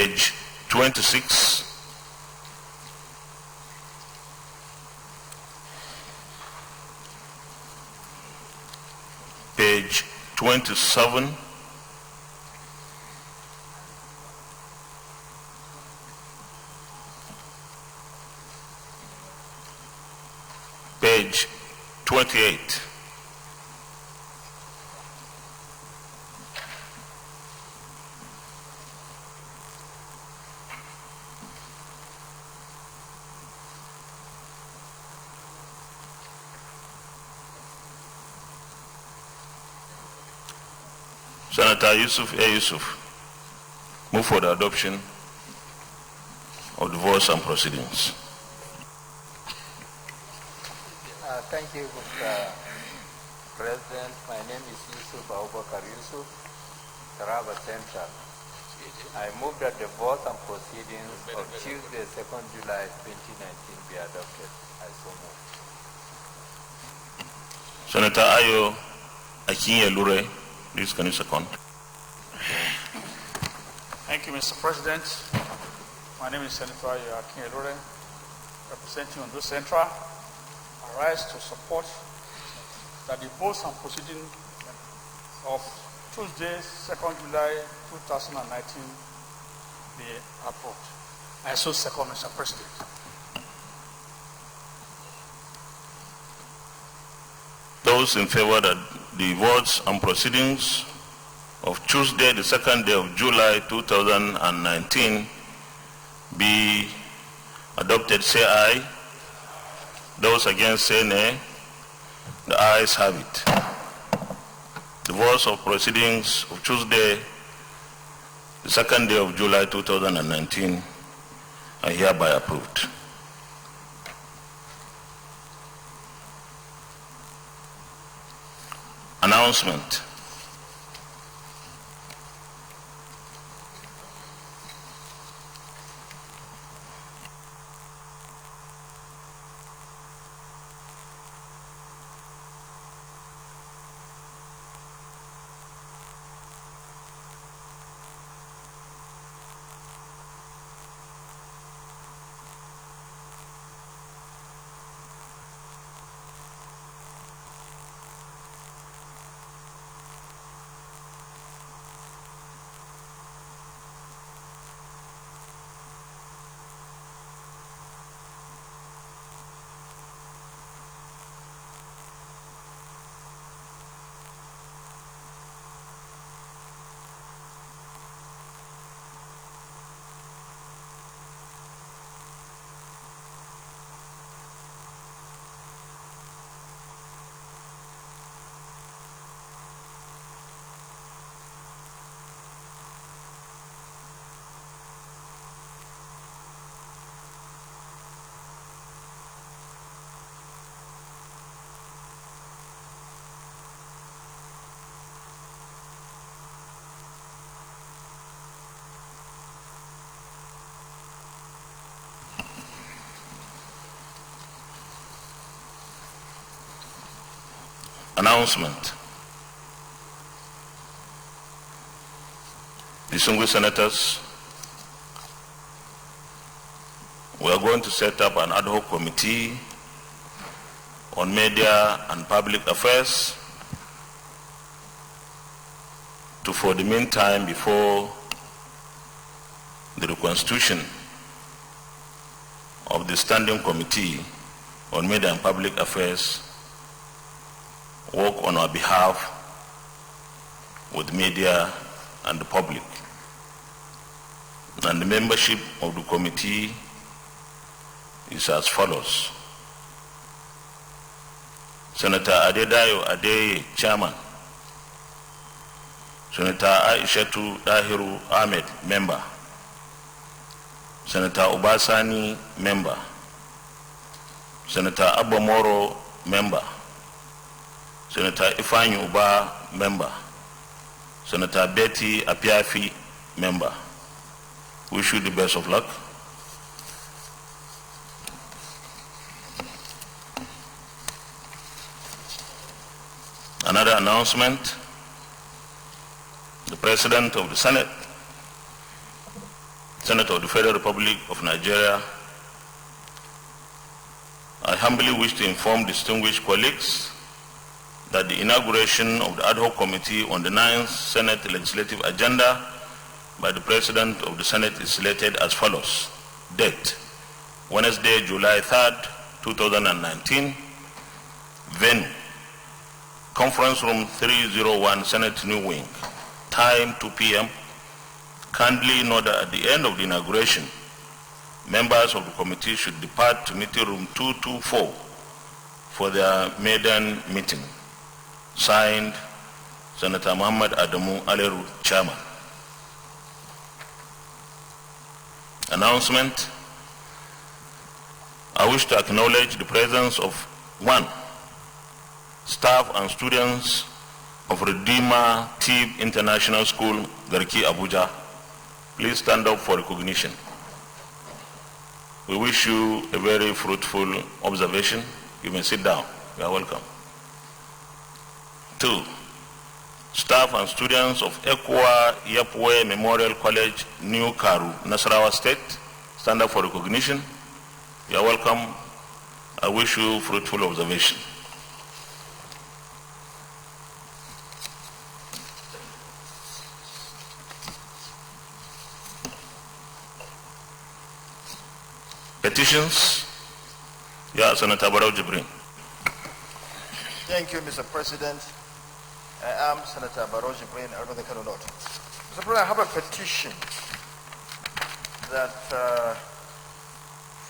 Page 26. Page 27. Page 28. Senator Yusuf A. Yusuf, move for the adoption of divorce and proceedings. Thank you, Mr. President. My name is Yusuf Abubakar Yusuf, Taraba Central. I move that the divorce and proceedings of Tuesday, 2nd July 2019 be adopted. I so move. Senator Ayo Akinye-Lure, please can you second? Thank you, Mr. President. My name is Senator Ayo Akinye-Lure, representing Ondo Central. I rise to support that the divorce and proceeding of Tuesday, 2nd July 2019 be approved. I so second, Mr. President. Those in favor that the divorce and proceedings of Tuesday, the 2nd day of July 2019 be adopted, say aye. Those against, say nay. The ayes have it. Divorce of proceedings of Tuesday, the 2nd day of July 2019 are hereby approved. Announcement. Announcement. Distinguished senators, we are going to set up an ad hoc committee on media and public affairs to, for the meantime, before the reconstitution of the Standing Committee on Media and Public Affairs, work on our behalf with media and the public. And the membership of the committee is as follows. Senator Adedayo Adeye, Chairman. Senator Aishatu Dahiru Ahmed, Member. Senator Obasani, Member. Senator Abomoro, Member. Senator Ifeanyi Uba, Member. Senator Betty Apiafi, Member. Wish you the best of luck. Another announcement. The President of the Senate Senate of the Federal Republic of Nigeria, I humbly wish to inform distinguished colleagues that the inauguration of the ad hoc committee on the 9th Senate legislative agenda by the President of the Senate is slated as follows. Date: Wednesday, July 3rd, 2019. Venue: Conference Room 301, Senate New Wing. Time 2 p.m. Kindly note that at the end of the inauguration, members of the committee should depart to meeting room 224 for their maiden meeting. Signed, Senator Muhammad Adamu Aleru, Chairman. Announcement: I wish to acknowledge the presence of 1. Staff and students of Redeemer Teeb International School, Garki, Abuja. Please stand up for recognition. We wish you a very fruitful observation. You may sit down. You are welcome. 2. Staff and students of Ekwa Yapwe Memorial College, New Karu, Nasarawa State. Stand up for recognition. You are welcome. I wish you fruitful observation. Petitions. Yeah, Senator Barrow Jibrin. Thank you, Mr. President. I am Senator Barrow Jibrin, out of the Kano North. Mr. President, I have a petition that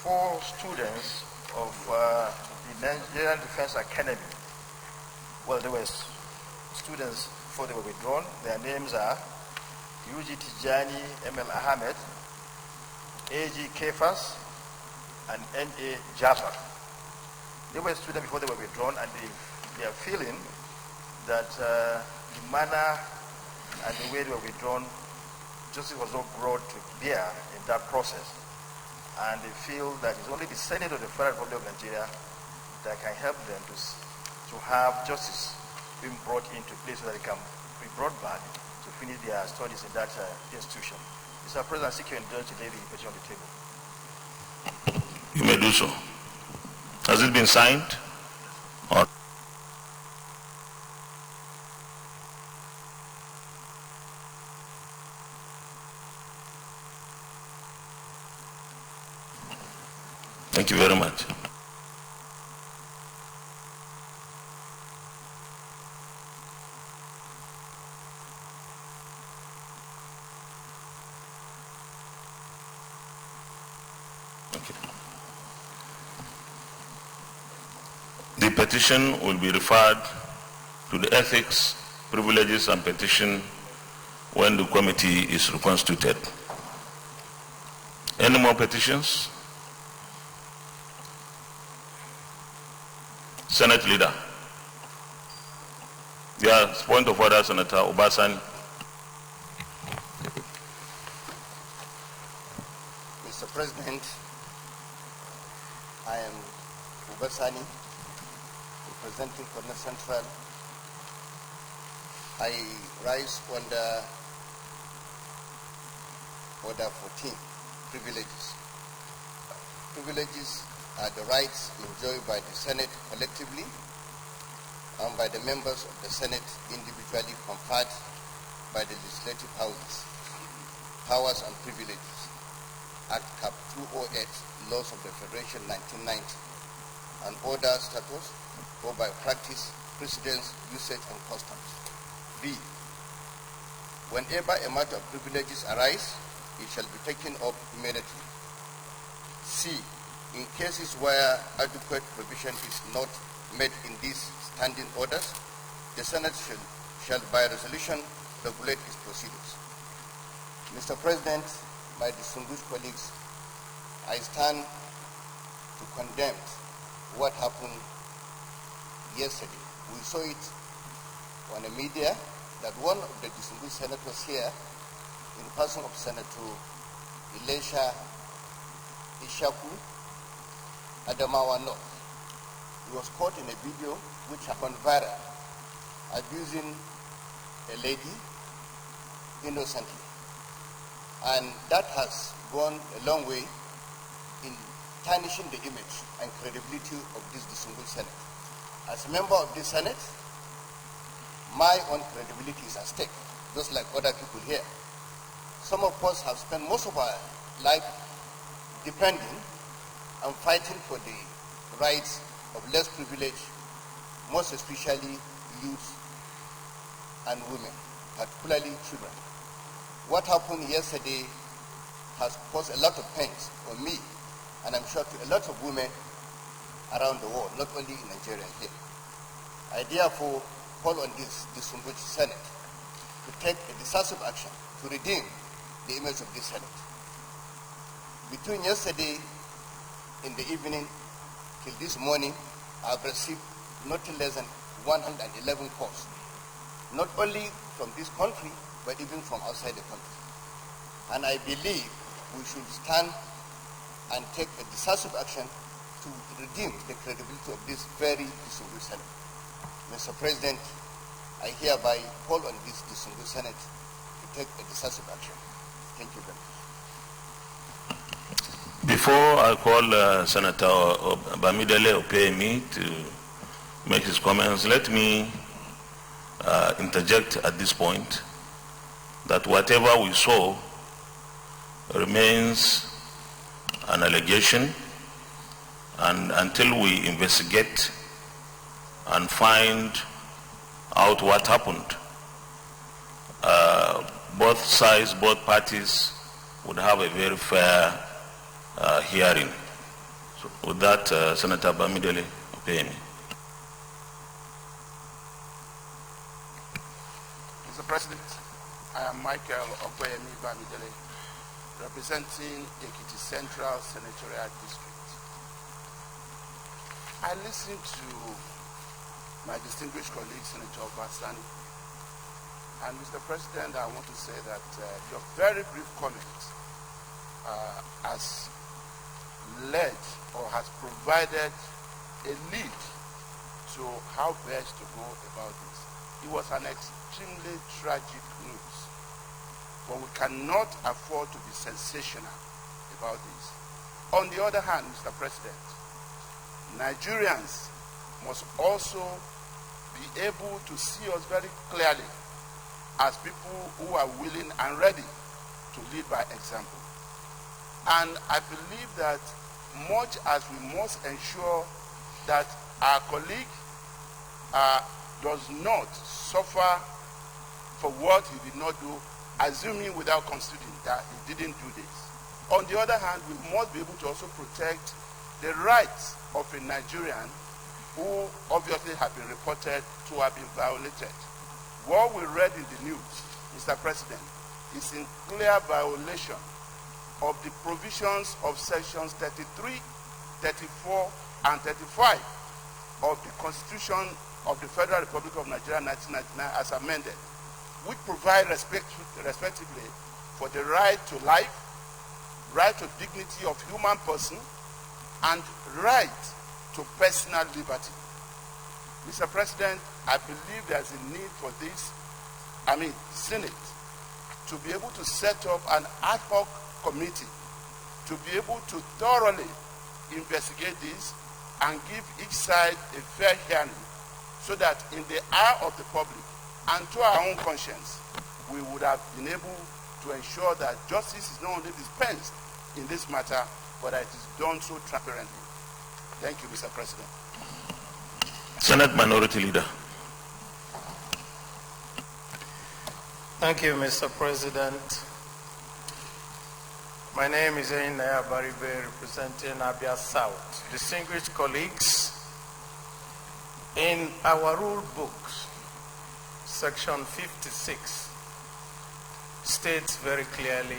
4 students of the Nigerian Defense Academy, well, they were students before they were withdrawn. Their names are UG Tijani ML Ahmed, AG Kefas, and N.A. Jafar. They were students before they were withdrawn, and they are feeling that the manner and the way they were withdrawn, justice was not brought to bear in that process. And they feel that it's only the Senate of the Federal Republic of Nigeria that can help them to have justice being brought into place so that they can be brought back to finish their studies in that institution. Mr. President, I seek your indulgence to lay the petition on the table. You may do so. Has it been signed? Or thank you very much. Okay. The petition will be referred to the Ethics, Privileges and Petition when the committee is reconstituted. Any more petitions? Senate Leader. Yes, point of order, Senator Obasan. Mr. President, I am Obasani, representing Corner Central. I rise under Order 14, privileges. Privileges are the rights enjoyed by the Senate collectively and by the members of the Senate individually conferred by the legislative houses. Powers and privileges. Act Cap 208, Laws of the Federation 1990, and order status or by practice, precedence, usage, and customs. B. Whenever a matter of privileges arise, it shall be taken up immediately. C. In cases where adequate provision is not made in these standing orders, the Senate shall by resolution regulate its proceedings. Mr. President, my distinguished colleagues, I stand to condemn what happened yesterday. We saw it on the media that one of the distinguished senators here, in the person of Senator Elisha Ishaku Adamawa North, he was caught in a video which had gone viral, abusing a lady innocently. And that has gone a long way in tarnishing the image and credibility of this distinguished Senate. As a member of this Senate, my own credibility is at stake, just like other people here. Some of us have spent most of our life defending and fighting for the rights of less privileged, most especially youth and women, particularly children. What happened yesterday has caused a lot of pains on me, and I'm sure to a lot of women around the world, not only in Nigeria here. I therefore call on this distinguished Senate to take a decisive action to redeem the image of this Senate. Between yesterday in the evening till this morning, I have received not less than 111 calls, not only from this country, but even from outside the country. And I believe we should stand and take a decisive action to redeem the credibility of this very distinguished Senate. Mr. President, I hereby call on this distinguished Senate to take a decisive action. Thank you very much. Before I call Senator Bamidele Opeyemi to make his comments, let me interject at this point that whatever we saw remains an allegation, and until we investigate and find out what happened, both sides, both parties would have a very fair hearing. So with that, Senator Bamidele Opeyemi. Mr. President, I am Michael Opeyemi Bamidele, representing Ekiti Central Senatorial District. I listened to my distinguished colleague, Senator Basani, and Mr. President, I want to say that your very brief comment has led or has provided a lead to how best to go about this. It was an extremely tragic news, but we cannot afford to be sensational about this. On the other hand, Mr. President, Nigerians must also be able to see us very clearly as people who are willing and ready to lead by example. And I believe that much as we must ensure that our colleague does not suffer for what he did not do, assuming without considering that he didn't do this. On the other hand, we must be able to also protect the rights of a Nigerian who obviously have been reported to have been violated. What we read in the news, Mr. President, is in clear violation of the provisions of sections 33, 34, and 35 of the Constitution of the Federal Republic of Nigeria 1999 as amended, which provide respectively for the right to life, right to dignity of human person, and right to personal liberty. Mr. President, I believe there's a need for this, Senate, to be able to set up an ad hoc committee to be able to thoroughly investigate this and give each side a fair hearing, so that in the eye of the public and to our own conscience, we would have been able to ensure that justice is not only dispensed in this matter, but that it is done so transparently. Thank you, Mr. President. Senate Minority Leader. Thank you, Mr. President. My name is Einaya Baribe, representing Abia South. Distinguished colleagues, in our rule books, section 56 states very clearly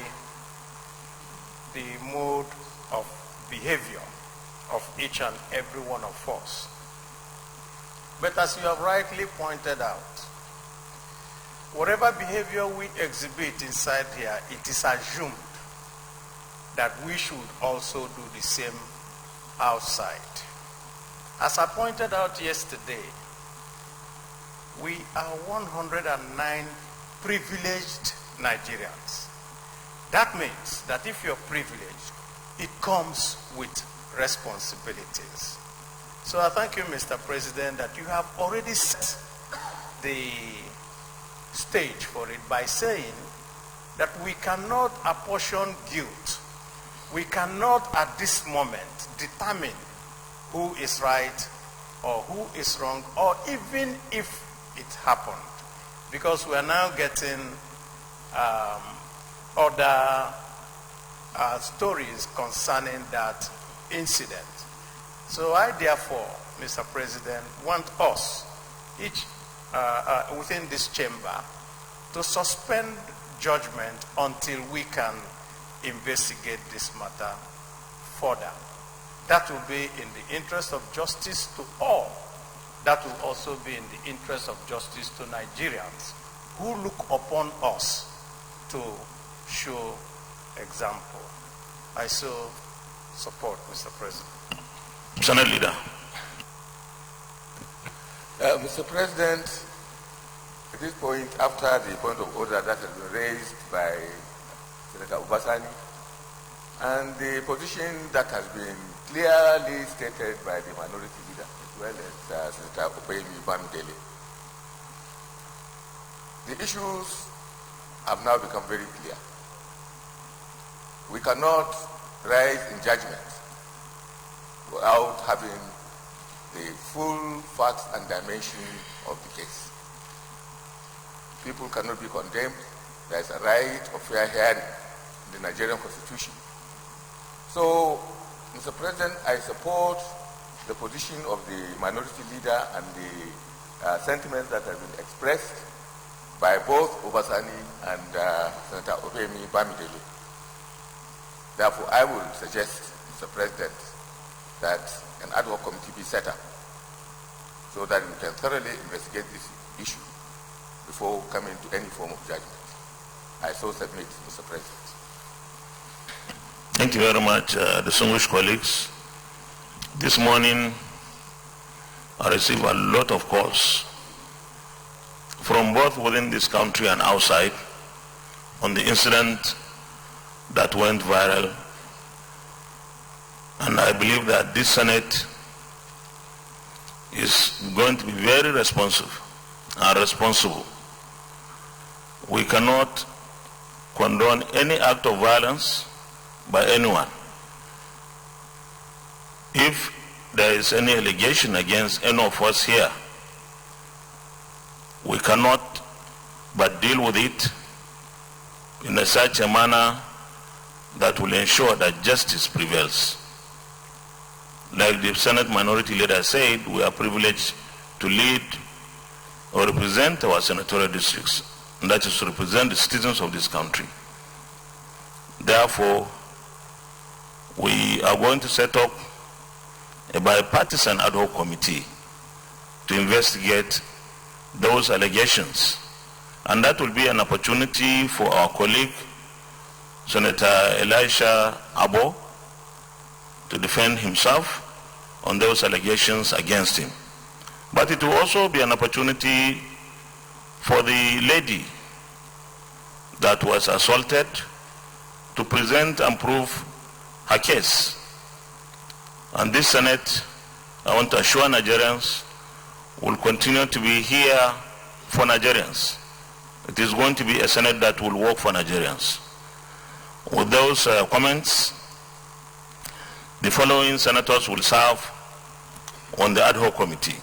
the mode of behavior of each and every one of us. But as you have rightly pointed out, whatever behavior we exhibit inside here, it is assumed that we should also do the same outside. As I pointed out yesterday, we are 109 privileged Nigerians. That means that if you're privileged, it comes with responsibilities. So I thank you, Mr. President, that you have already set the stage for it by saying that we cannot apportion guilt. We cannot at this moment determine who is right or who is wrong, or even if it happened, because we are now getting other stories concerning that incident. So I therefore, Mr. President, want us, each within this chamber, to suspend judgment until we can investigate this matter further. That will be in the interest of justice to all. That will also be in the interest of justice to Nigerians who look upon us to show example. I so support, Mr. President. Senate Leader. Mr. President, at this point, after the point of order that has been raised by Senator Obasani, and the position that has been clearly stated by the minority leader, as well as Senator Opeyemi Bamidele, the issues have now become very clear. We cannot rise in judgment without having the full facts and dimension of the case. People cannot be condemned. There is a right of fair hearing in the Nigerian Constitution. So, Mr. President, I support the position of the minority leader and the sentiments that have been expressed by both Obasani and Senator Opeyemi Bamidele. Therefore, I will suggest, Mr. President, that an ad hoc committee be set up so that we can thoroughly investigate this issue before coming to any form of judgment. I so submit, Mr. President. Thank you very much, distinguished colleagues. This morning, I received a lot of calls from both within this country and outside on the incident that went viral. And I believe that this Senate is going to be very responsive and responsible. We cannot condone any act of violence by anyone. If there is any allegation against any of us here, we cannot but deal with it in such a manner that will ensure that justice prevails. Like the Senate Minority Leader said, we are privileged to lead or represent our senatorial districts, and that is to represent the citizens of this country. Therefore, we are going to set up a bipartisan ad hoc committee to investigate those allegations. And that will be an opportunity for our colleague, Senator Elisha Abo, to defend himself on those allegations against him. But it will also be an opportunity for the lady that was assaulted to present and prove her case. And this Senate, I want to assure Nigerians, will continue to be here for Nigerians. It is going to be a Senate that will work for Nigerians. With those comments, the following senators will serve on the ad hoc committee.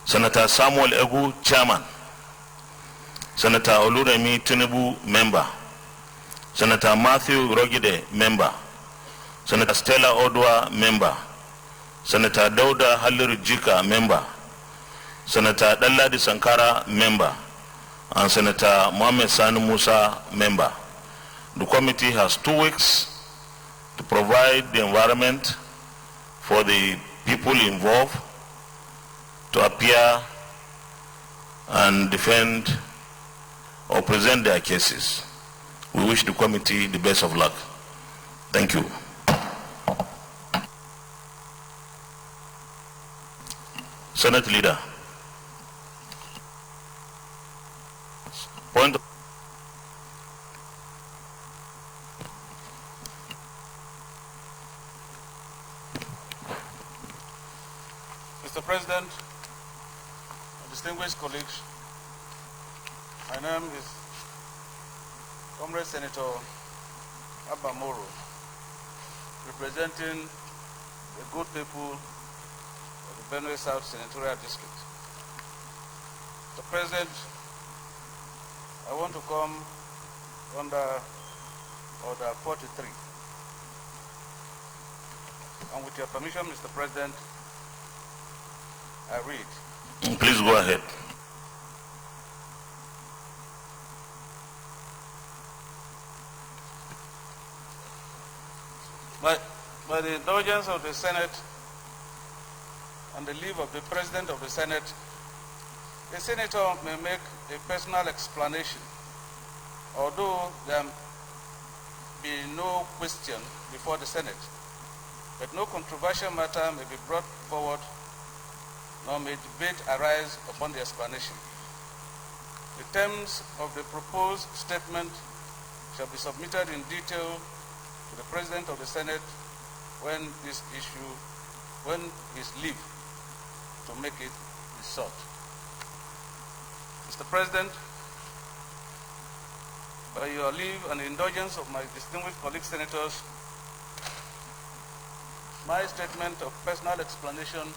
Senator Samuel Egu, Chairman. Senator Oluremi Tinubu, Member. Senator Matthew Rogide, Member. Senator Stella Odwa, Member. Senator Dauda Halliru Jika, Member. Senator Dalladi Sankara, Member. And Senator Mohamed Sani Musa, Member. The committee has 2 weeks to provide the environment for the people involved to appear and defend or present their cases. We wish the committee the best of luck. Thank you. Senate Leader. Point of Mr. President, distinguished colleagues, my name is Comrade Senator Abba Moro, representing the good people of the Benue South Senatorial District. Mr. President, I want to come under Order 43. And with your permission, Mr. President, I read. Please go ahead. By the indulgence of the Senate and the leave of the President of the Senate, a senator may make a personal explanation, although there be no question before the Senate, but no controversial matter may be brought forward, nor may debate arise upon the explanation. The terms of the proposed statement shall be submitted in detail to the President of the Senate when his leave to make it is sought. Mr. President, by your leave and the indulgence of my distinguished colleague senators, my statement of personal explanation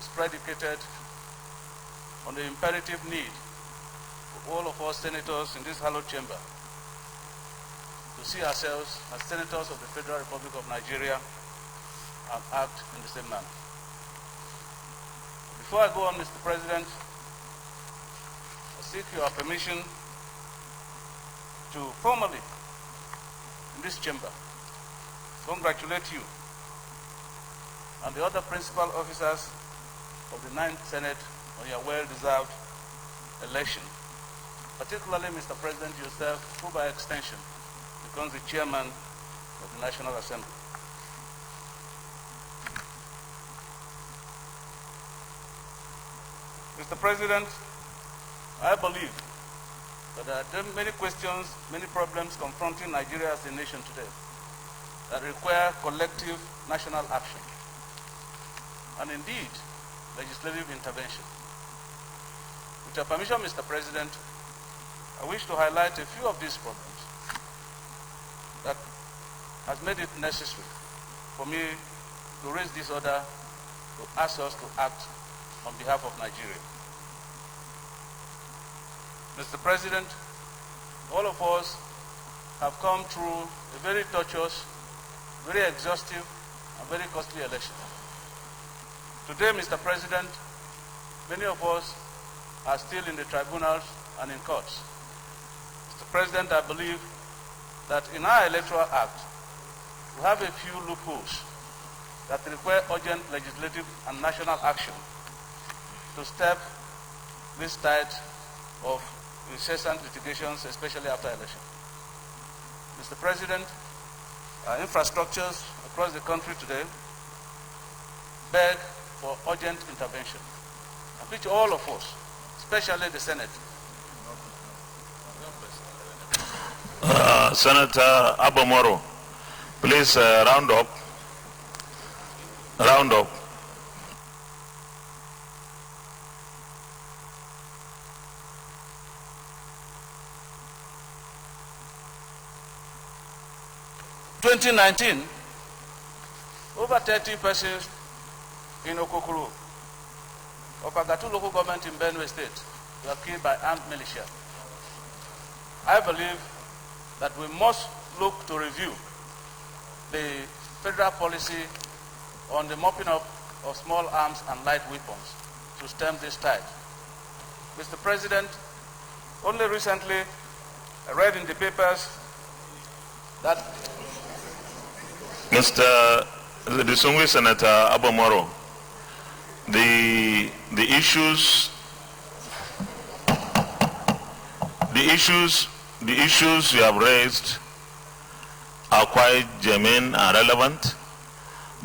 is predicated on the imperative need for all of us senators in this hallowed chamber to see ourselves as senators of the Federal Republic of Nigeria and act in the same manner. Before I go on, Mr. President, I seek your permission to formally, in this chamber, congratulate you and the other principal officers of the 9th Senate on your well-deserved election, particularly, Mr. President, yourself, who by extension becomes the chairman of the National Assembly. Mr. President, I believe that there are many questions, many problems confronting Nigeria as a nation today that require collective national action and indeed legislative intervention. With your permission, Mr. President, I wish to highlight a few of these problems that has made it necessary for me to raise this order to ask us to act on behalf of Nigeria. Mr. President, all of us have come through a very tortuous, very exhaustive, and very costly election. Today, Mr. President, many of us are still in the tribunals and in courts. Mr. President, I believe that in our Electoral Act, we have a few loopholes that require urgent legislative and national action to step this tide of incessant litigations, especially after election. Mr. President, our infrastructures across the country today beg for urgent intervention, which all of us, especially the Senate. Senator Abba Moro, please round up. Round up. In 2019, over 30 persons in Okokoro of Agatu local government in Benue State were killed by armed militia. I believe that we must look to review the federal policy on the mopping up of small arms and light weapons to stem this tide. Mr. President, only recently I read in the papers that Mr. Distinguished Senator Abba Moro, the issues you have raised are quite germane and relevant,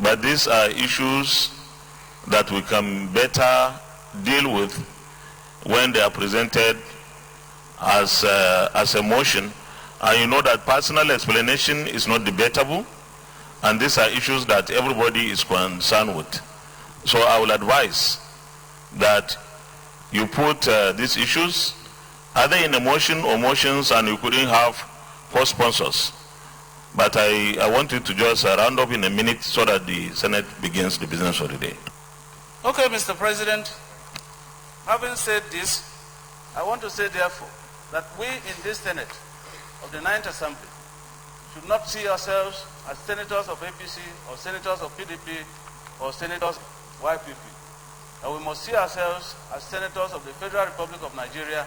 but these are issues that we can better deal with when they are presented as a motion. And you know that personal explanation is not debatable, and these are issues that everybody is concerned with. So I will advise that you put these issues either in a motion or motions, and you couldn't have four sponsors. But I want you to just round up in a minute so that the Senate begins the business for the day. Okay, Mr. President, having said this, I want to say therefore that we in this Senate of the 9th Assembly should not see ourselves as senators of APC or senators of PDP or senators of YPP. And we must see ourselves as senators of the Federal Republic of Nigeria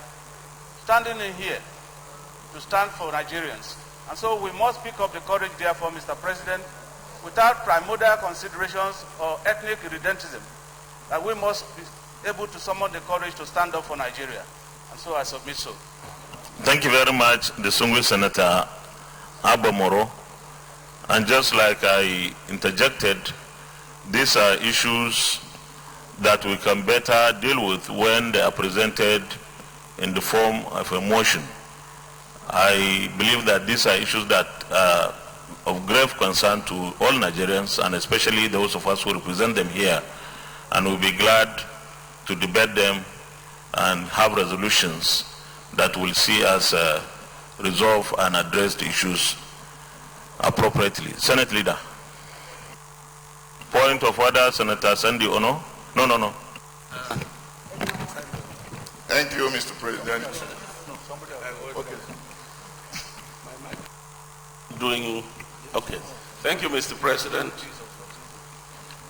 standing in here to stand for Nigerians. And so we must pick up the courage, therefore, Mr. President, without primordial considerations or ethnic redentism, that we must be able to summon the courage to stand up for Nigeria. And so I submit so. Thank you very much, distinguished Senator Abamoro. And just like I interjected, these are issues that we can better deal with when they are presented in the form of a motion. I believe that these are issues that are of grave concern to all Nigerians, and especially those of us who represent them here, and we'll be glad to debate them and have resolutions that will see us resolve and address the issues appropriately. Senate Leader. Point of order, Senator Sandy Ono. No. Thank you, Mr. President. Okay. Thank you, Mr. President.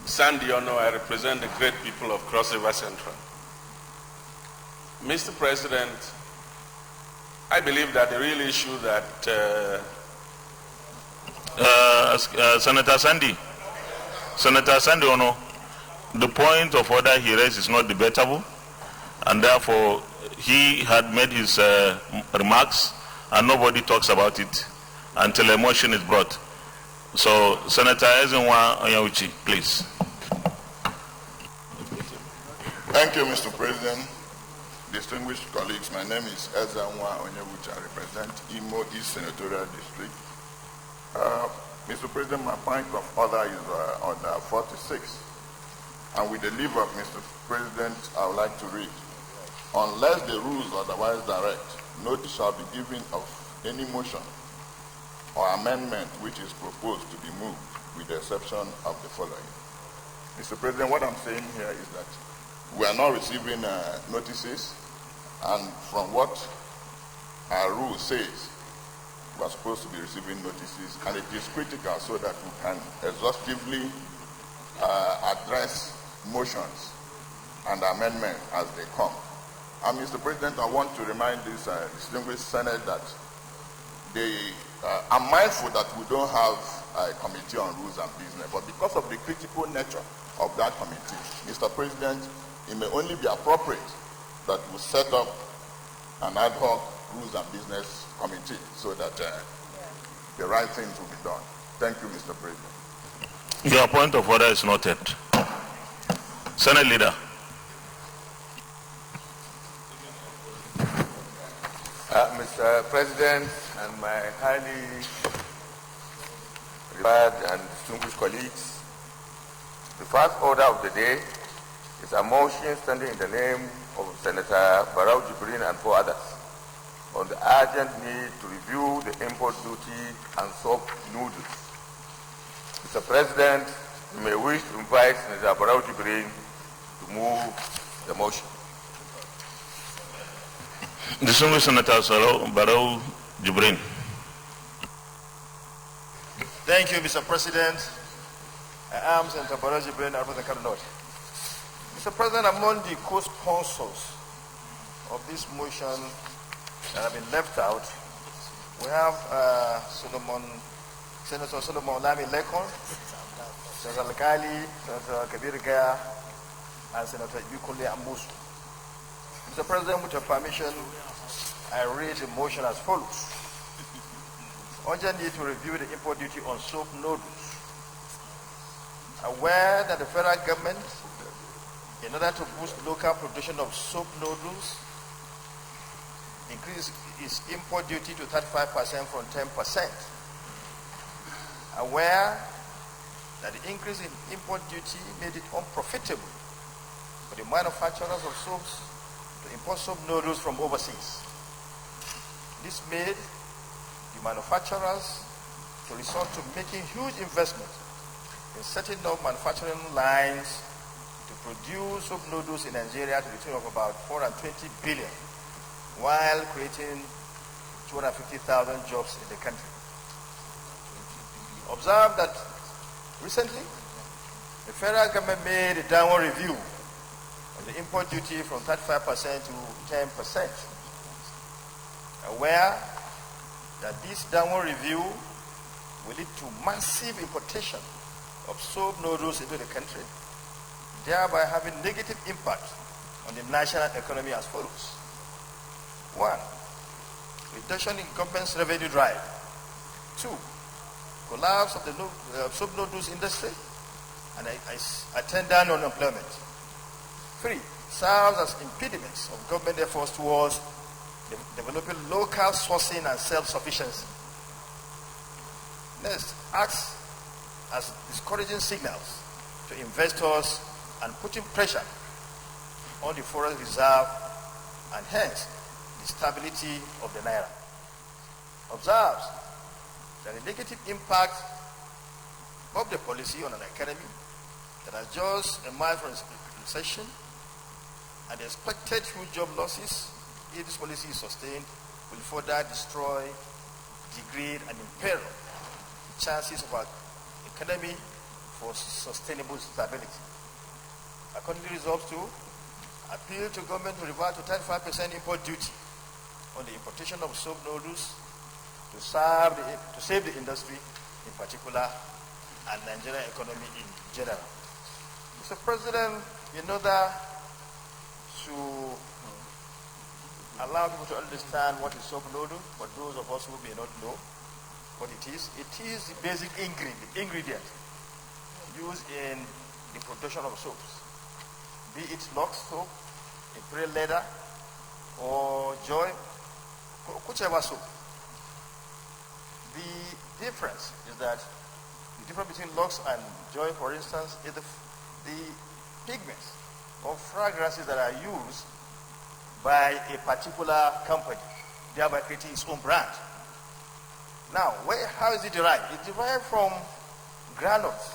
Sandy Ono, I represent the great people of Cross River Central. Mr. President, I believe that the real issue that Senator Sandy Ono, the point of order he raised is not debatable, and therefore he had made his remarks and nobody talks about it until a motion is brought. So, Senator Ezenwa Onyauchi, please. Thank you, Mr. President. Distinguished colleagues, my name is Ezenwa Onyauchi. I represent Imo East Senatorial District. Mr. President, my point of order is on 46. And with the leave of Mr. President, I would like to read. Unless the rules otherwise direct, notice shall be given of any motion or amendment which is proposed to be moved, with the exception of the following. Mr. President, what I'm saying here is that we are not receiving notices, and from what our rule says, we are supposed to be receiving notices, and it is critical so that we can exhaustively address motions and amendments as they come. And Mr. President, I want to remind this distinguished Senate that I'm mindful that we don't have a committee on rules and business, but because of the critical nature of that committee, Mr. President, it may only be appropriate that we set up an ad hoc rules and business committee so that the right things will be done. Thank you, Mr. President. Your point of order is noted. Senate Leader. Mr. President and my highly revered and distinguished colleagues, the first order of the day is a motion standing in the name of Senator Barau Jibrin and 4 others on the urgent need to review the import duty and soap noodles. Mr. President, you may wish to invite Senator Barau Jibrin to move the motion. Distinguished Senator Barau Jibrin. Thank you, Mr. President. I am Senator Barau Jibrin, I represent Kano North. Mr. President, among the co-sponsors of this motion that have been left out, we have Senator Solomon Lami Lekon, Senator Lekali, Senator Kabir Gaya, and Senator Ibikole Ambusu. Mr. President, with your permission, I raise a motion as follows. Urgent need to review the import duty on soap noodles. Aware that the federal government, in order to boost local production of soap noodles, increase its import duty to 35% from 10%. Aware that the increase in import duty made it unprofitable for the manufacturers of soaps to import soap noodles from overseas. This made the manufacturers to resort to making huge investments in setting up manufacturing lines to produce soap noodles in Nigeria to the tune of about 420 billion, while creating 250,000 jobs in the country. Observe that recently, the federal government made a downward review of the import duty from 35% to 10%, aware that this downward review will lead to massive importation of soap noodles into the country, thereby having negative impact on the national economy as follows. 1. Reduction in government's revenue drive. 2. Collapse of the soap noodles industry and attendant unemployment. 3. Serves as impediments of government efforts towards developing local sourcing and self-sufficiency. Next, acts as discouraging signals to investors and putting pressure on the foreign reserve and hence the stability of the naira. Observes that the negative impact of the policy on an economy that has just emerged from recession and the expected huge job losses, if this policy is sustained, will further destroy, degrade, and imperil the chances of our economy for sustainable stability. Accordingly, resolves to appeal to government to revert to 35% import duty on the importation of soap noodles to save the industry in particular and Nigerian economy in general. Mr. President, in order to allow people to understand what is soap noodle, but those of us who may not know what it is the basic ingredient used in the production of soaps, be it Lux soap, Imperial Leather, or Joy, whichever soap. The difference is that the difference between Lux and Joy, for instance, is the pigments or fragrances that are used by a particular company, thereby creating its own brand. Now, how is it derived? It's derived from granules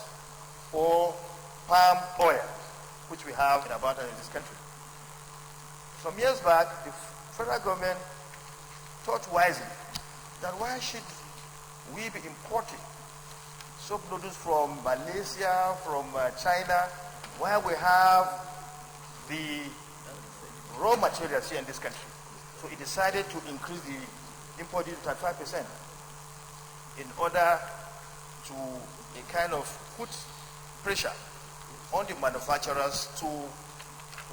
or palm oil, which we have in abundance in this country. Some years back, the federal government thought wisely that why should we be importing soap noodles from Malaysia, from China, while we have the raw materials here in this country. So it decided to increase the import duty to 35% in order to kind of put pressure on the manufacturers to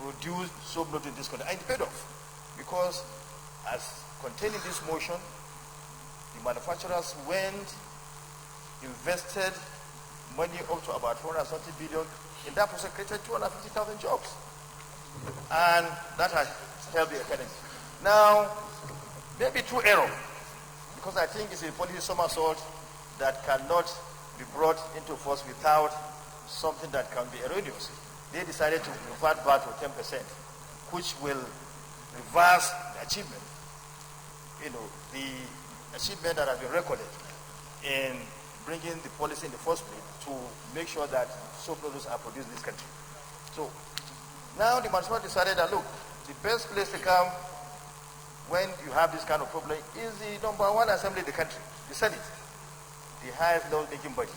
produce soap noodles in this country. And it paid off because as contained in this motion, the manufacturers invested money up to about 430 billion. In that process, created 250,000 jobs. And that has helped the economy. Now, maybe through error, because I think it's a policy somersault that cannot be brought into force without something that can be erroneous. They decided to revert back to 10%, which will reverse the achievement. The achievement that has been recorded in bringing the policy in the first place to make sure that soap noodles are produced in this country. So now the management decided that, look, the best place to come when you have this kind of problem is the #1 assembly in the country, the Senate, the highest law-making body.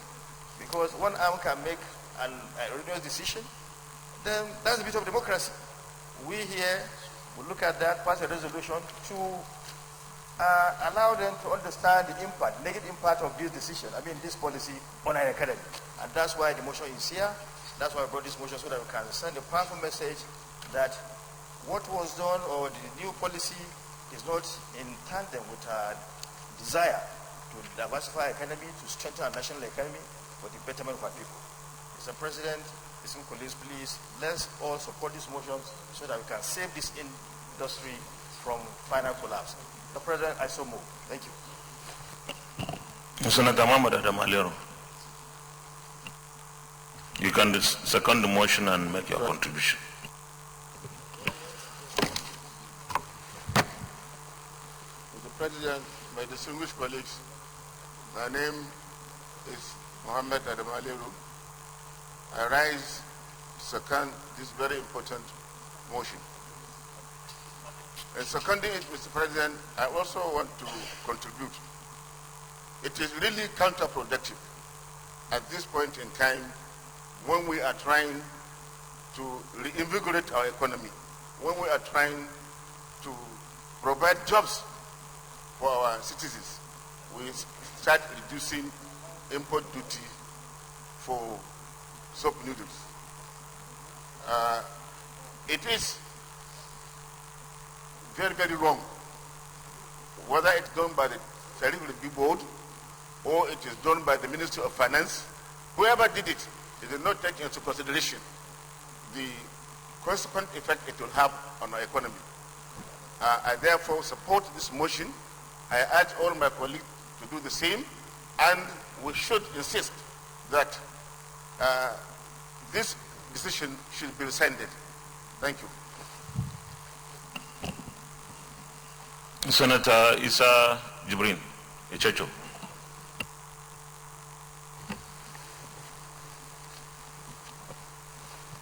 Because one arm can make an erroneous decision, then that's a bit of democracy. We here will look at that, pass a resolution to allow them to understand the impact, negative impact of this decision, this policy on our economy. And that's why the motion is here. That's why I brought this motion, so that we can send a powerful message that what was done or the new policy is not in tandem with our desire to diversify our economy, to strengthen our national economy for the betterment of our people. Mr. President, distinguished colleagues, please, let's all support these motions so that we can save this industry from final collapse. Mr. President, I so move. Thank you. Senator Mahmoud Adamalero. You can second the motion and make your contribution. Mr. President, my distinguished colleagues, my name is Mohammed Adamaleru. I rise to second this very important motion. In seconding it, Mr. President, I also want to contribute. It is really counterproductive at this point in time when we are trying to reinvigorate our economy, when we are trying to provide jobs for our citizens, we start reducing import duty for soap noodles. It is very, very wrong, whether it's done by the Tariff Review Board or it is done by the Ministry of Finance. Whoever did it, it did not take into consideration the consequent effect it will have on our economy. I therefore support this motion. I urge all my colleagues to do the same, and we should insist that this decision should be rescinded. Thank you. Senator Issa Jibrin Echecho.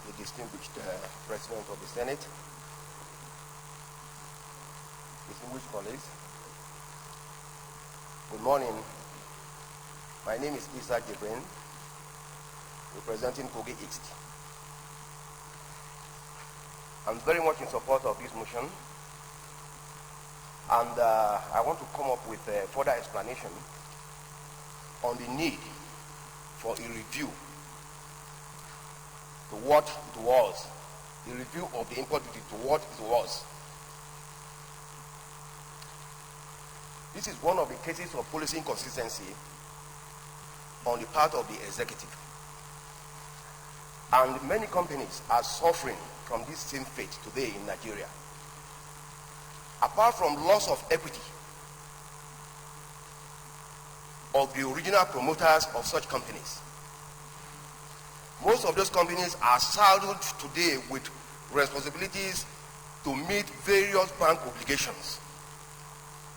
The distinguished President of the Senate, distinguished colleagues, good morning. My name is Issa Jibrin, representing Kogi East. I'm very much in support of this motion, and I want to come up with a further explanation on the need for a review to what it was, the review of the import duty to what it was. This is one of the cases of policy inconsistency on the part of the executive. And many companies are suffering from this same fate today in Nigeria. Apart from loss of equity of the original promoters of such companies, most of those companies are saddled today with responsibilities to meet various bank obligations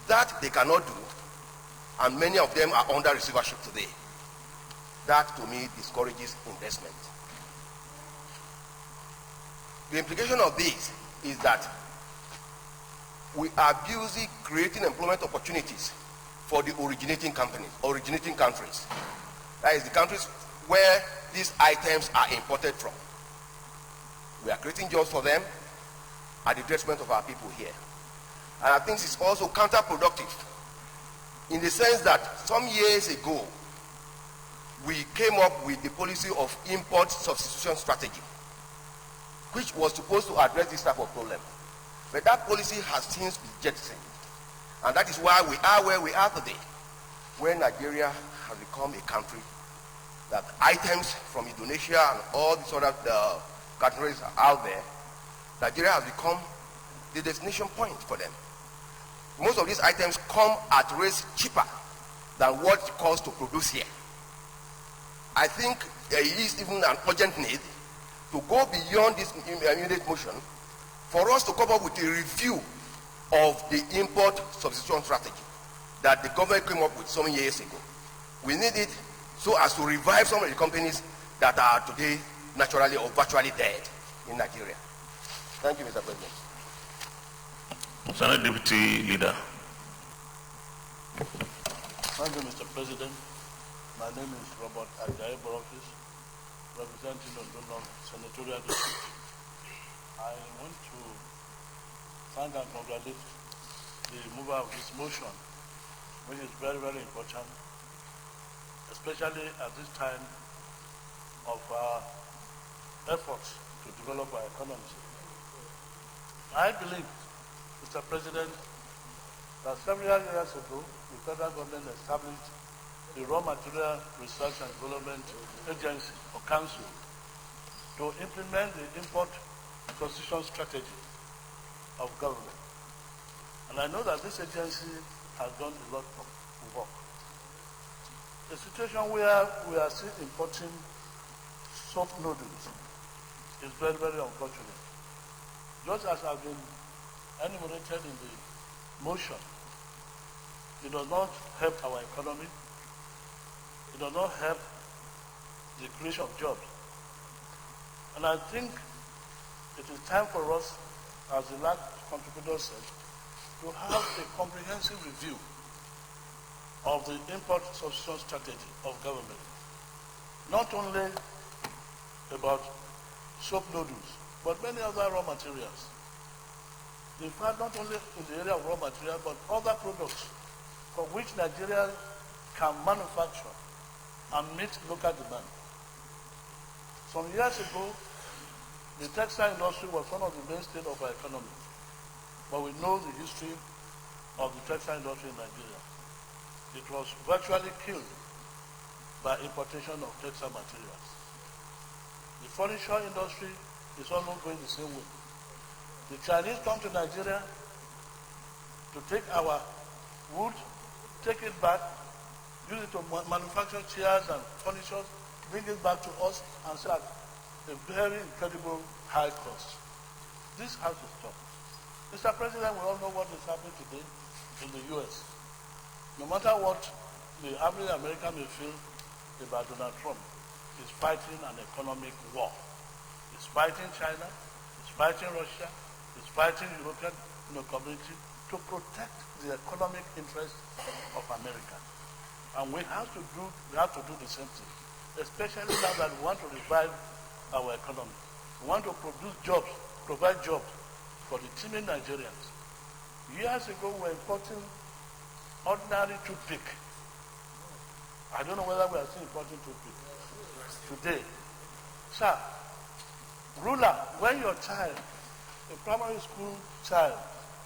that they cannot do, and many of them are under receivership today. That to me discourages investment. The implication of this is that we are busy creating employment opportunities for the originating companies, originating countries. That is the countries where these items are imported from. We are creating jobs for them at the detriment of our people here. And I think it's also counterproductive in the sense that some years ago, we came up with the policy of import substitution strategy, which was supposed to address this type of problem. But that policy has since been jettisoned. And that is why we are where we are today, where Nigeria has become a country that items from Indonesia and all these other countries are out there. Nigeria has become the destination point for them. Most of these items come at rates cheaper than what it costs to produce here. I think there is even an urgent need to go beyond this immediate motion for us to come up with a review of the import substitution strategy that the government came up with some years ago. We need it so as to revive some of the companies that are today naturally or virtually dead in Nigeria. Thank you, Mr. President. Senate Deputy Leader. Thank you, Mr. President. My name is Robert Ajayi Borofis, representing Ondo Senatorial District. I want to thank and congratulate the mover of this motion, which is very, very important, especially at this time of efforts to develop our economy. I believe, Mr. President, that several years ago, the federal government established the Raw Material Research and Development Agency, or Council, to implement the import substitution strategy of government. And I know that this agency has done a lot of work. A situation where we are still importing soap noodles is very, very unfortunate. Just as has been enumerated in the motion, it does not help our economy. It does not help the creation of jobs. And I think it is time for us, as the last contributor said, to have a comprehensive review of the import substitution strategy of government. Not only about soap noodles, but many other raw materials. In fact, not only in the area of raw material, but other products for which Nigeria can manufacture and meet local demand. Some years ago, the textile industry was one of the mainstays of our economy. But we know the history of the textile industry in Nigeria. It was virtually killed by importation of textile materials. The furniture industry is almost going the same way. The Chinese come to Nigeria to take our wood, take it back, use it to manufacture chairs and furniture, bring it back to us and sell at a very incredible high cost. This has to stop. Mr. President, we all know what is happening today in the U.S. No matter what the average American may feel about Donald Trump, he's fighting an economic war. He's fighting China, he's fighting Russia, he's fighting European community to protect the economic interests of America. And we have to do the same thing, especially now that we want to revive our economy. We want to produce jobs, provide jobs for the teeming Nigerians. Years ago, we were importing ordinary toothpick. I don't know whether we are still importing toothpick today. Sir, ruler, when your child, a primary school child,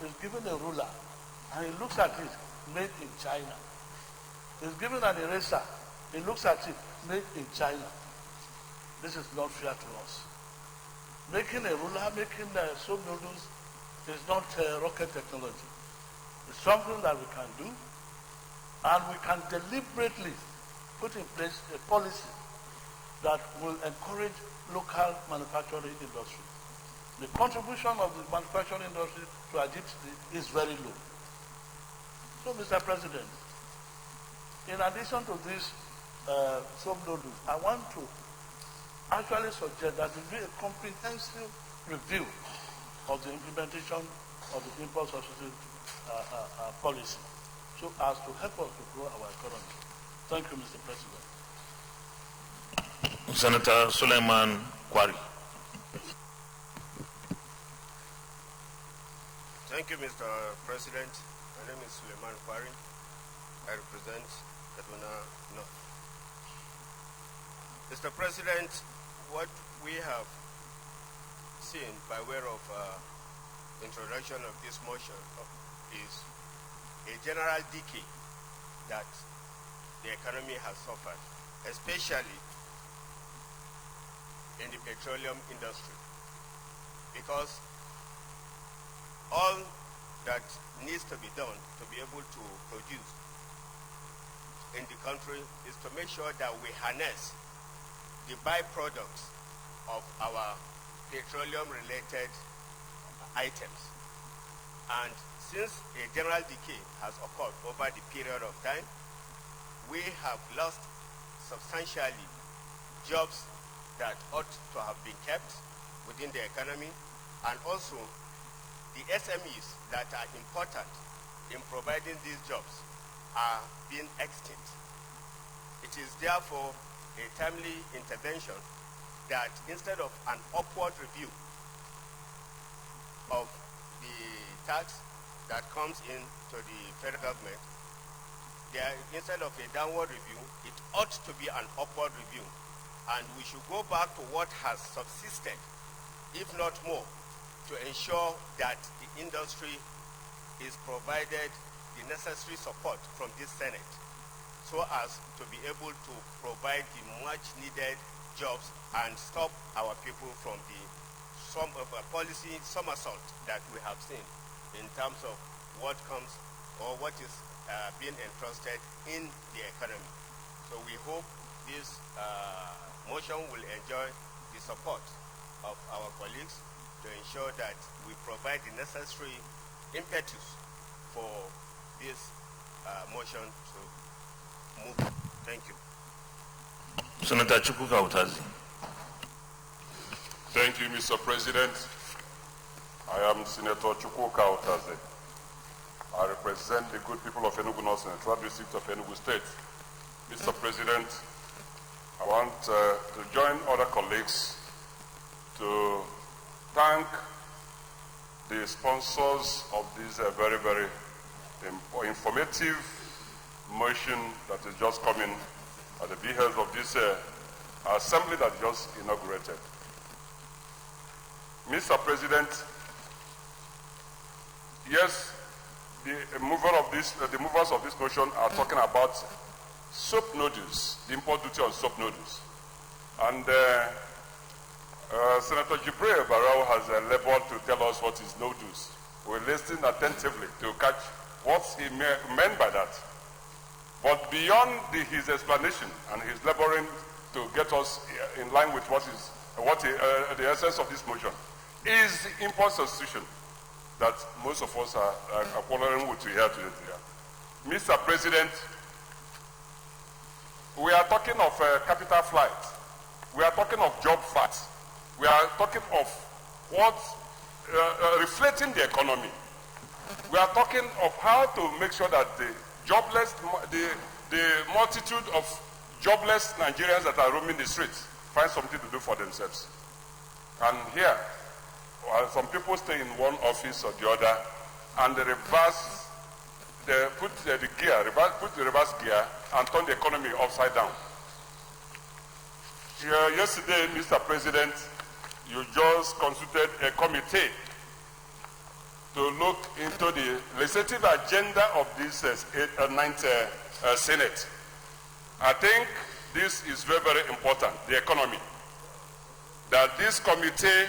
is given a ruler and he looks at it, made in China. He's given an eraser, he looks at it, made in China. This is not fair to us. Making a ruler, making soap noodles is not rocket technology. It's something that we can do, and we can deliberately put in place a policy that will encourage local manufacturing industry. The contribution of the manufacturing industry to our GDP is very low. So, Mr. President, in addition to this soap noodles, I want to actually suggest that there be a comprehensive review of the implementation of the import substitution policy, so as to help us to grow our economy. Thank you, Mr. President. Senator Suleiman Kwari. Thank you, Mr. President. My name is Suleiman Kwari. I represent Kaduna North. Mr. President, what we have seen by way of introduction of this motion is a general decay that the economy has suffered, especially in the petroleum industry, because all that needs to be done to be able to produce in the country is to make sure that we harness the byproducts of our petroleum-related items. And since a general decay has occurred over the period of time, we have lost substantially jobs that ought to have been kept within the economy, and also the SMEs that are important in providing these jobs are being extinct. It is therefore a timely intervention that instead of an upward review of the tax that comes in to the federal government, instead of a downward review, it ought to be an upward review. And we should go back to what has subsisted, if not more, to ensure that the industry is provided the necessary support from this Senate, so as to be able to provide the much needed jobs and stop our people from the policy somersault that we have seen in terms of what comes or what is being entrusted in the economy. So we hope this motion will enjoy the support of our colleagues to ensure that we provide the necessary impetus for this motion to move. Thank you. Senator Chukwuka Utazi. Thank you, Mr. President. I am Senator Chukwuka Utazi. I represent the good people of Enugu North Central District of Enugu State. Mr. President, I want to join other colleagues to thank the sponsors of this very, very informative motion that is just coming at the behest of this assembly that just inaugurated. Mr. President, yes, the movers of this motion are talking about soap noodles, the import duty on soap noodles. And Senator Jibril Barrow has labored to tell us what is noodles. We're listening attentively to catch what he meant by that. But beyond his explanation and his laboring to get us in line with the essence of this motion is the import substitution that most of us are quarreling with here today. Mr. President, we are talking of capital flight. We are talking of job flight. We are talking of what reflecting the economy. We are talking of how to make sure that the jobless, the multitude of jobless Nigerians that are roaming the streets find something to do for themselves. And here, some people stay in one office or the other, and they put the reverse gear and turn the economy upside down. Yesterday, Mr. President, you just constituted a committee to look into the legislative agenda of this 9th Senate. I think this is very, very important, the economy. That this committee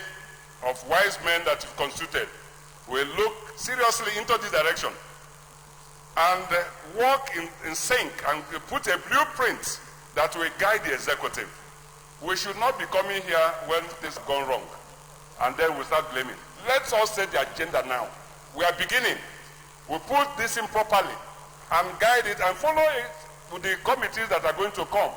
of wise men that you've constituted will look seriously into this direction and work in sync and put a blueprint that will guide the executive. We should not be coming here when things have gone wrong and then we start blaming. Let's all set the agenda now. We are beginning. We put this in properly and guide it and follow it with the committees that are going to come.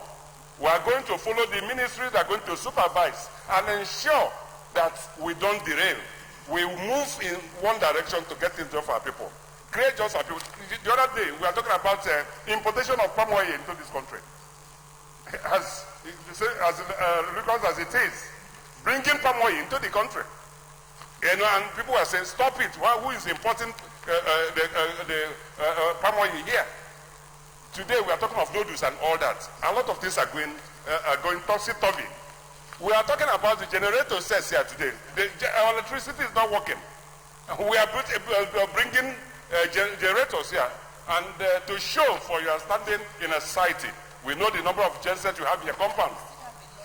We are going to follow the ministries that are going to supervise and ensure that we don't derail. We move in one direction to get things done for our people. Create jobs for our people. The other day, we are talking about importation of palm oil into this country. As rigorous as it is, bringing palm oil into the country. And people are saying, stop it. Who is importing the palm oil here? Today we are talking of noodles and all that. A lot of things are going topsy-turvy. We are talking about the generator sets here today. Our electricity is not working. We are bringing generators here. And to show for your standing in a society, we know the number of gensets you have in your compound.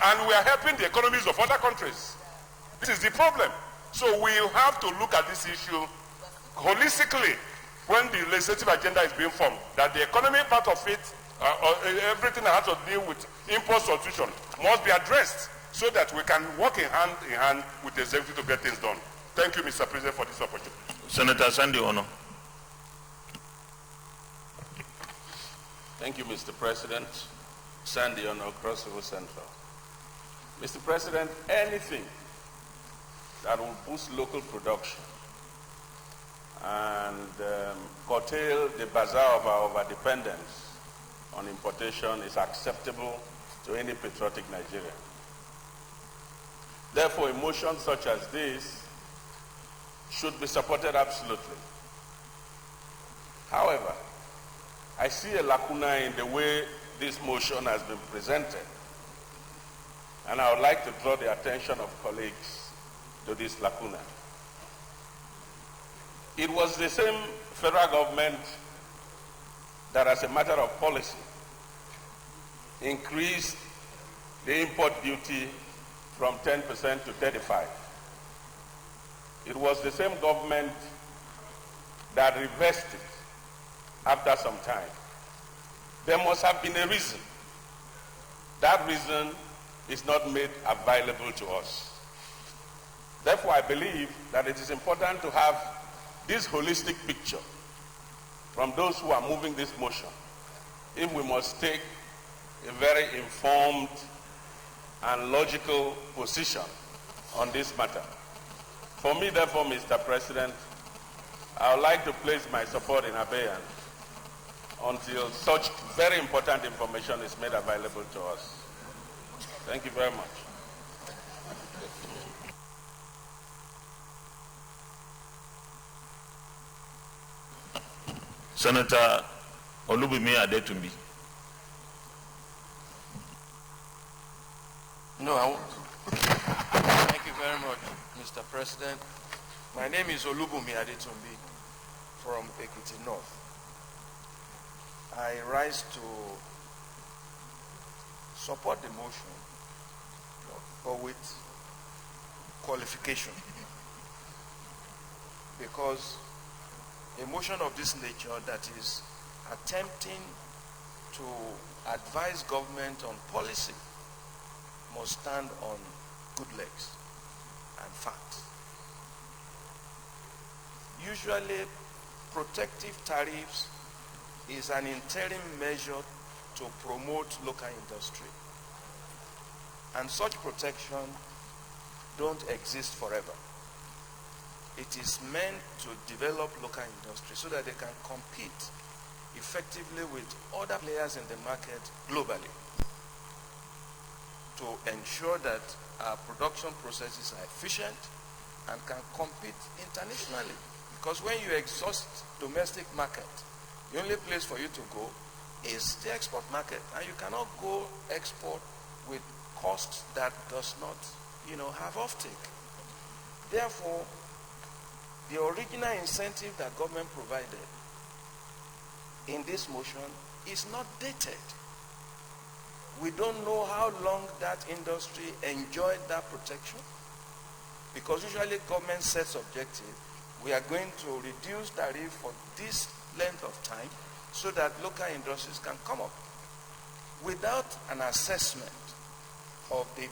And we are helping the economies of other countries. This is the problem. So we have to look at this issue holistically when the legislative agenda is being formed. That the economy part of it, everything that has to deal with import substitution must be addressed so that we can work in hand with the executive to get things done. Thank you, Mr. President, for this opportunity. Senator Sandy Ono. Thank you, Mr. President. Sandy Ono, Cross River Central. Mr. President, anything that will boost local production and curtail the bazaar of our overdependence on importation is acceptable to any patriotic Nigerian. Therefore, a motion such as this should be supported absolutely. However, I see a lacuna in the way this motion has been presented, and I would like to draw the attention of colleagues to this lacuna. It was the same federal government that, as a matter of policy, increased the import duty from 10% to 35%. It was the same government that reversed it after some time. There must have been a reason that that reason is not made available to us. Therefore, I believe that it is important to have this holistic picture from those who are moving this motion, if we must take a very informed and logical position on this matter. For me, therefore, Mr. President, I would like to place my support in abeyance until such very important information is made available to us. Thank you very much. Senator Olubimi Adetumbi. No, thank you very much, Mr. President. My name is Olubimi Adetumbi from Ekiti North. I rise to support the motion, but with qualification, because a motion of this nature that is attempting to advise government on policy must stand on good legs and facts. Usually, protective tariffs is an interim measure to promote local industry. And such protection don't exist forever. It is meant to develop local industry so that they can compete effectively with other players in the market globally, to ensure that our production processes are efficient and can compete internationally. Because when you exhaust domestic market, the only place for you to go is the export market, and you cannot go export with costs that does not, have offtake. Therefore, the original incentive that government provided in this motion is not dated. We don't know how long that industry enjoyed that protection, because usually government sets objective. We are going to reduce tariff for this length of time so that local industries can come up. Without an assessment of the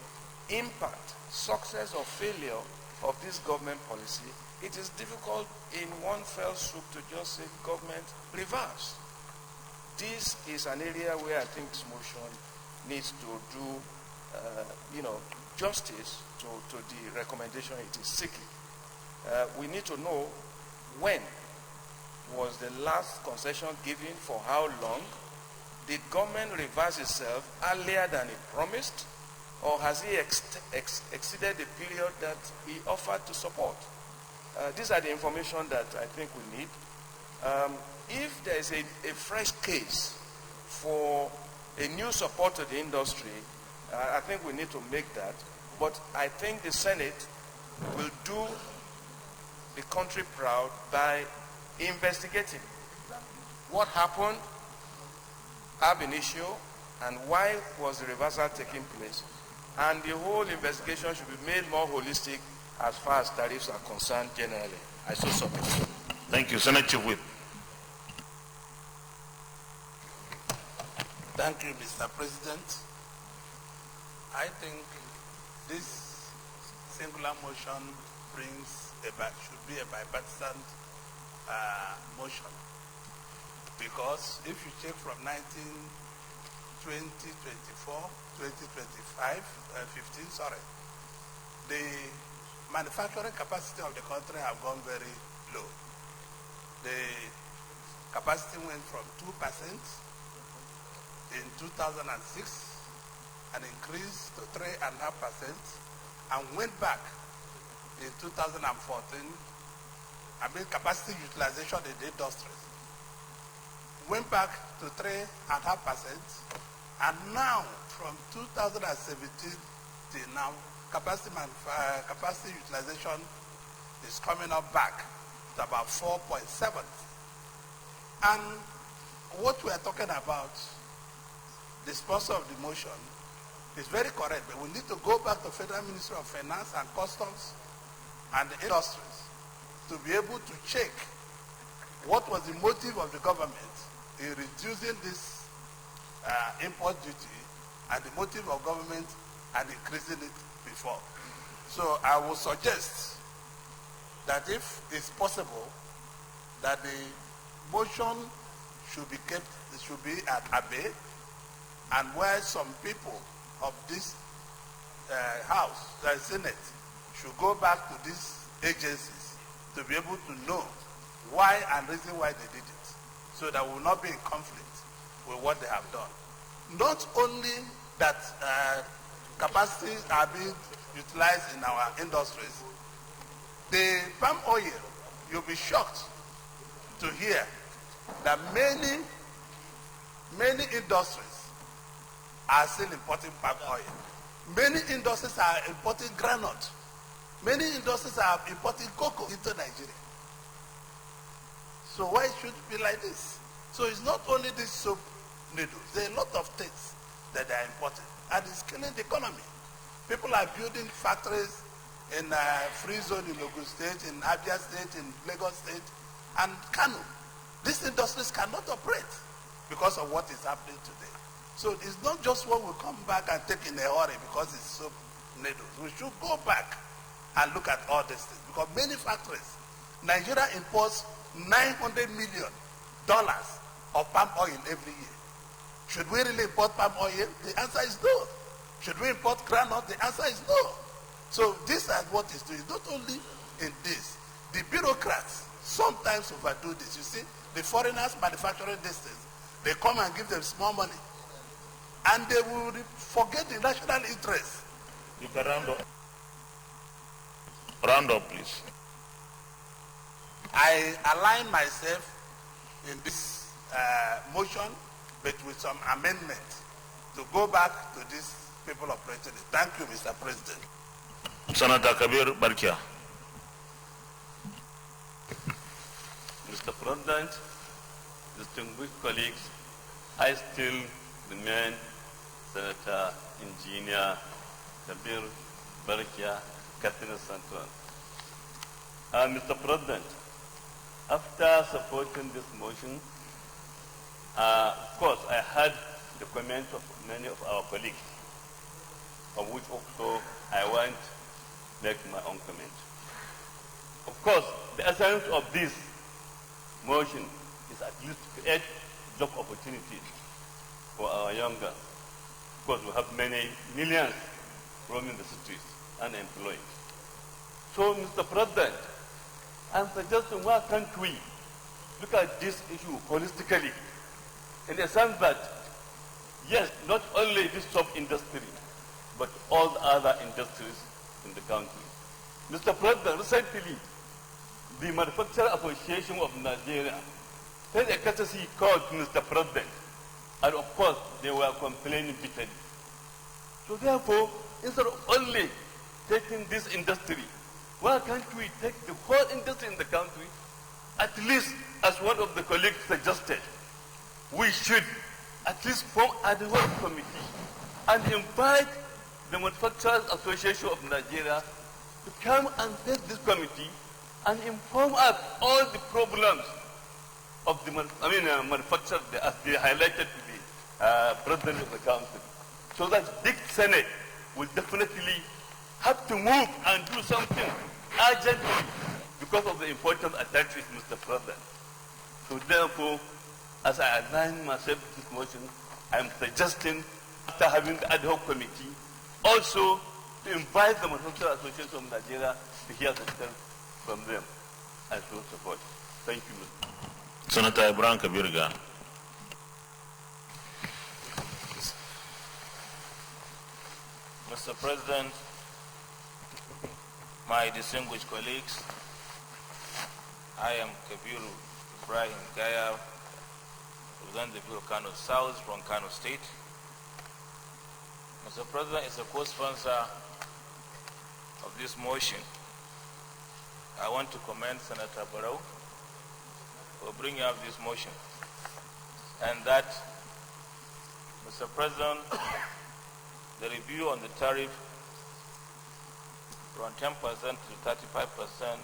impact, success or failure of this government policy, it is difficult in one fell swoop to just say government reverse. This is an area where I think this motion needs to do justice to the recommendation it is seeking. We need to know when was the last concession given, for how long. Did government reverse itself earlier than it promised, or has it exceeded the period that he offered to support? These are the information that I think we need. If there is a fresh case for a new support to the industry, I think we need to make that. But I think the Senate will do the country proud by investigating what happened ab initio and why was the reversal taking place. And the whole investigation should be made more holistic as far as tariffs are concerned generally. I so submit. Thank you. Senator Whip. Thank you, Mr. President. I think this singular motion should be a bipartisan motion, because if you check from 2024, 2025, 15, the manufacturing capacity of the country have gone very low. The capacity went from 2% in 2006 and increased to 3.5% and went back in 2014. Capacity utilization in the industries went back to 3.5%, and now from 2017 till now, capacity utilization is coming up back to about 4.7. And what we are talking about, the sponsor of the motion, is very correct, but we need to go back to Federal Ministry of Finance and Customs and the industries to be able to check what was the motive of the government in reducing this import duty and the motive of government and increasing it before. So I would suggest that if it's possible, that the motion should be kept, it should be at bay, and where some people of this House, the Senate, should go back to these agencies to be able to know why and reason why they did it, so that we will not be in conflict with what they have done. Not only that capacities are being utilized in our industries, the palm oil, you'll be shocked to hear that many industries are still importing palm oil. Many industries are importing granite. Many industries are importing cocoa into Nigeria. So why should it be like this? So it's not only this soap needles. There are a lot of things that they are importing, and it's killing the economy. People are building factories in Free Zone in Ogun State, in Abia State, in Lagos State, and Kano. These industries cannot operate because of what is happening today. So it's not just what we come back and take in a hurry because it's soap needles. We should go back and look at all these things, because many factories, Nigeria imports $900 million of palm oil every year. Should we really import palm oil? The answer is no. Should we import granite? The answer is no. So this is what is doing. Not only in this, the bureaucrats sometimes overdo this. You see, the foreigners manufacturing these things, they come and give them small money, and they will forget the national interest. You can round up. Round up, please. I align myself in this motion, but with some amendment to go back to these people operating it. Thank you, Mr. President. Senator Kabir Barkia. Mr. President, distinguished colleagues, I still remain Senator Engineer Kabir Barkia, Katina Santuan. Mr. President, after supporting this motion, of course, I heard the comments of many of our colleagues, of which also I want to make my own comment. Of course, the essence of this motion is at least to create job opportunities for our young girls. Of course, we have many millions roaming the cities unemployed. So, Mr. President, I'm suggesting why can't we look at this issue holistically, in the sense that, yes, not only this soap industry, but all the other industries in the country. Mr. President, recently, the Manufacturer Association of Nigeria sent a courtesy call to Mr. President, and of course, they were complaining bitterly. So therefore, instead of only taking this industry, why can't we take the whole industry in the country, at least as one of the colleagues suggested, we should at least form an ad hoc committee and invite the Manufacturers Association of Nigeria to come and take this committee and inform us all the problems of the manufacturers as they highlighted to the President of the Council, so that big Senate will definitely have to move and do something urgently because of the importance attached to Mr. President. So therefore, as I align myself to this motion, I am suggesting, after having the ad hoc committee, also to invite the Manufacturers Association of Nigeria to hear the terms from them and show support. Thank you, Mr. Senator Ibrahim Kabirga. Mr. President, my distinguished colleagues, I am Kabiru Ibrahim Gaya, representative of Kano South from Kano State. Mr. President is a co-sponsor of this motion. I want to commend Senator Barrow for bringing up this motion, and that, Mr. President, the review on the tariff from 10% to 35%,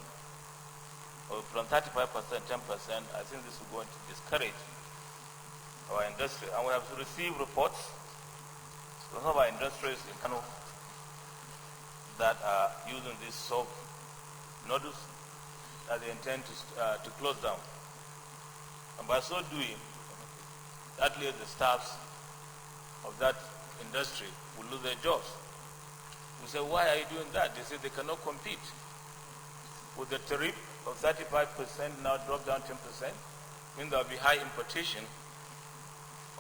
or from 35% 10%, I think this is going to discourage our industry. And we have received reports Some of our industries in Kano that are using this soap noodles that they intend to close down. And by so doing, that leaves the staffs of that industry will lose their jobs. We say, why are you doing that? They say they cannot compete. With the tariff of 35% now drop down 10%, means there will be high importation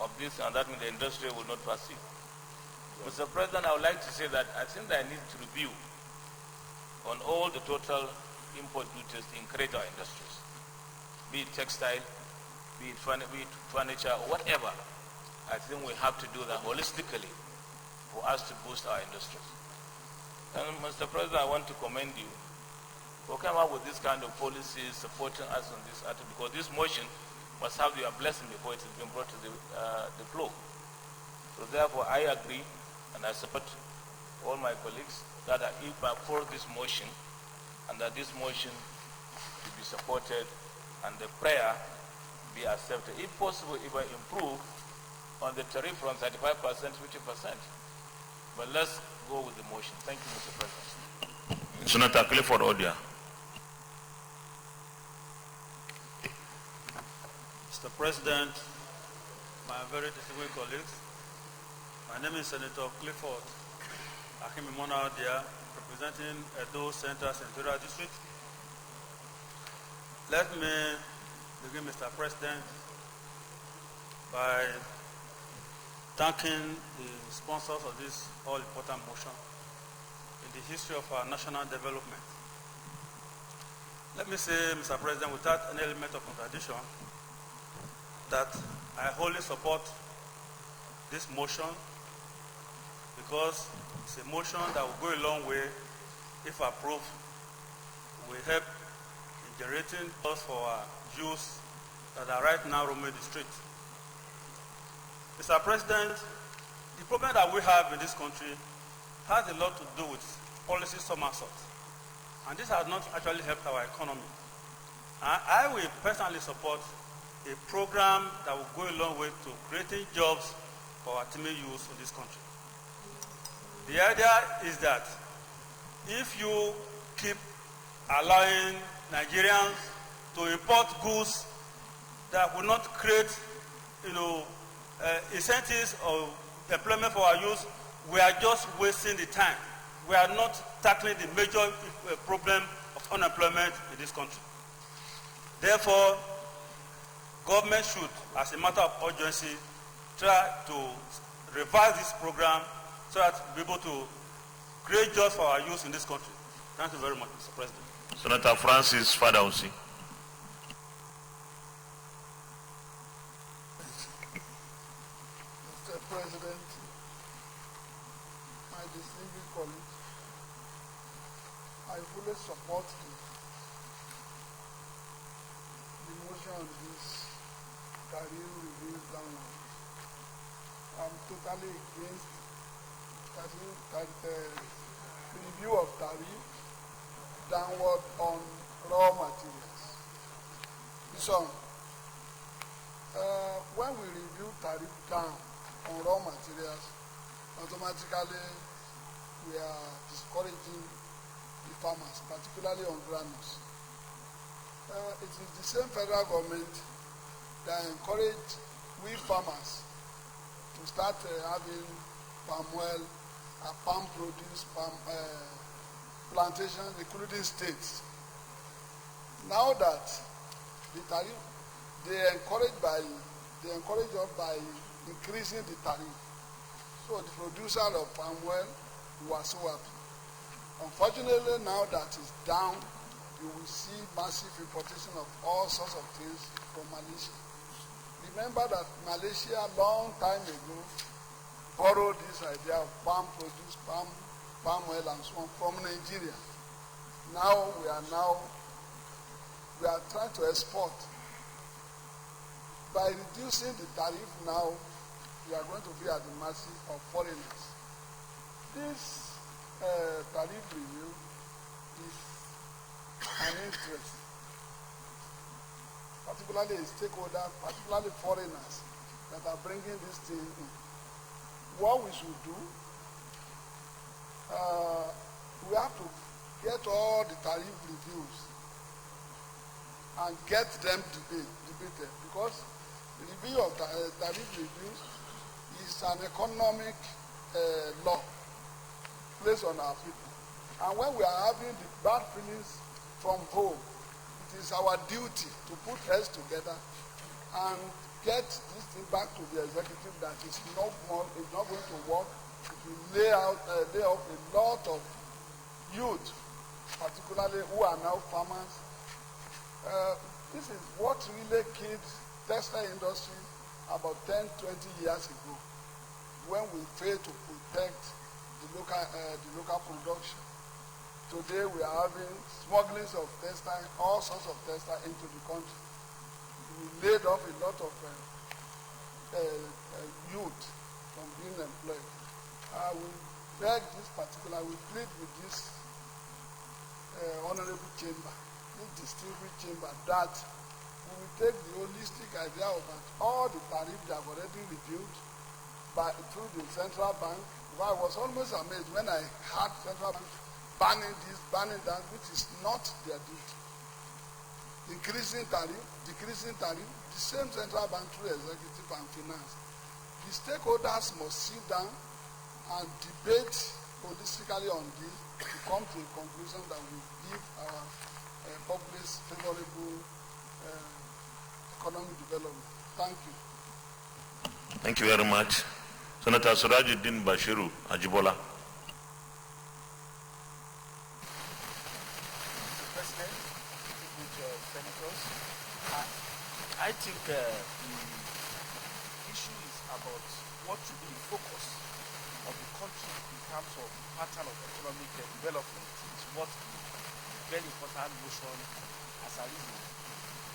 of this, and that means the industry will not proceed. Mr. President, I would like to say that I think that I need to review on all the total import duties to encourage our industries, be it textile, be it furniture, or whatever. I think we have to do that holistically for us to boost our industries. And Mr. President, I want to commend you for coming up with this kind of policies, supporting us on this article, because this motion must have your blessing before it has been brought to the floor. So therefore, I agree and I support all my colleagues that are for this motion, and that this motion should be supported and the prayer be accepted. If possible, even improve on the tariff from 35% to 50%. But let's go with the motion. Thank you, Mr. President. Senator Clifford Odia. Mr. President, my very distinguished colleagues, my name is Senator Clifford Akimimona Odia, representing Edo Central Senatorial District. Let me begin, Mr. President, by thanking the sponsors of this all-important motion in the history of our national development. Let me say, Mr. President, without any element of contradiction, that I wholly support this motion because it's a motion that will go a long way, if approved, will help in generating jobs for our youth that are right now roaming the street. Mr. President, the problem that we have in this country has a lot to do with policy somersault, and this has not actually helped our economy. I will personally support a program that will go a long way to creating jobs for our teeming youth in this country. The idea is that if you keep allowing Nigerians to import goods that will not create, incentives of employment for our youth, we are just wasting the time. We are not tackling the major problem of unemployment in this country. Therefore, government should, as a matter of urgency, try to revise this program so that we'll be able to create jobs for our youth in this country. Thank you very much, Mr. President. Senator Francis Fadausi. Mr. President, my distinguished colleagues, I fully support the motion on this career review downward. I'm totally against review of tariff downward on raw materials. So, when we review tariff down on raw materials, automatically we are discouraging the farmers, particularly on granules. It is the same federal government that encouraged we farmers to start having palm oil, palm produce, palm plantations, including states. Now that the tariff, they encourage us by increasing the tariff. So the producer of palm oil was so happy. Unfortunately, now that it's down, you will see massive importation of all sorts of things from Malaysia. Remember that Malaysia, a long time ago, borrowed this idea of palm produce, palm oil and so on from Nigeria. Now we are trying to export. By reducing the tariff now, we are going to be at the mercy of foreigners. This tariff review is an interest, particularly a stakeholder, particularly foreigners that are bringing this thing in. what we should do, we have to get all the tariff reviews and get them debated, because the review of tariff reviews is an economic law placed on our people. And when we are having the bad feelings from home, it is our duty to put heads together and get this thing back to the executive that is not going to work. It will lay off a lot of youth, particularly who are now farmers. This is what really killed textile industry about 10, 20 years ago, when we failed to protect the local production. Today we are having smugglings of textile, all sorts of textile into the country. We laid off a lot of youth from being employed. We beg this particular, we plead with this honorable chamber, this distinguished chamber, that we will take the holistic idea of all the tariffs they have already reviewed through the central bank. I was almost amazed when I heard central bank banning this, banning that, which is not their duty. Increasing tariff, decreasing tariff, the same central bank through executive and finance. The stakeholders must sit down and debate holistically on this to come to a conclusion that will give our populace favorable economic development. Thank you. Thank you very much. Senator Surajuddin Bashiru Ajibola. Mr. President, distinguished senators, I think the issue is about what should be the focus of the country in terms of pattern of economic development. Is what the very important motion as a reason.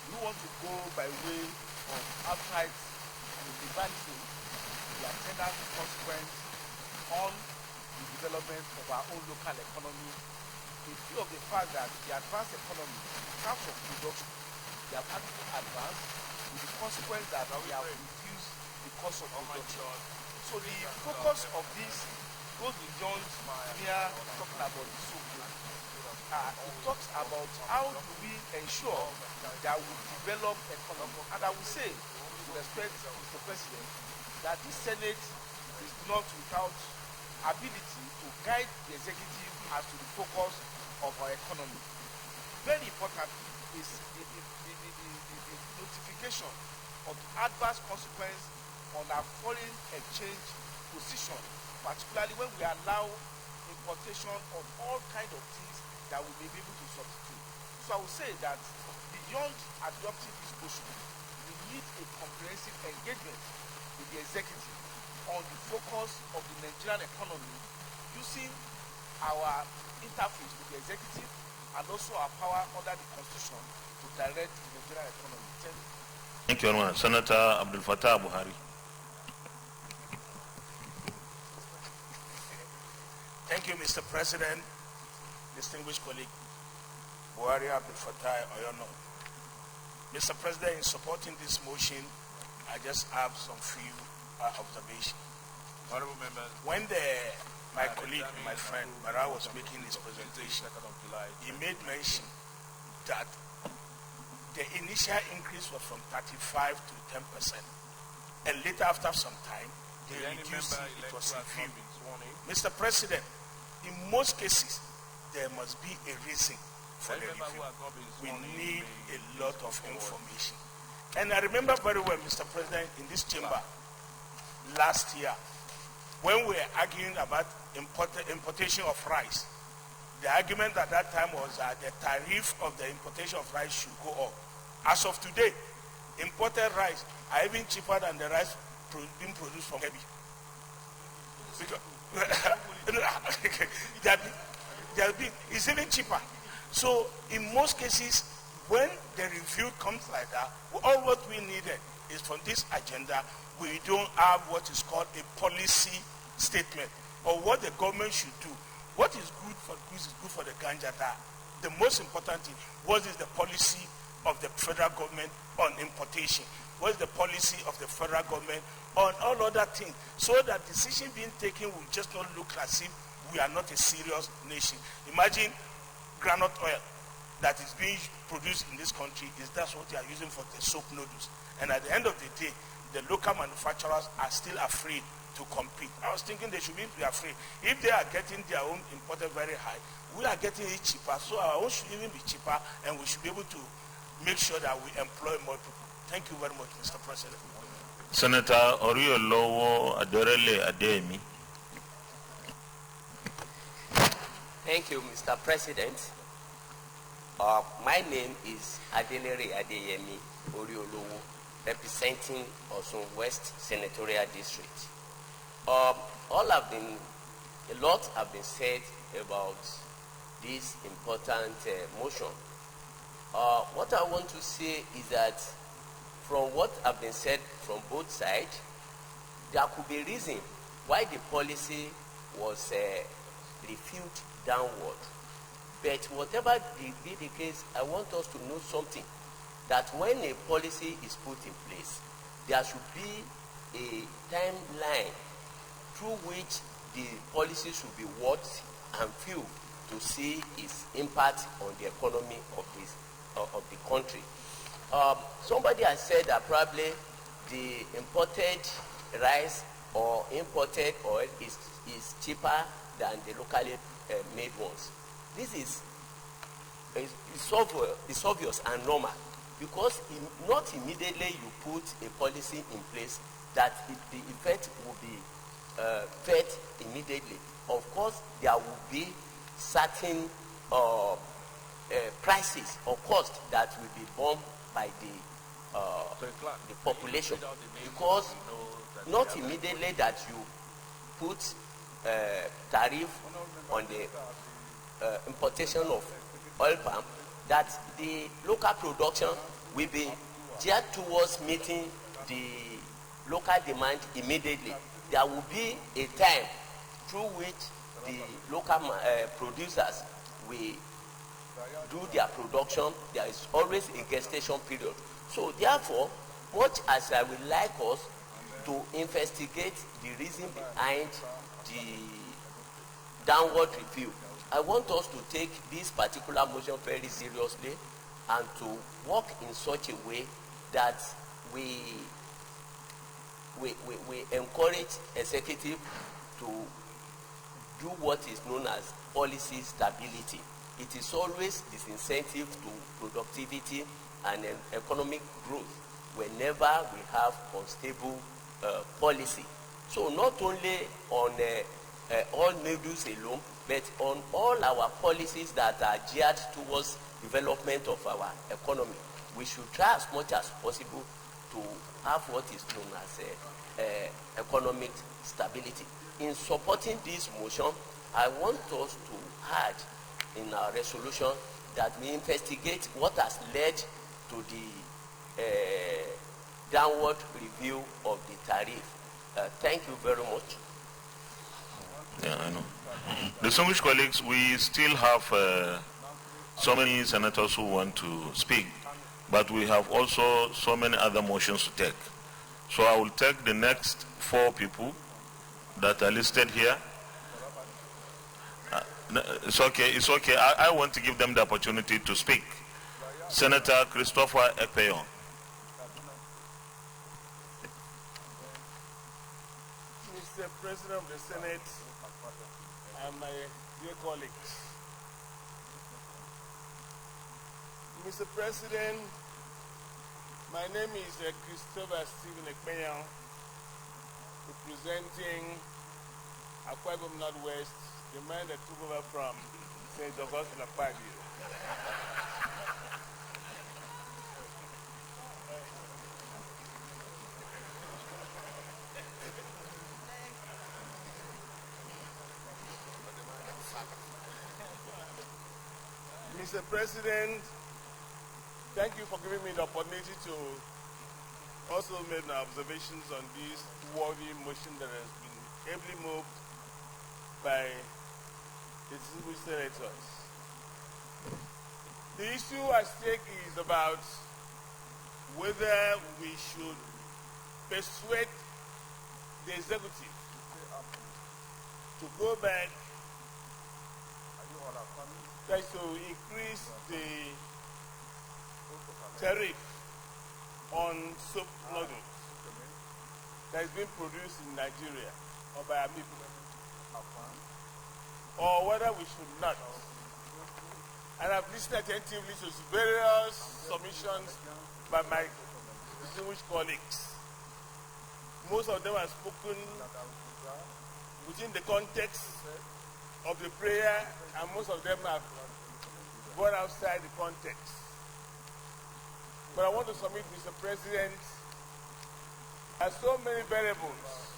We want to go by way of outright revising the attendant consequence on the development of our own local economy, in view of the fact that the advanced economy, in terms of production, they have actually advanced, with the consequence that we have reduced the cost of production. So the focus of this goes beyond mere talking about the so-called. It talks about how do we ensure that we develop economy. And I will say, with respect to Mr. President, that this Senate is not without ability to guide the executive as to the focus of our economy. Very important is the notification of adverse consequence on our foreign exchange position, particularly when we allow importation of all kinds of things that we may be able to substitute. So I will say that beyond adopting this motion, we need a comprehensive engagement with the executive on the focus of the Nigerian economy, using our interface with the executive and also our power under the constitution to direct the Nigerian economy. Thank you very much. Senator Abdul Fattah Buhari. Thank you, Mr. President. Distinguished colleague, Buhari Abdul Fattah Oyono. Mr. President, in supporting this motion, I just have some few observations. Honorable members. When my colleague, my friend, Bara was making his presentation, he made mention that the initial increase was from 35 to 10%. And later, after some time, they reduced it, it was reviewed. Mr. President, in most cases, there must be a reason for the review. We need a lot of information. And I remember very well, Mr. President, in this chamber last year, when we were arguing about importation of rice, the argument at that time was that the tariff of the importation of rice should go up. As of today, imported rice are even cheaper than the rice being produced from Hebi. It's even cheaper. So in most cases, when the review comes like that, all what we needed is from this agenda, we don't have what is called a policy statement or what the government should do. What is good for goose is good for the ganja. The most important thing, what is the policy of the federal government on importation? what is the policy of the federal government on all other things, so that decision being taken will just not look as if we are not a serious nation. Imagine groundnut oil that is being produced in this country, is that's what they are using for the soap noodles. And at the end of the day, the local manufacturers are still afraid to compete. I was thinking they should be afraid. If they are getting their own imported very high, we are getting it cheaper, so our own should even be cheaper, and we should be able to make sure that we employ more people. Thank you very much, Mr. President. Senator Oriolowo Adorele Adeyemi. Thank you, Mr. President. My name is Plenary Adeyemi Oriolowo, representing Osun West Senatorial District. A lot have been said about this important motion. What I want to say is that from what have been said from both sides, there could be a reason why the policy was reviewed downward. But whatever be the case, I want us to know something, that when a policy is put in place, there should be a timeline through which the policy should be watched and viewed to see its impact on the economy of the country. Somebody has said that probably the imported rice or imported oil is cheaper than the locally made ones. This is obvious and normal, because not immediately you put a policy in place that the effect will be felt immediately. Of course, there will be certain prices or costs that will be borne by the population, because not immediately that you put tariff on the importation of oil palm, that the local production will be geared towards meeting the local demand immediately. There will be a time through which the local producers will do their production. There is always a gestation period. So therefore, much as I would like us to investigate the reason behind the downward review, I want us to take this particular motion very seriously and to work in such a way that we encourage executive to do what is known as policy stability. It is always disincentive to productivity and economic growth whenever we have unstable policy. So not only on all nodules alone, but on all our policies that are geared towards development of our economy, we should try as much as possible to have what is known as economic stability. In supporting this motion, I want us to add in our resolution that we investigate what has led to the downward review of the tariff. Thank you very much. Yeah, I know. Distinguished colleagues, we still have so many senators who want to speak, but we have also so many other motions to take. So I will take the next 4 people that are listed here. It's okay, it's okay. I want to give them the opportunity to speak. Senator Christopher Ekpeyon. Mr. President of the Senate and my dear colleagues. Mr. President, my name is Christopher Stephen Ekpeyon, representing Akwa Ibom Northwest, the man that took over from St. Augustine Akpabio. Mr. President, thank you for giving me the opportunity to also make my observations on this worthy motion that has been ably moved by the distinguished senators. The issue at stake is about whether we should persuade the executive to go back try to increase the tariff on soap noodles that is being produced in Nigeria or by our people, or whether we should not. And I've listened attentively to various submissions by my distinguished colleagues. Most of them have spoken within the context of the prayer, and most of them have gone outside the context. But I want to submit, Mr. President, there are so many variables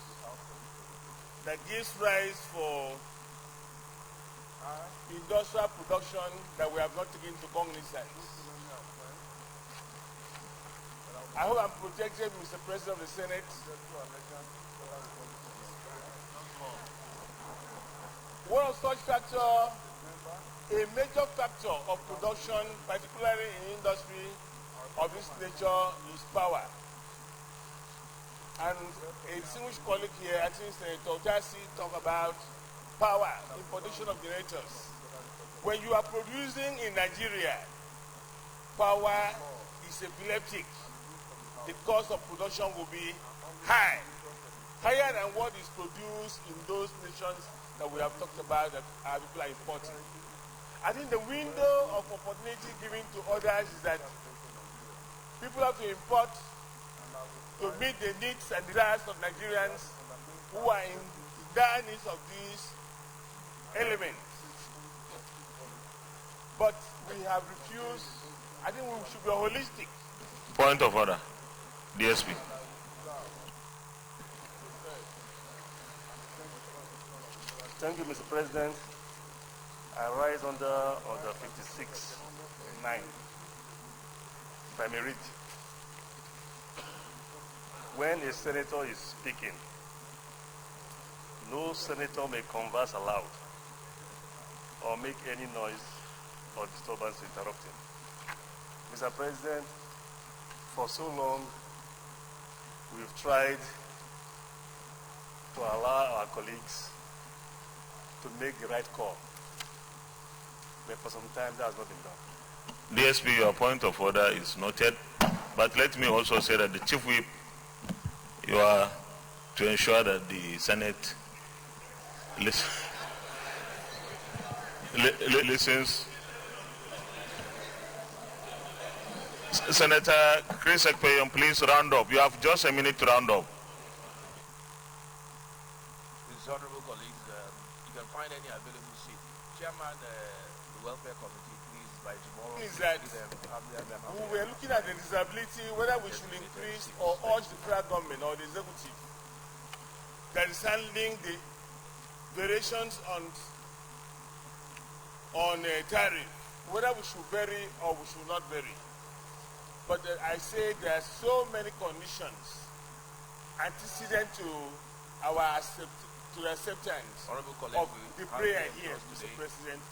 that gives rise for industrial production that we have not taken into cognizance. I hope I'm protected, Mr. President of the Senate. One of such factors, a major factor of production, particularly in industry of this nature, is power. And a distinguished colleague here, I think Senator Jasi, talk about power in production of generators. When you are producing in Nigeria, power is epileptic. The cost of production will be high, higher than what is produced in those nations that we have talked about that our people are importing. I think the window of opportunity given to others is that people have to import to meet the needs and desires of Nigerians who are in dire needs of these elements. But we have refused. I think we should be holistic. Point of order. DSP. Thank you, Mr. President. I rise under Order 56(9). If I may read. When a senator is speaking, no senator may converse aloud or make any noise or disturbance interrupting. Mr. President, for so long, we've tried to allow our colleagues to make the right call, but for some time that has not been done. DSP, your point of order is noted, but let me also say that the Chief Whip, you are to ensure that the Senate listens. Senator Chris Ekpeyon, please round up. You have just a minute to round up. Honorable colleagues, you can find any available seat. Chairman, the Welfare Committee, please, by tomorrow. Is that we were looking at the disability, whether we should increase or urge the federal government or the executive that is handling the variations on tariff, whether we should vary or we should not vary. But I say there are so many conditions antecedent to our acceptance of the prayer here, Mr. President.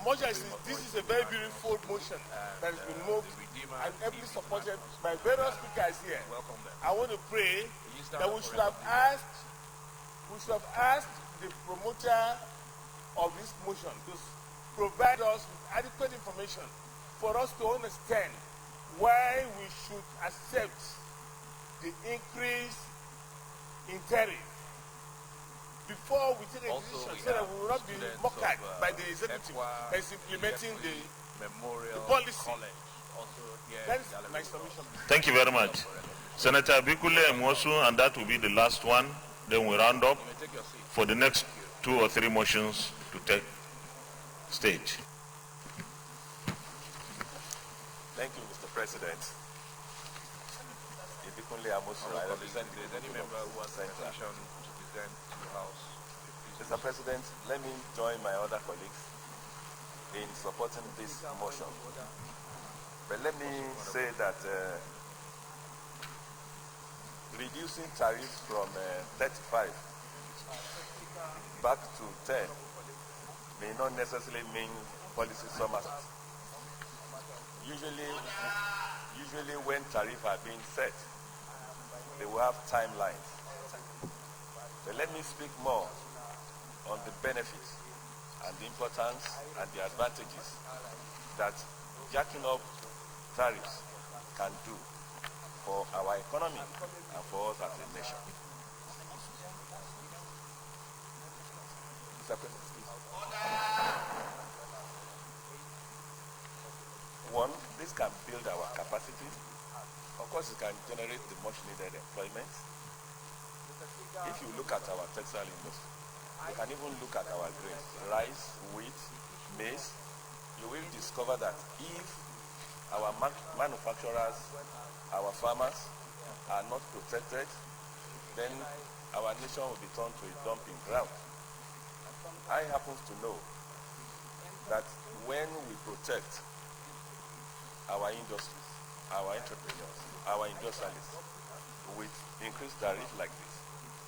Much as this is a very beautiful motion that has been moved and heavily supported by various speakers here, I want to pray that we should have asked the promoter of this motion to provide us with adequate information for us to understand why we should accept the increase in tariff before we take a decision, so that we will not be mocked by the executive that is implementing the policy. That is my submission. Thank you very much. Senator Bikule Mwosu, and that will be the last one. Then we round up for the next 2 or 3 motions to take stage. Thank you, Mr. President. Ibikunle Amosu, I represent any member who has a petition to present to the House. Mr. President, let me join my other colleagues in supporting this motion. But let me say that reducing tariffs from 35 back to 10 may not necessarily mean policy somersault. usually when tariffs are being set, they will have timelines. But let me speak more on the benefits and the importance and the advantages that jacking up tariffs can do for our economy and for us as a nation. Mr. President, please. One, this can build our capacity. Of course, it can generate the much needed employment. If you look at our textile industry, you can even look at our grains, rice, wheat, maize, you will discover that if our manufacturers, our farmers are not protected, then our nation will be turned to a dumping ground. I happen to know that when we protect our industries, our entrepreneurs, our industrialists with increased tariffs like this,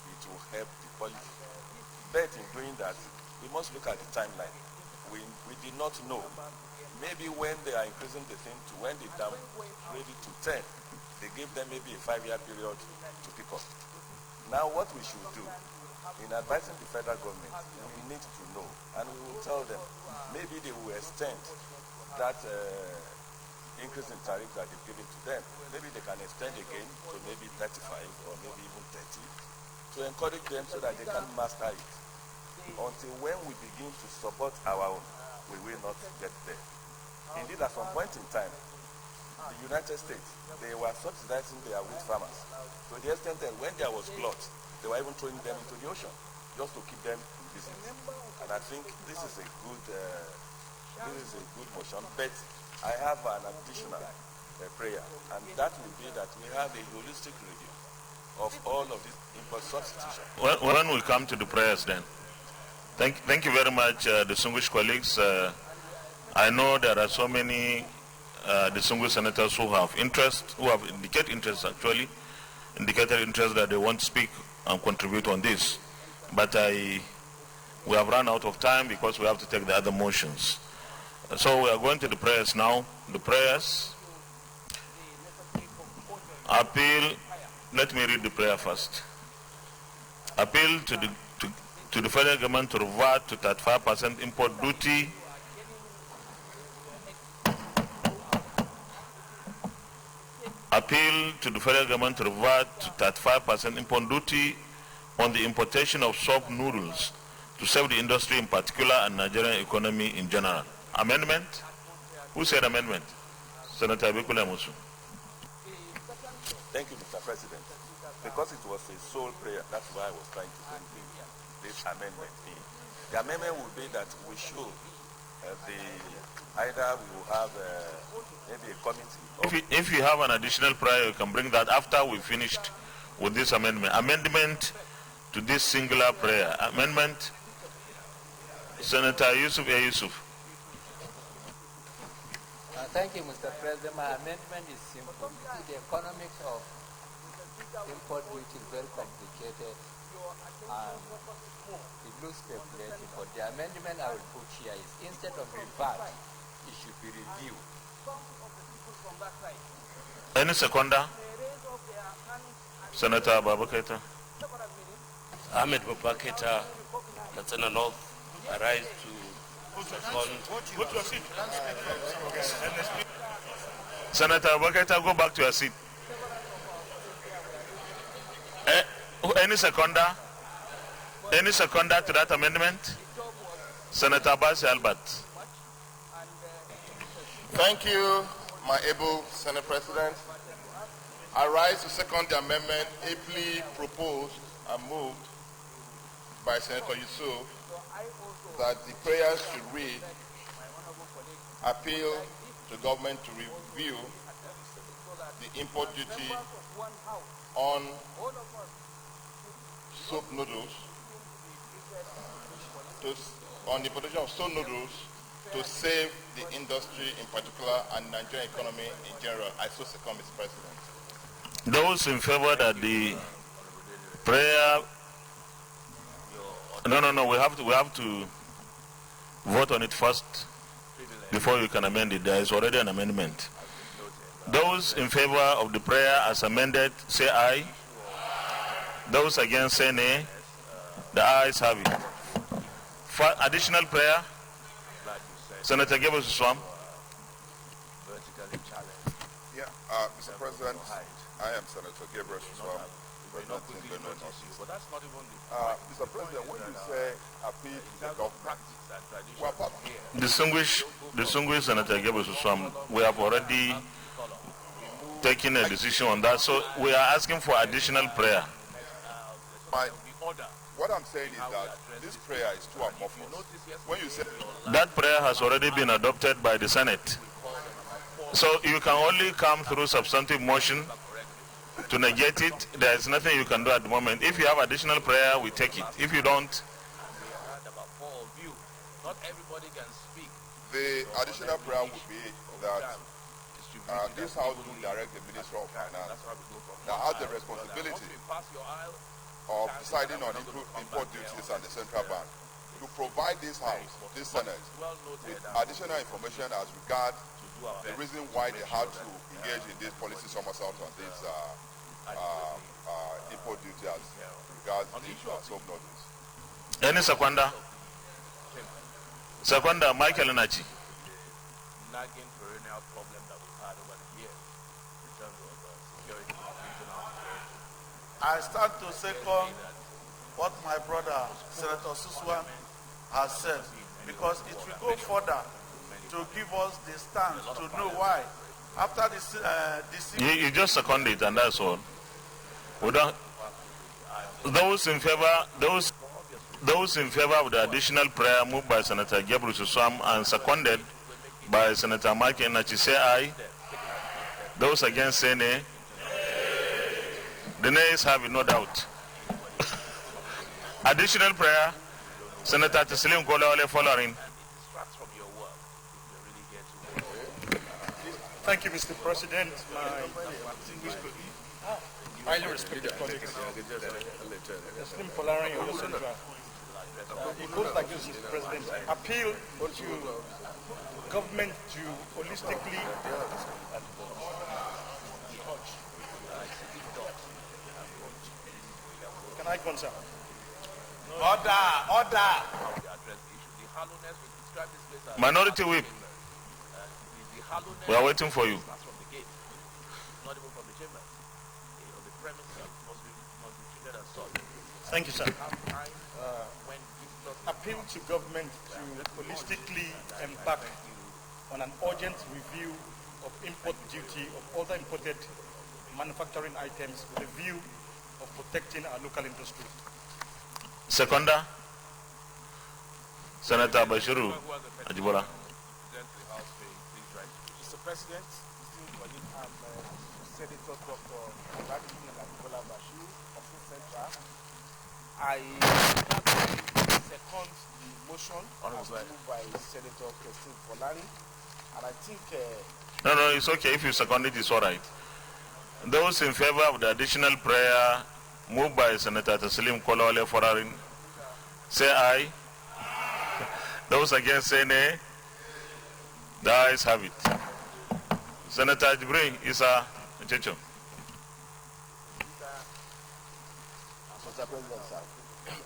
it will help the policy. But in doing that, we must look at the timeline. We did not know. Maybe when they are increasing the thing to when they down ready to 10, they give them maybe a 5-year period to pick up. Now what we should do, in advising the federal government, we need to know, and we will tell them, maybe they will extend that increase in tariff that they've given to them. Maybe they can extend again to maybe 35 or maybe even 30 to encourage them so that they can master it. Until when we begin to support our own, we will not get there. Indeed, at some point in time, the United States, they were subsidizing their wheat farmers to the extent that when there was glut, they were even throwing them into the ocean just to keep them in business. And I think this is a good motion. But I have an additional prayer, and that will be that we have a holistic review of all of this import substitution. When we come to the prayers then, thank you very much, distinguished colleagues. I know there are so many distinguished senators who have indicated interest that they want to speak and contribute on this. But we have run out of time because we have to take the other motions. So we are going to the prayers now. The prayers, appeal, let me read the prayer first. Appeal to the federal government to revert to 35% import duty appeal to the federal government to revert to 35% import duty on the importation of soap noodles to save the industry in particular and Nigerian economy in general. Amendment? Who said amendment? Senator Abikule Musu. Thank you, Mr. President. Because it was a sole prayer, that's why I was trying to bring this amendment in. The amendment would be that we should either we will have maybe a committee. If you have an additional prayer, you can bring that after we finished with this amendment. Amendment to this singular prayer. Amendment, Senator Yusuf A. Yusuf. Thank you, Mr. President. My amendment is simple. The economics of import duty is very complicated and it looks speculative. But the amendment I will put here is instead of revert, it should be reviewed. Any seconder? Senator Babaketa. Ahmed Babaketa, Katsina North, arise to Senator Babaketa, go back to your seat. Any seconder? Any seconder to that amendment? Senator Basi Albert. Thank you, my able Senate President. I rise to second the amendment ably proposed and moved by Senator Yusuf that the prayers should read, appeal to government to review the import duty on soap noodles, on the importation of soap noodles to save the industry in particular and Nigerian economy in general. I so second, Mr. President. Those in favor that the prayer, no, we have to vote on it first before you can amend it. There is already an amendment. Those in favor of the prayer as amended, say aye. Those against, say nay. The ayes have it. For additional prayer, Senator Gabriel Swam. Yeah, Mr. President, I am Senator Gabriel Swam. Mr. President, when you say appeal to the government, Distinguished Senator Gabriel Swam, we have already taken a decision on that, so we are asking for additional prayer. What I'm saying is that this prayer is too amorphous. When you say that prayer has already been adopted by the Senate, so you can only come through substantive motion to negate it. There is nothing you can do at the moment. If you have additional prayer, we take it. If you don't, the additional prayer would be that this House will direct the Minister of Finance that has the responsibility of deciding on import duties and the central bank to provide this House, this Senate, with additional information as regards the reason why they had to engage in this policy somersault on this import duty as regards the soap notice. Any Sekwanda? Sekwanda, Michael Nachi. Nagging perennial problem that we've had over the years in terms of security of regional affairs. I start to second what my brother, Senator Suswan, has said, because it will go further to give us the stance to know why. After this, you just second it, and that's all. We don't, those in favor of the additional prayer moved by Senator Gabriel Suswam and seconded by Senator Mike Enachi, say aye. Those against, say nay. The nays have it, no doubt. Additional prayer, Senator Teslim Kolawole following. Thank you, Mr. President. My highly respected colleagues. Teslim Kolawole, your central. It goes like this, Mr. President. Appeal to government to holistically Can I consult? Order. Minority Whip, we are waiting for you. Thank you, sir. Appeal to government to holistically embark on an urgent review of import duty of other imported manufacturing items with a view of protecting our local industry. Seconder, Senator Bashiru Ajibola. Mr. President, I'm Senator Dr. Ajibola Bashiru of Central. I second the motion as moved by Senator Christine Folani, and I think... No, it's okay. If you second it, it's all right. Those in favor of the additional prayer moved by Senator Teslim Kolawole Forarin, say aye. Those against, say nay. The ayes have it. Senator Jibril Issa Checho. Mr. President, sir,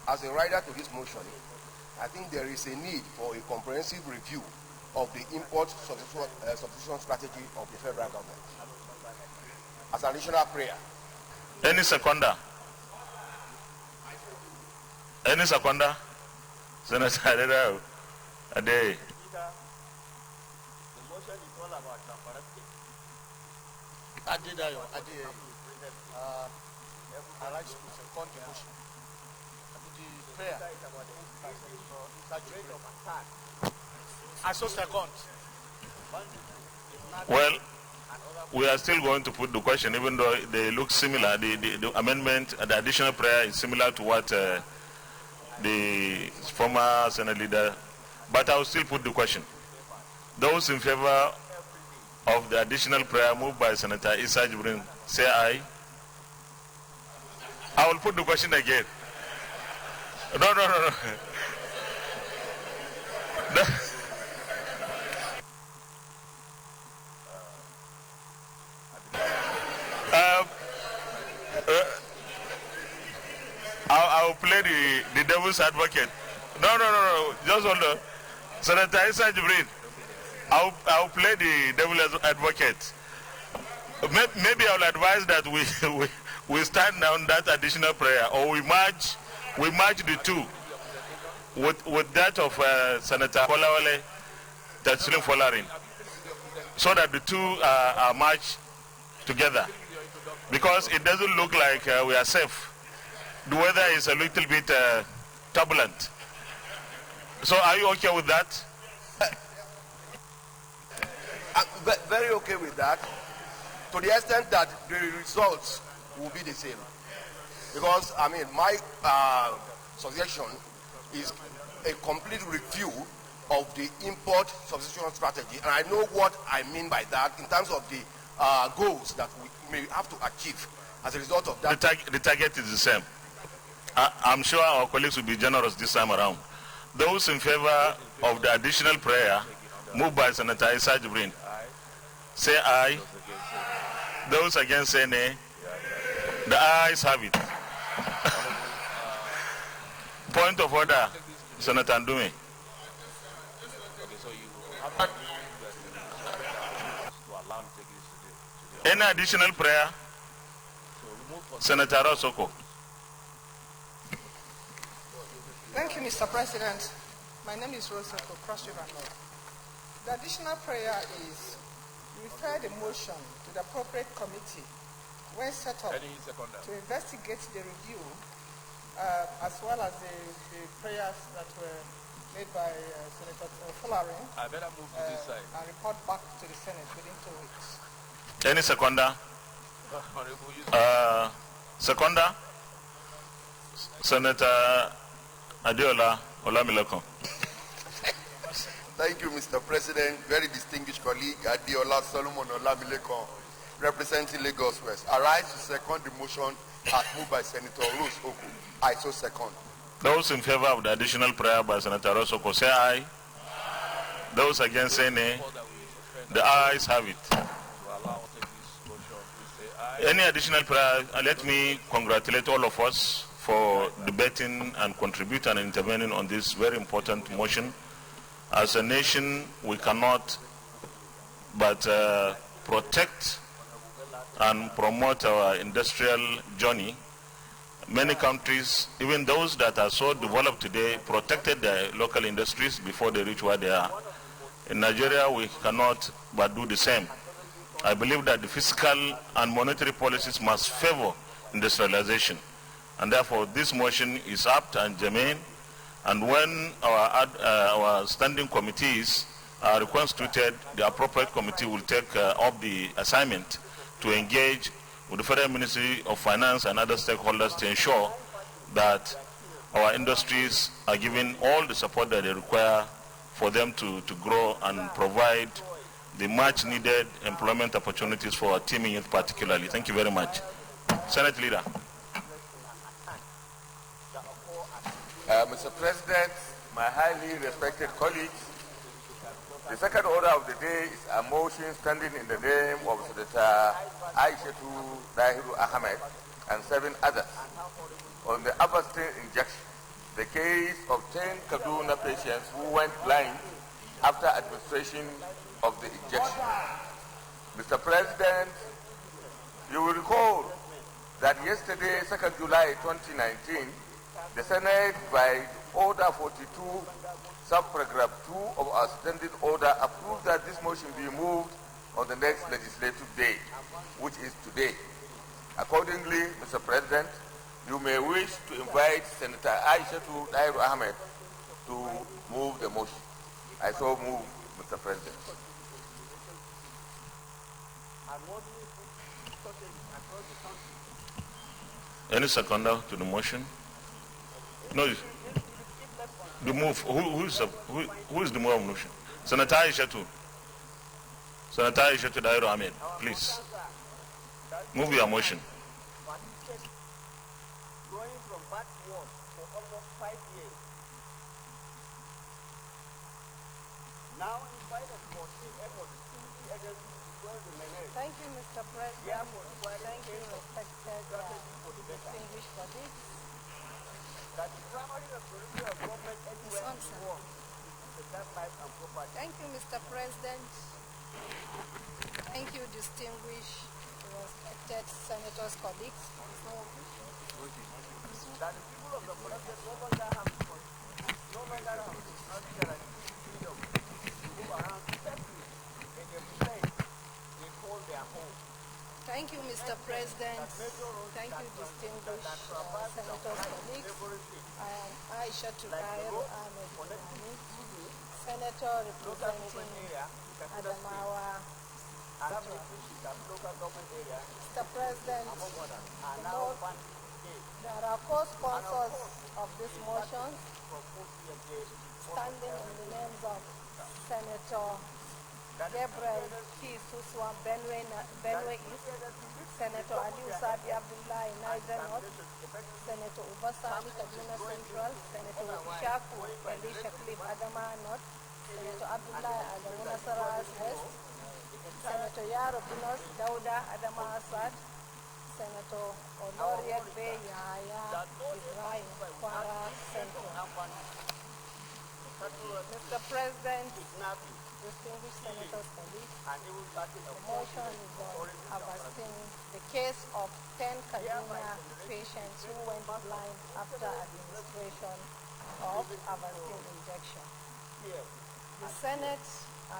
as a rider to this motion, I think there is a need for a comprehensive review of the import substitution strategy of the federal government. As an additional prayer. Any seconder? Any seconder? Senator Adeda Ade. The motion is all about transparency. I'd like to second the motion. The prayer. I so second. Well, we are still going to put the question, even though they look similar. The amendment, the additional prayer is similar to what the former Senate leader, but I will still put the question. Those in favor of the additional prayer moved by Senator Issa Jibrin, say aye. I will put the question again. No. devil's advocate. No. Just hold on. Senator Isa Jibril, I'll play the devil's advocate. Maybe I'll advise that we stand down that additional prayer, or we merge the two with that of Senator Kolawole, Taslim Folarin, so that the two are merged together, because it doesn't look like we are safe. The weather is a little bit turbulent. So are you okay with that? I'm very okay with that, to the extent that the results will be the same. Because, I mean, my suggestion is a complete review of the import substitution strategy. And I know what I mean by that in terms of the goals that we may have to achieve as a result of that. The target is the same. I'm sure our colleagues will be generous this time around. Those in favor of the additional prayer moved by Senator Isa Jibril, say aye. Those against say nay. The ayes have it. Point of order, Senator Ndume. Any additional prayer? Senator Rosoko. Thank you, Mr. President. My name is Rosoko, Cross River North. The additional prayer is refer the motion to the appropriate committee when set up to investigate the review as well as the prayers that were made by Senator Folarin and report back to the Senate within 2 weeks. Any seconder? Seconder? Senator Adeola Olamilekon. Thank you, Mr. President. Very distinguished colleague Adeola Solomon Olamilekon, representing Lagos West. I rise to second the motion as moved by Senator Rose Oku. I so second. Those in favor of the additional prayer by Senator Rose Oku, say aye. Those against say nay. The ayes have it. Any additional prayer? Let me congratulate all of us for debating and contributing and intervening on this very important motion. As a nation, we cannot but protect and promote our industrial journey. Many countries, even those that are so developed today, protected their local industries before they reach where they are. In Nigeria, we cannot but do the same. I believe that the fiscal and monetary policies must favor industrialization. And therefore, this motion is apt and germane. And when our standing committees are reconstituted, the appropriate committee will take up the assignment to engage with the Federal Ministry of Finance and other stakeholders to ensure that our industries are given all the support that they require for them to grow and provide the much needed employment opportunities for our teaming youth particularly. Thank you very much. Senate Leader. Mr. President, my highly respected colleagues, the second order of the day is a motion standing in the name of Senator Aishatu Dahiru Ahmed and 7 others on the Abastin injection, the case of 10 Kaduna patients who went blind after administration of the injection. Mr. President, you will recall that yesterday, 2nd July 2019, the Senate, by Order 42, subparagraph 2 of our standing order, approved that this motion be moved on the next legislative day, which is today. Accordingly, Mr. President, you may wish to invite Senator Aishatu Dahiru Ahmed to move the motion. I so move, Mr. President. Any seconder to the motion? No. The move. Who is the move of motion? Senator Aishatu. Senator Aishatu Dahiru Ahmed, please. Move your motion. Thank you, Mr. President. Thank you, respected distinguished colleagues. Thank you, Mr. President. Thank you, distinguished, respected senators, colleagues. That the people of the Collected no longer have freedom to move around safely in a place they call their home. Thank you, Mr. President. Thank you, distinguished senators, colleagues. I am Aisha Tukair Ahmed Binani, Senator representing Adamawa. Mr. President, there are co-sponsors of this motion, standing in the names of Senator Gabriel T. Suswa Benue East, Senator Ali Usabi Abdullah in Niger North, Senator Ubasani Kaduna Central, Senator Ishaku Elisha Cliff Adama North, Senator Abdullah Adamu Nasaras West, Senator Yaro Binos Dauda Adama Asad, Senator Honoriak Bey Yahya Ibrahim Kwara Central. Mr. President, distinguished senators, colleagues, the motion is on Avastin, the case of 10 Kaduna patients who went blind after administration of Avastin injection. The Senate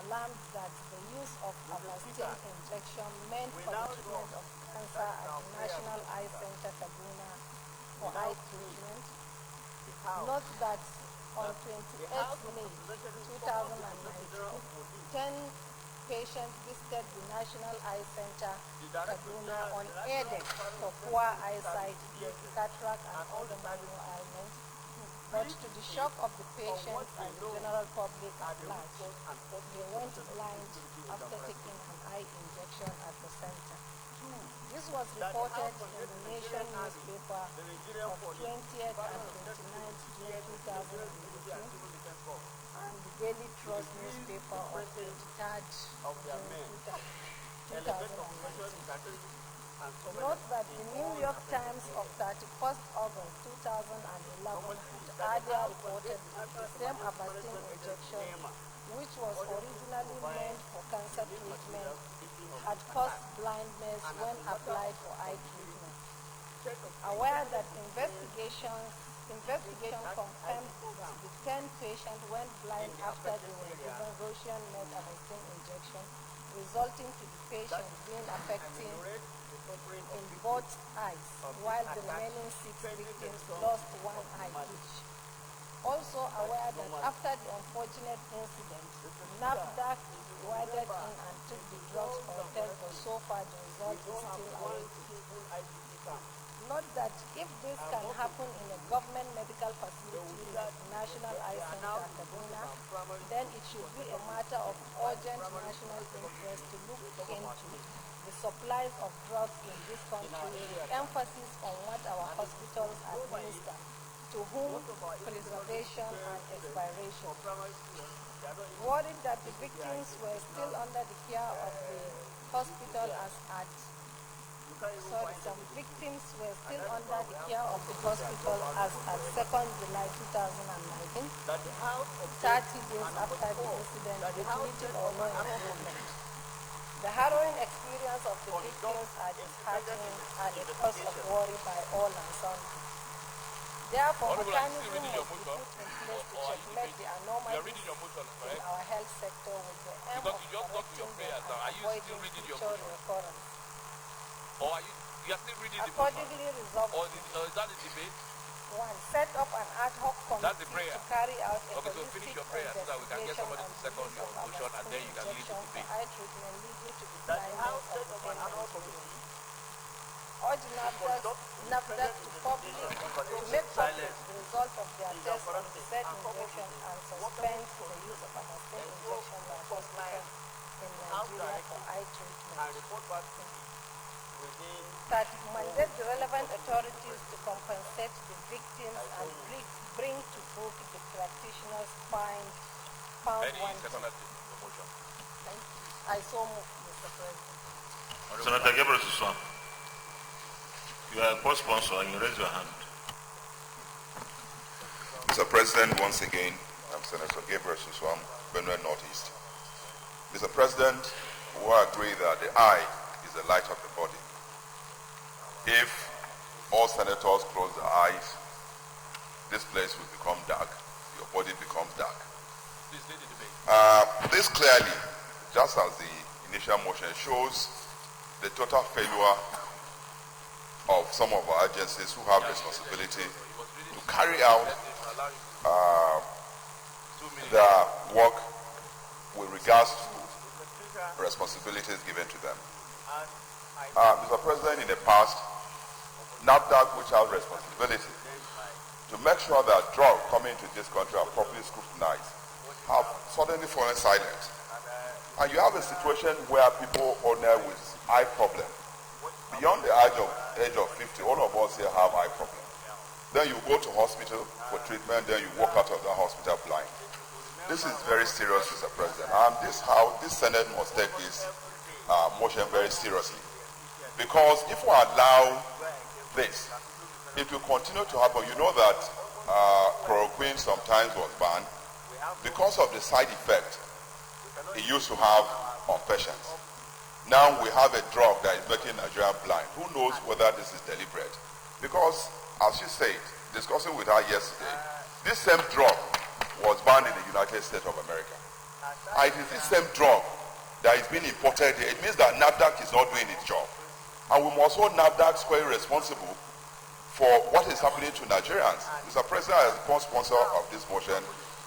alarmed that the use of Avastin injection meant for the treatment of cancer at the National Eye Center Kaduna for eye treatment. Note that on 28 May 2019, 10 patients visited the National Eye Center Kaduna unaided for poor eyesight, cataract and other minor ailments, but to the shock of the patients and the general public at large, they went blind after taking an eye injection at the center. This was reported in the Nation newspaper of 20th and 29th June 2018 and the Daily Trust newspaper of 23rd June 2019. Note that the New York Times of 31st August 2011 earlier reported the same Avastin injection, which was originally meant for cancer treatment, had caused blindness when applied for eye treatment. Aware that investigation confirmed that the 10 patients went blind after they were given Russian-made Avastin injection, resulting to the patient being affected in both eyes, while the remaining 6 victims lost one eye each. Also aware that after the unfortunate incident, NAFDAC waded in and took the drugs for a test, but so far the result is still awaited. Note that if this can happen in a government medical facility like the National Eye Center Kaduna, then it should be a matter of urgent national interest to look into the supplies of drugs in this country with emphasis on what our hospitals administer, to whom preservation and expiration. Worried that the victims were still under the care of the hospital some victims were still under the care of the hospital as at 2nd July 2019, 30 days after the incident, with little or no improvement. The harrowing experience of the victims are disheartening and a cause of worry by all and sundry. Therefore, mechanism must be put in place to checkmate the anomalies in our health sector with the aim of correcting them and avoiding future recurrence. Or are you still reading the motion? Accordingly resolved. Or is that the debate? 1. Set up an ad hoc committee to carry out a okay, so finish your prayer so that we can get somebody to second your motion and then you can lead the debate. Eye treatment leading to the blindness of the patient. Urge NAFDAC to make public the results of their test on the said injection and suspend the use of Avastin injection by hospitals in Nigeria for eye treatment. That mandate the relevant authorities to compensate the victims and bring to book the practitioners found wanted. I so move, Mr. President. Senator Gabriel Suswan, you are a co-sponsor and you raise your hand. Mr. President, once again, I'm Senator Gabriel Suswam, Benue Northeast. Mr. President, we agree that the eye is the light of the body. If all senators close their eyes, this place will become dark. Your body becomes dark. This clearly, just as the initial motion shows, the total failure of some of our agencies who have responsibility to carry out their work with regards to responsibilities given to them. Mr. President, in the past, NAFDAC, which has responsibility to make sure that drugs coming into this country are properly scrutinized, have suddenly fallen silent. And you have a situation where people ordinary with eye problem, beyond the age of 50, all of us here have eye problem. Then you go to hospital for treatment, then you walk out of the hospital blind. This is very serious, Mr. President. And this Senate must take this motion very seriously. Because if we allow this, it will continue to happen. You know that chloroquine sometimes was banned because of the side effect it used to have on patients. Now we have a drug that is making Nigeria blind. Who knows whether this is deliberate? Because, as she said, discussing with her yesterday, this same drug was banned in the United States of America. And it is this same drug that is being imported here. It means that NAFDAC is not doing its job. And we must hold NAFDAC squarely responsible for what is happening to Nigerians. Mr. President, as the co-sponsor of this motion,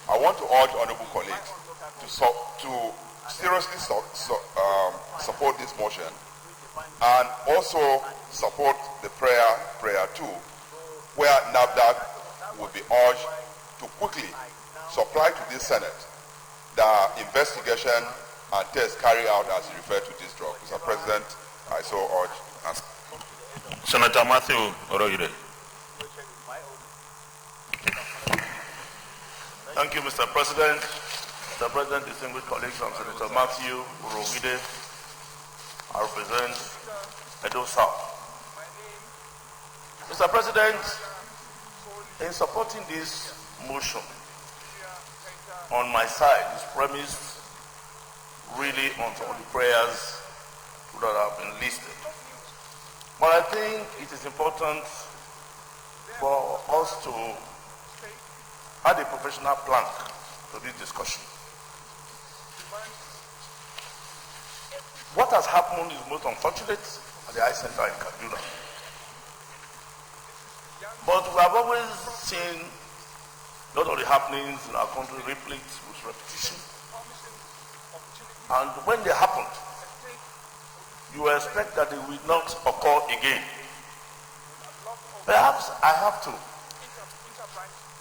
I want to urge honorable colleagues to seriously support this motion and also support the prayer 2, where NAFDAC will be urged to quickly supply to this Senate the investigation and tests carried out as referred to this drug. Mr. President, I so urge. Senator Matthew Orogide. Thank you, Mr. President. Mr. President, distinguished colleagues, I'm Senator Matthew Orogide. I represent Edo South. Mr. President, in supporting this motion, on my side is premised really on some of the prayers that have been listed. But I think it is important for us to add a professional plank to this discussion. What has happened is most unfortunate at the Eye Center in Kaduna. But we have always seen a lot of the happenings in our country replete with repetition. And when they happened, you expect that they will not occur again. Perhaps I have to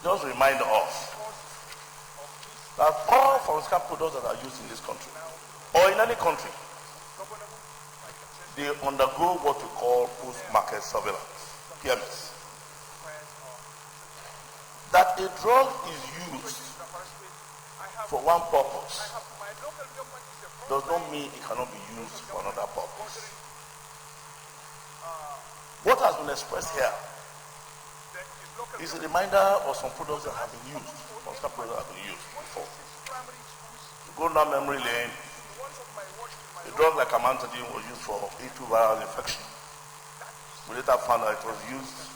just remind us that all pharmaceutical products that are used in this country, or in any country, they undergo what we call post-market surveillance, PMS. That a drug is used for one purpose does not mean it cannot be used for another purpose. What has been expressed here is a reminder of some products that have been used, some products that have been used before. You go down memory lane, a drug like amantadine was used for A2 viral infection. We later found that it was used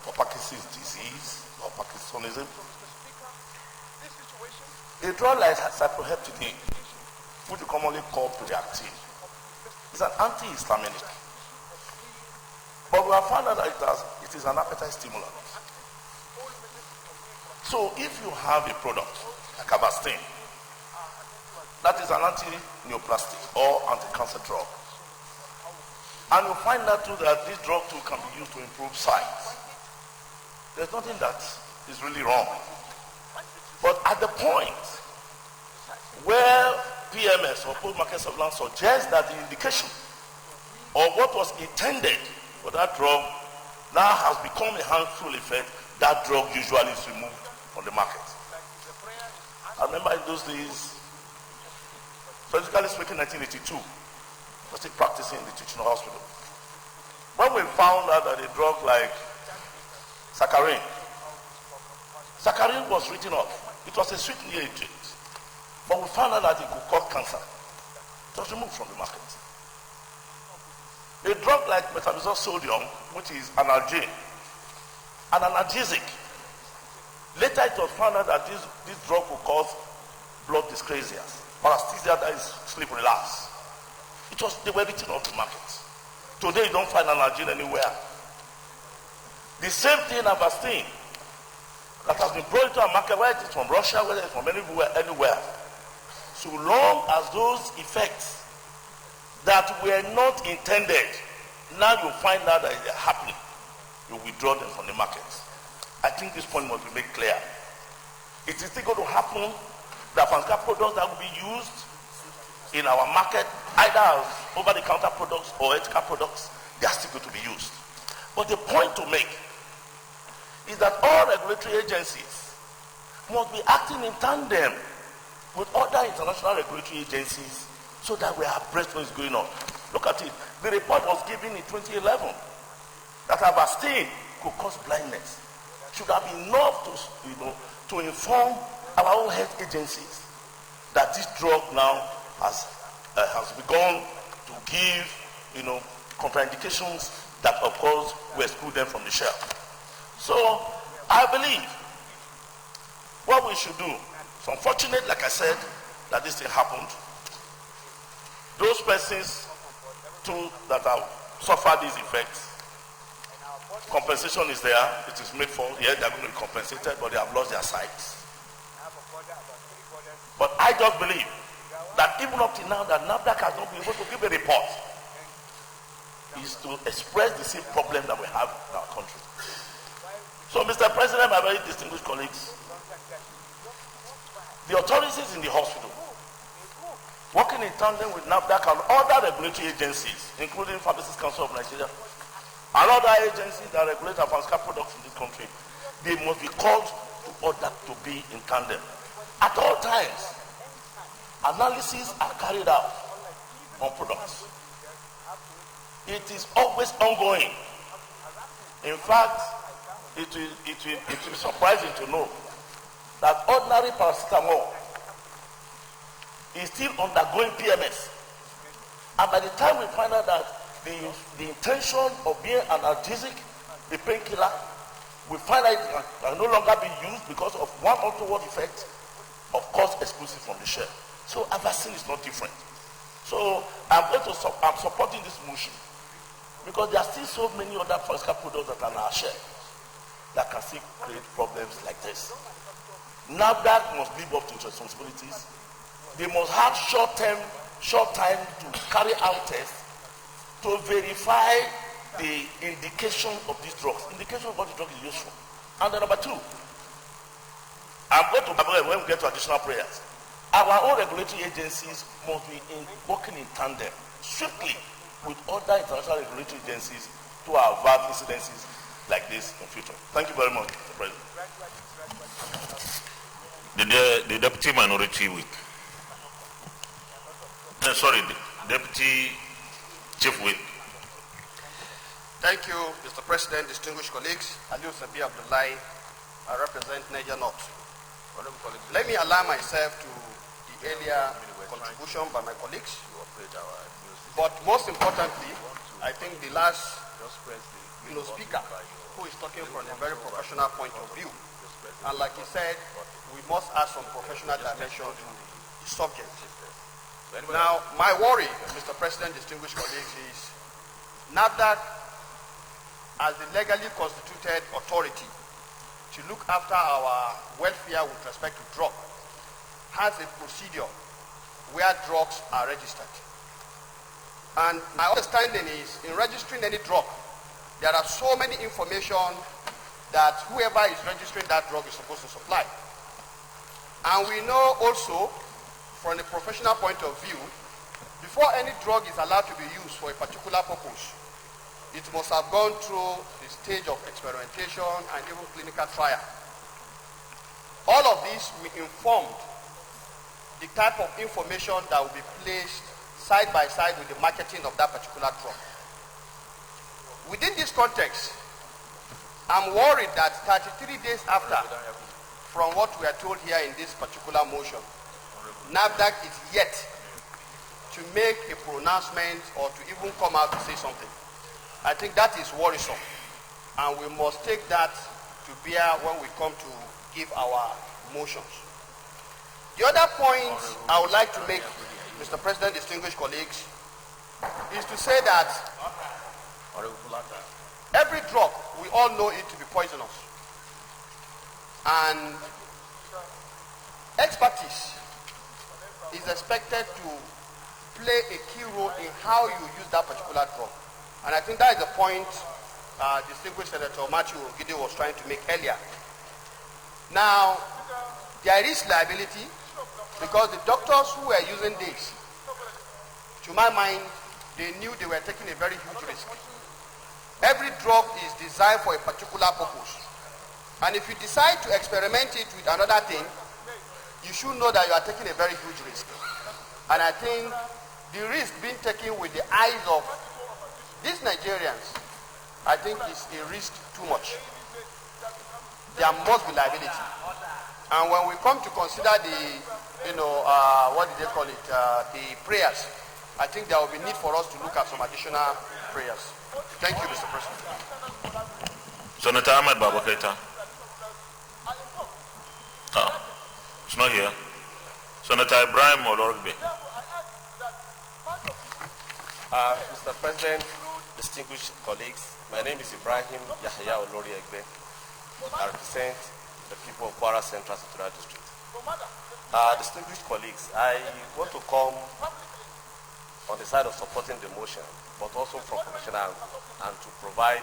for Parkinson's disease or Parkinsonism. A drug like cyproheptadine, which we commonly call Pediactin, is an antihistaminic. But we have found out that it is an appetite stimulant. So if you have a product like Avastin, that is an anti-neoplastic or anti-cancer drug, and you find out too that this drug too can be used to improve sight, there's nothing that is really wrong. But at the point where PMS or post-market surveillance suggests that the indication of what was intended for that drug now has become a harmful effect, that drug usually is removed from the market. I remember in those days, specifically speaking, 1982, I was still practicing in the teaching hospital. When we found out that a drug like saccharin Saccharin was written off. It was a sweet agent. But we found out that it could cause cancer. It was removed from the market. A drug like methylphenidate sodium, which is an analgesic. Later it was found out that this drug will cause blood dyscrasia, paresthesia, that is sleep relapse. They were written off the market. Today you don't find analgesic anywhere. The same thing Avastin that has been brought into a market, whether it is from Russia, whether it's from anywhere. So long as those effects that were not intended, now you find out that they are happening, you withdraw them from the market. I think this point must be made clear. It is still going to happen that pharmaceutical products that will be used in our market, either as over-the-counter products or ethical products, they are still going to be used. But the point to make is that all regulatory agencies must be acting in tandem with other international regulatory agencies so that we are abreast of what is going on. Look at it. The report was given in 2011 that Avastin could cause blindness. Should have been enough to inform our own health agencies that this drug now has begun to give contraindications that of course will exclude them from the shelf. So I believe what we should do, it's unfortunate, like I said, that this thing happened. Those persons too that have suffered these effects, compensation is there, it is made for, yeah, they are going to be compensated, but they have lost their sights. But I just believe that even up to now that NAFDAC has not been able to give a report is to express the same problem that we have in our country. So, Mr. President, my very distinguished colleagues, the authorities in the hospital, working in tandem with NAFDAC and other regulatory agencies, including Pharmacists Council of Nigeria, and other agencies that regulate our pharmaceutical products in this country, they must be called to order to be in tandem. At all times, analyses are carried out on products. It is always ongoing. In fact, it will be surprising to know that ordinary paracetamol is still undergoing PMS. And by the time we find out that the intention of being an analgesic, a painkiller, we find out it can no longer be used because of one untoward effect of cost exclusive from the share. So Avastin is not different. So I'm supporting this motion because there are still so many other pharmaceutical products that are in our share that can still create problems like this. NAFDAC must live up to its responsibilities. They must have short time to carry out tests to verify the indication of these drugs. Indication of what the drug is used for. And then number two, I'm going to, when we get to additional prayers, our own regulatory agencies must be working in tandem strictly with other international regulatory agencies to avert incidences like this in future. Thank you very much, Mr. President. The Deputy Minority Whip. Sorry, the Deputy Chief Whip. Thank you, Mr. President, distinguished colleagues. Aliu Sabi Abdullahi, I represent Niger North. Let me align myself to the earlier contribution by my colleagues. But most importantly, I think the last speaker who is talking from a very professional point of view. And like he said, we must add some professional dimension to the subject. Now, my worry, Mr. President, distinguished colleagues, is NAFDAC as the legally constituted authority to look after our welfare with respect to drug has a procedure where drugs are registered. And my understanding is in registering any drug, there are so many information that whoever is registering that drug is supposed to supply. And we know also, from a professional point of view, before any drug is allowed to be used for a particular purpose, it must have gone through the stage of experimentation and even clinical trial. All of this will inform the type of information that will be placed side by side with the marketing of that particular drug. Within this context, I'm worried that 33 days after from what we are told here in this particular motion, NAFDAC is yet to make a pronouncement or to even come out to say something. I think that is worrisome, and we must take that to bear when we come to give our motions. The other point I would like to make, Mr. President, distinguished colleagues, is to say that every drug, we all know it to be poisonous. And expertise is expected to play a key role in how you use that particular drug. And I think that is the point distinguished Senator Matthew Gide was trying to make earlier. Now, there is liability because the doctors who were using this, to my mind, they knew they were taking a very huge risk. Every drug is designed for a particular purpose. And if you decide to experiment it with another thing, you should know that you are taking a very huge risk. And I think the risk being taken with the eyes of these Nigerians, I think is a risk too much. There must be liability. And when we come to consider the, what did they call it, the prayers, I think there will be need for us to look at some additional prayers. Thank you, Mr. President. Senator Ahmed Babaketa. It's not here. Senator Ibrahim Olorgbe. Mr. President, distinguished colleagues, my name is Ibrahim Yahya Olorgbe. I represent the people of Kwara Central Senatorial District. Distinguished colleagues, I want to come on the side of supporting the motion, but also from professional and to provide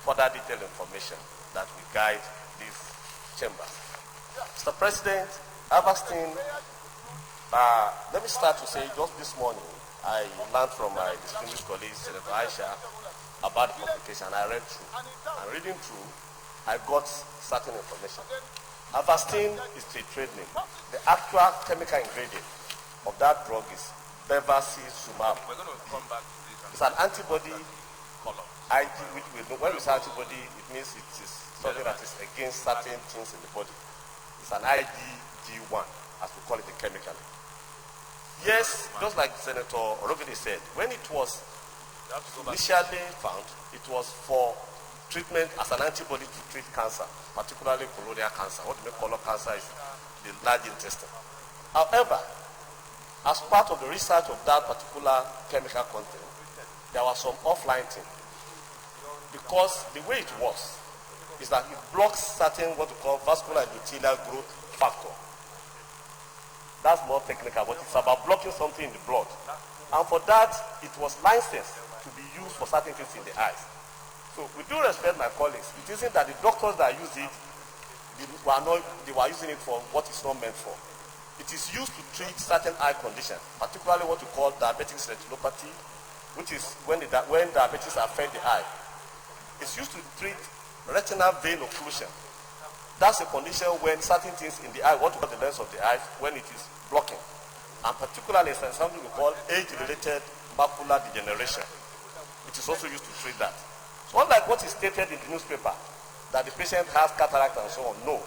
further detailed information that will guide this chamber. Mr. President, let me start to say just this morning, I learned from my distinguished colleague, Senator Aisha, about the publication. I read through. And reading through, I got certain information. Avastin is a trade name. The actual chemical ingredient of that drug is bevacizumab. We're going to come back to this. It's an antibody column. When we say antibody, it means it is something that is against certain things in the body. It's an IgG1, as we call it chemically. Yes, just like Senator Orogide said, when it was initially found, it was for treatment as an antibody to treat cancer, particularly colorectal cancer. What we call cancer is the large intestine. However, as part of the research of that particular chemical content, there was some offline thing. Because the way it works is that it blocks certain what we call vascular endothelial growth factor. That's more technical, but it's about blocking something in the blood. And for that, it was licensed to be used for certain things in the eyes. So with due respect, my colleagues, it isn't that the doctors that use it, they were using it for what it's not meant for. It is used to treat certain eye conditions, particularly what we call diabetic retinopathy, which is when diabetes affect the eye. It's used to treat retinal vein occlusion. That's a condition when certain things in the eye, what we call the lens of the eye, when it is blocking. And particularly something we call age-related macular degeneration. It is also used to treat that. So unlike what is stated in the newspaper, that the patient has cataract and so on, no.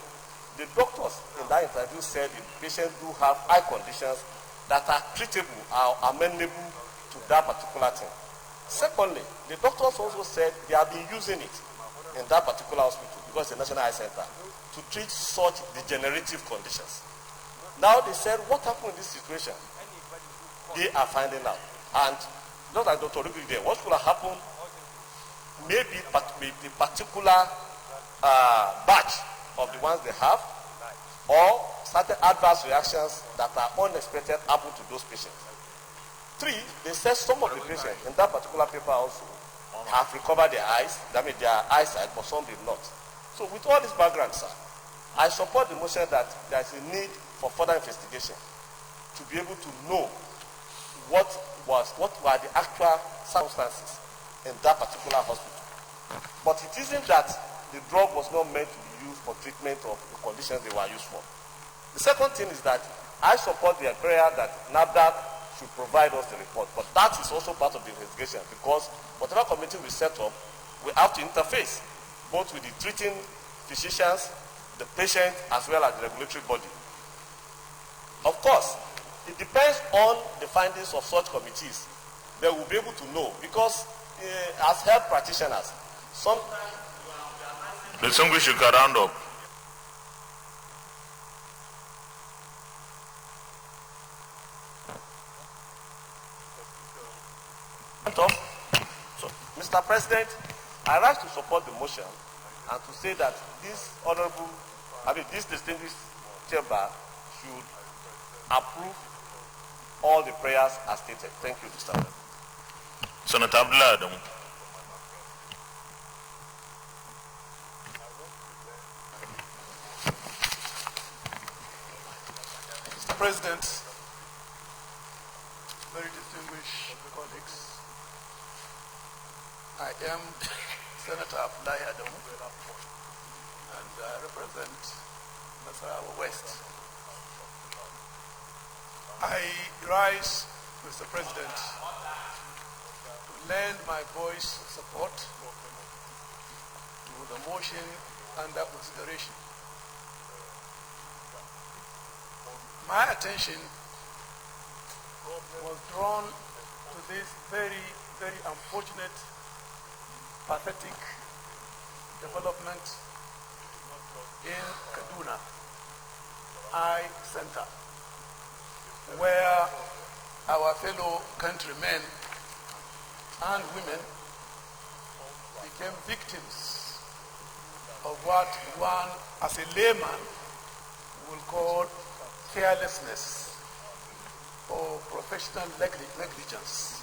The doctors in that interview said the patient do have eye conditions that are treatable, are amenable to that particular thing. Secondly, the doctors also said they have been using it in that particular hospital, because it's a National Eye Center, to treat such degenerative conditions. Now they said, what happened in this situation? They are finding out. And just like Dr. Ruby there, what should have happened? Maybe the particular batch of the ones they have, or certain adverse reactions that are unexpected happen to those patients. 3, they said some of the patients in that particular paper also have recovered their eyes, their eyesight, but some did not. So with all this background, sir, I support the motion that there is a need for further investigation to be able to know what were the actual circumstances in that particular hospital. But it isn't that the drug was not meant to be used for treatment of the conditions they were used for. The second thing is that I support the prayer that NAFDAC should provide us the report, but that is also part of the investigation, because whatever committee we set up, we have to interface both with the treating physicians, the patient as well as the regulatory body. Of course, it depends on the findings of such committees. They will be able to know because as health practitioners, sometimes... Distinguished, you can round up. So, Mr. President, I rise to support the motion and to say that this distinguished chamber should approve all the prayers as stated. Thank you, Mr. President. Senator Abdullah. Mr. President, very distinguished colleagues, I am Senator Abdullah Adam, and I represent Nasarawa West. I rise, Mr. President, to lend my voice of support to the motion under consideration. My attention was drawn to this very, very unfortunate, pathetic development in Kaduna Eye Center, where our fellow countrymen and women became victims of what one, as a layman, will call carelessness or professional negligence.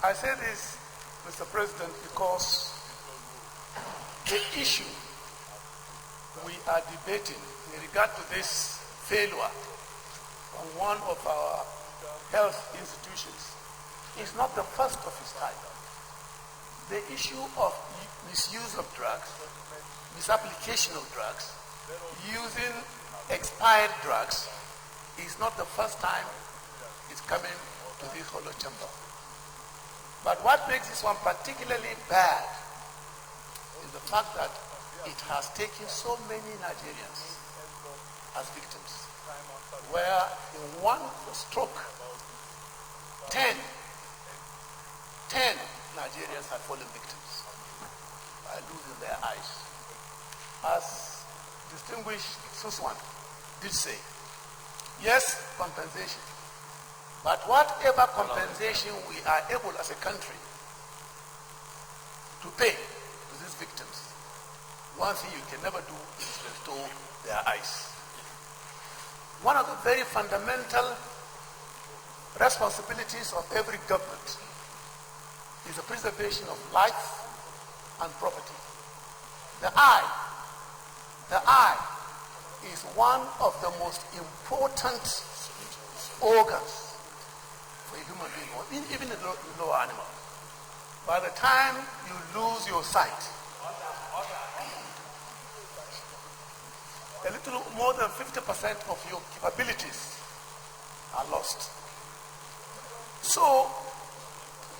I say this, Mr. President, because the issue we are debating in regard to this failure on one of our health institutions is not the first of its type. The issue of misuse of drugs, misapplication of drugs, using expired drugs is not the first time it's coming to this hollow chamber. But what makes this one particularly bad is the fact that it has taken so many Nigerians as victims, where in one stroke, 10 Nigerians have fallen victims by losing their eyes. As distinguished Suswan did say, yes, compensation. But whatever compensation we are able as a country to pay to these victims, one thing you can never do is restore their eyes. One of the very fundamental responsibilities of every government is the preservation of life and property. The eye is one of the most important organs for a human being, or even a lower animal. By the time you lose your sight, a little more than 50% of your capabilities are lost. So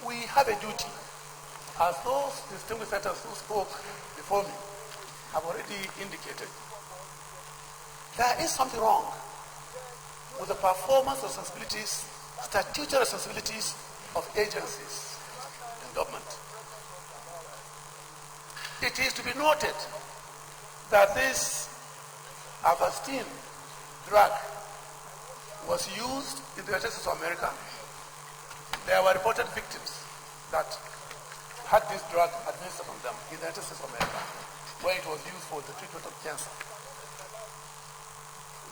we have a duty, as those distinguished senators who spoke before me have already indicated. There is something wrong with the performance responsibilities, statutory responsibilities of agencies in government. It is to be noted that this Avastin drug was used in the United States of America. There were reported victims that had this drug administered on them in the United States of America, where it was used for the treatment of cancer.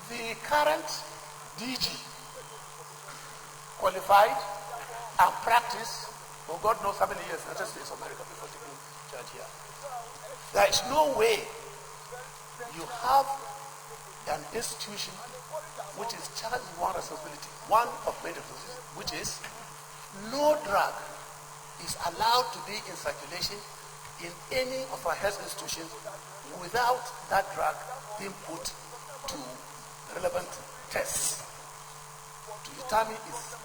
The current DG qualified and practiced for God knows how many years in the United States of America before taking charge here. There is no way you have an institution which is charged with one responsibility, one of many responsibilities, which is no drug is allowed to be in circulation in any of our health institutions without that drug being put to relevant tests to determine its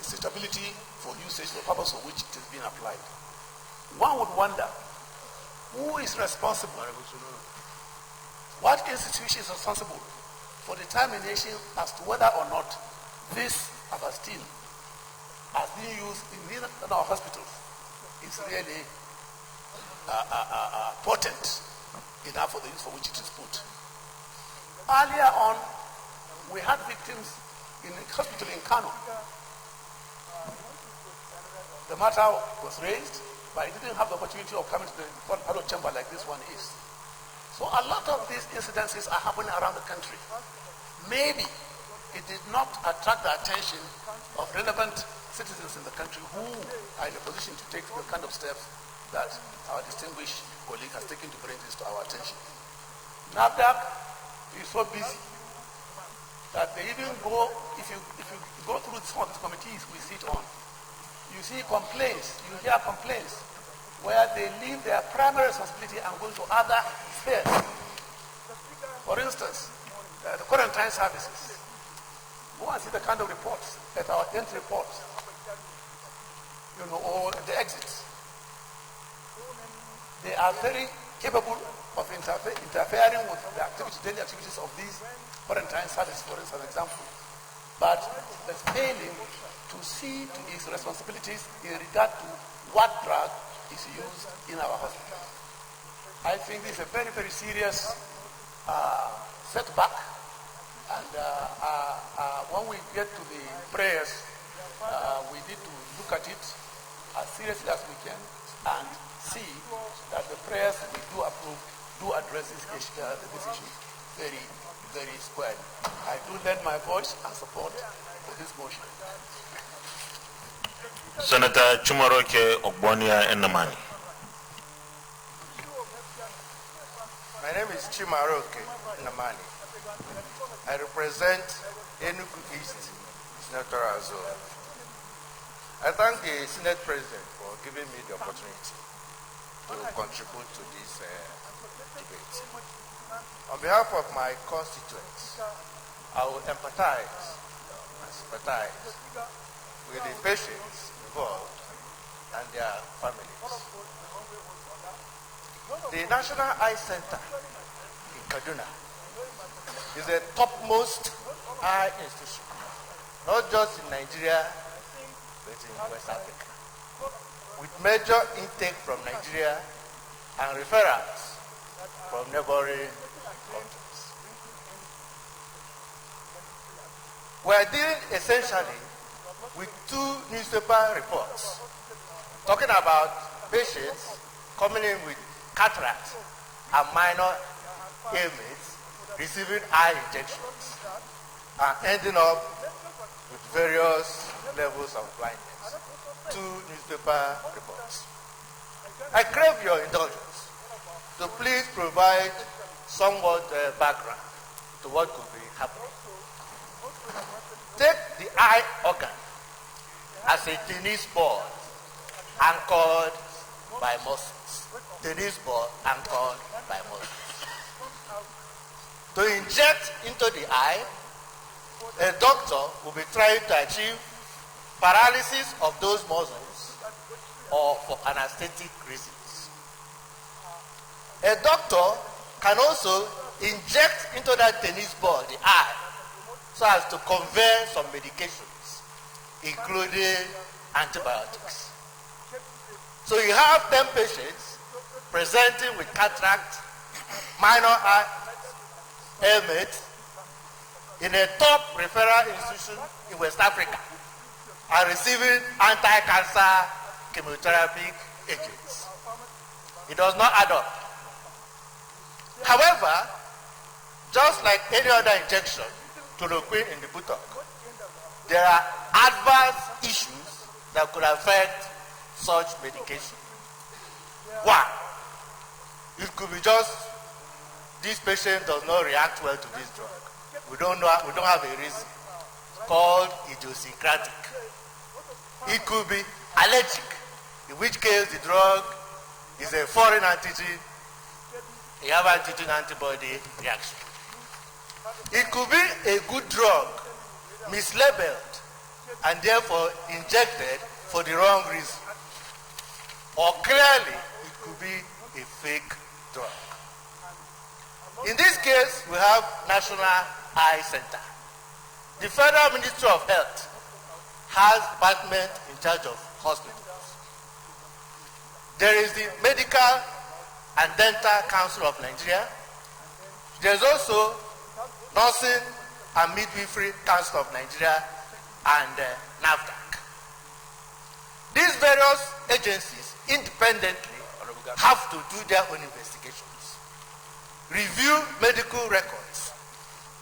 suitability for usage, the purpose for which it is being applied. One would wonder Who is responsible? What institution is responsible for determination as to whether or not this Avastin has been used in our hospitals is really potent enough for the use for which it is put. Earlier on, we had victims in a hospital in Kano. The matter was raised, but it didn't have the opportunity of coming to the Hello chamber like this one is. So a lot of these incidences are happening around the country. Maybe it did not attract the attention of relevant citizens in the country who are in a position to take the kind of steps that our distinguished colleague has taken to bring this to our attention. NAFDAC is so busy that they even go, if you go through some of these committees we sit on, you see complaints, you hear complaints where they leave their primary responsibility and go to other spheres. For instance, the quarantine services. Go and see the kind of reports at our entry reports, or the exits. They are very capable of interfering with the daily activities of these quarantine services, for instance, example. But there's failing to see to its responsibilities in regard to what drug is used in our hospitals. I think this is a very, very serious setback. And when we get to the prayers, we need to look at it as seriously as we can and see that the prayers we do approve do address this issue very, very squarely. I do lend my voice and support for this motion. Senator Chumaroke Ogbonia Enamani. My name is Chimaroke Enamani. I represent Enugu East Senatorial Zone. I thank the Senate President for giving me the opportunity to contribute to this debate. On behalf of my constituents, I will empathize and sympathize with the patients involved and their families. The National Eye Center in Kaduna is the topmost eye institution, not just in Nigeria, but in West Africa, with major intake from Nigeria and referrals from neighboring countries. We are dealing essentially with two newspaper reports talking about patients coming in with cataract and minor ailments receiving eye injections and ending up with various levels of blindness. Two newspaper reports. I crave your indulgence to please provide somewhat background to what could be happening. Take the eye organ as a tennis ball anchored by muscles. Tennis ball anchored by muscles. To inject into the eye, a doctor will be trying to achieve paralysis of those muscles or for anesthetic reasons. A doctor can also inject into that tennis ball the eye so as to convey some medications, including antibiotics. So you have 10 patients presenting with cataract, minor eye ailments in a top referral institution in West Africa are receiving anti-cancer chemotherapy agents. It does not add up. However, just like any other injection, chloroquine in the buttock, there are adverse issues that could affect such medication. One, it could be just this patient does not react well to this drug. We don't have a reason. It's called idiosyncratic. It could be allergic, in which case the drug is a foreign antigen. You have antigen-antibody reaction. It could be a good drug, mislabeled, and therefore injected for the wrong reason. Or clearly, it could be a fake drug. In this case, we have National Eye Center. The Federal Ministry of Health has department in charge of hospitals. There is the Medical and Dental Council of Nigeria. There is also Nursing and Midwifery Council of Nigeria and NAFDAC. These various agencies independently have to do their own investigations, review medical records,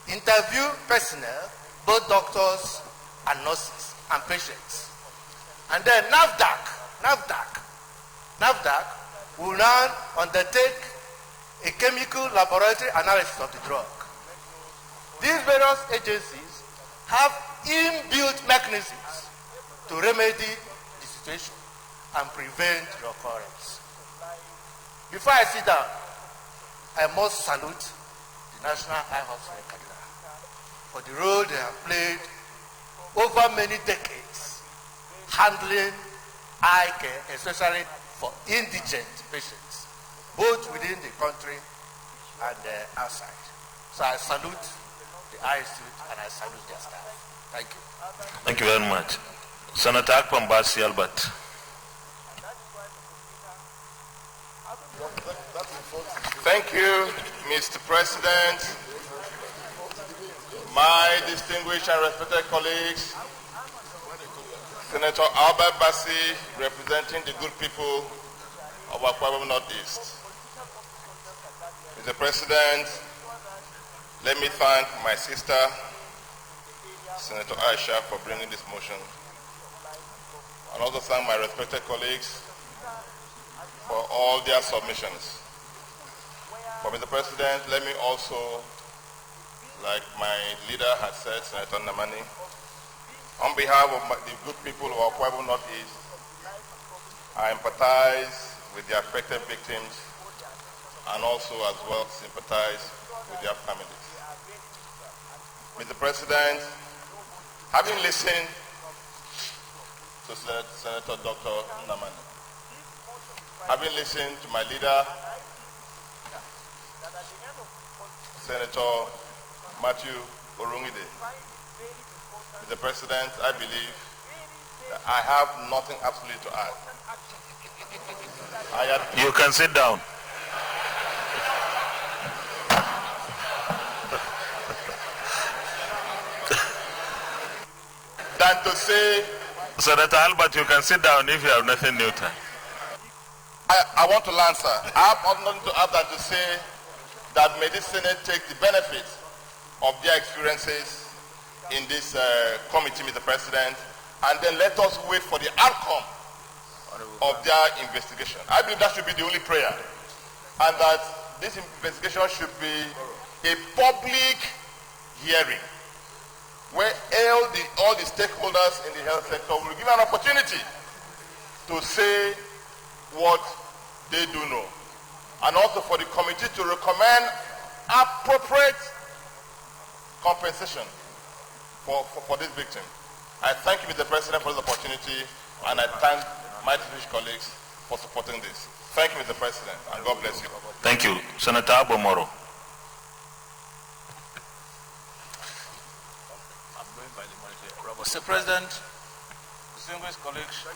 interview personnel, both doctors and nurses and patients. And then NAFDAC will now undertake a chemical laboratory analysis of the drug. These various agencies have inbuilt mechanisms to remedy the situation and prevent the occurrence. Before I sit down, I must salute the National Eye Hospital in Kaduna for the role they have played over many decades handling eye care, especially for indigent patients, both within the country and outside. So I salute the Eye Institute and I salute their staff. Thank you. Thank you very much. Senator Akpan Basi Albert. Thank you, Mr. President, my distinguished and respected colleagues, Senator Albert Basi, representing the good people of Akwa Ibom Northeast. Mr. President, let me thank my sister, Senator Aisha, for bringing this motion, and also thank my respected colleagues for all their submissions. For Mr. President, let me also, like my leader has said, Senator Namani, on behalf of the good people of Akwa Ibom Northeast, I empathize with the affected victims and also as well sympathize with their families. Mr. President, having listened to Senator Dr. Namani, having listened to my leader, Senator Matthew Orungide, Mr. President, I believe that I have nothing absolutely to add. You can sit down. Than to say, Senator Albert, you can sit down if you have nothing new to. I want to answer. I have nothing to add than to say that may the Senate take the benefits of their experiences in this committee, Mr. President, and then let us wait for the outcome of their investigation. I believe that should be the only prayer, and that this investigation should be a public hearing where all the stakeholders in the health sector will give an opportunity to say what they do know, and also for the committee to recommend appropriate compensation for this victim. I thank you, Mr. President, for this opportunity, and I thank my distinguished colleagues for supporting this. Thank you, Mr. President, and God bless you. Thank you. Senator Abomoro. Mr. President, distinguished colleagues,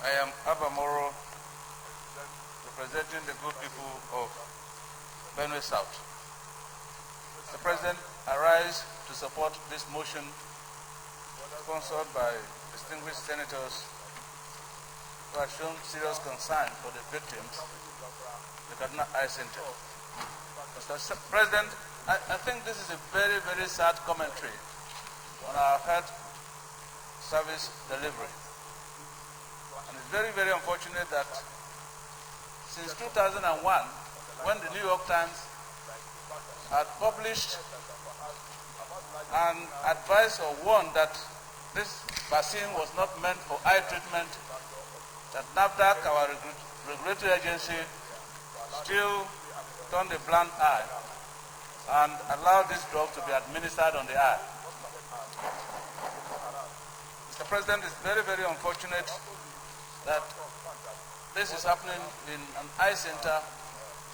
I am Abomoro, representing the good people of Benue South. Mr. President, I rise to support this motion sponsored by distinguished senators who have shown serious concern for the victims of the Kaduna Eye Center. Mr. President, I think this is a very, very sad commentary on our health service delivery. And it's very, very unfortunate that since 2001, when the New York Times had published and advised or warned that this vaccine was not meant for eye treatment, that NAFDAC, our regulatory agency, still turned a blind eye and allowed this drug to be administered on the eye. Mr. President, it's very, very unfortunate that this is happening in an eye center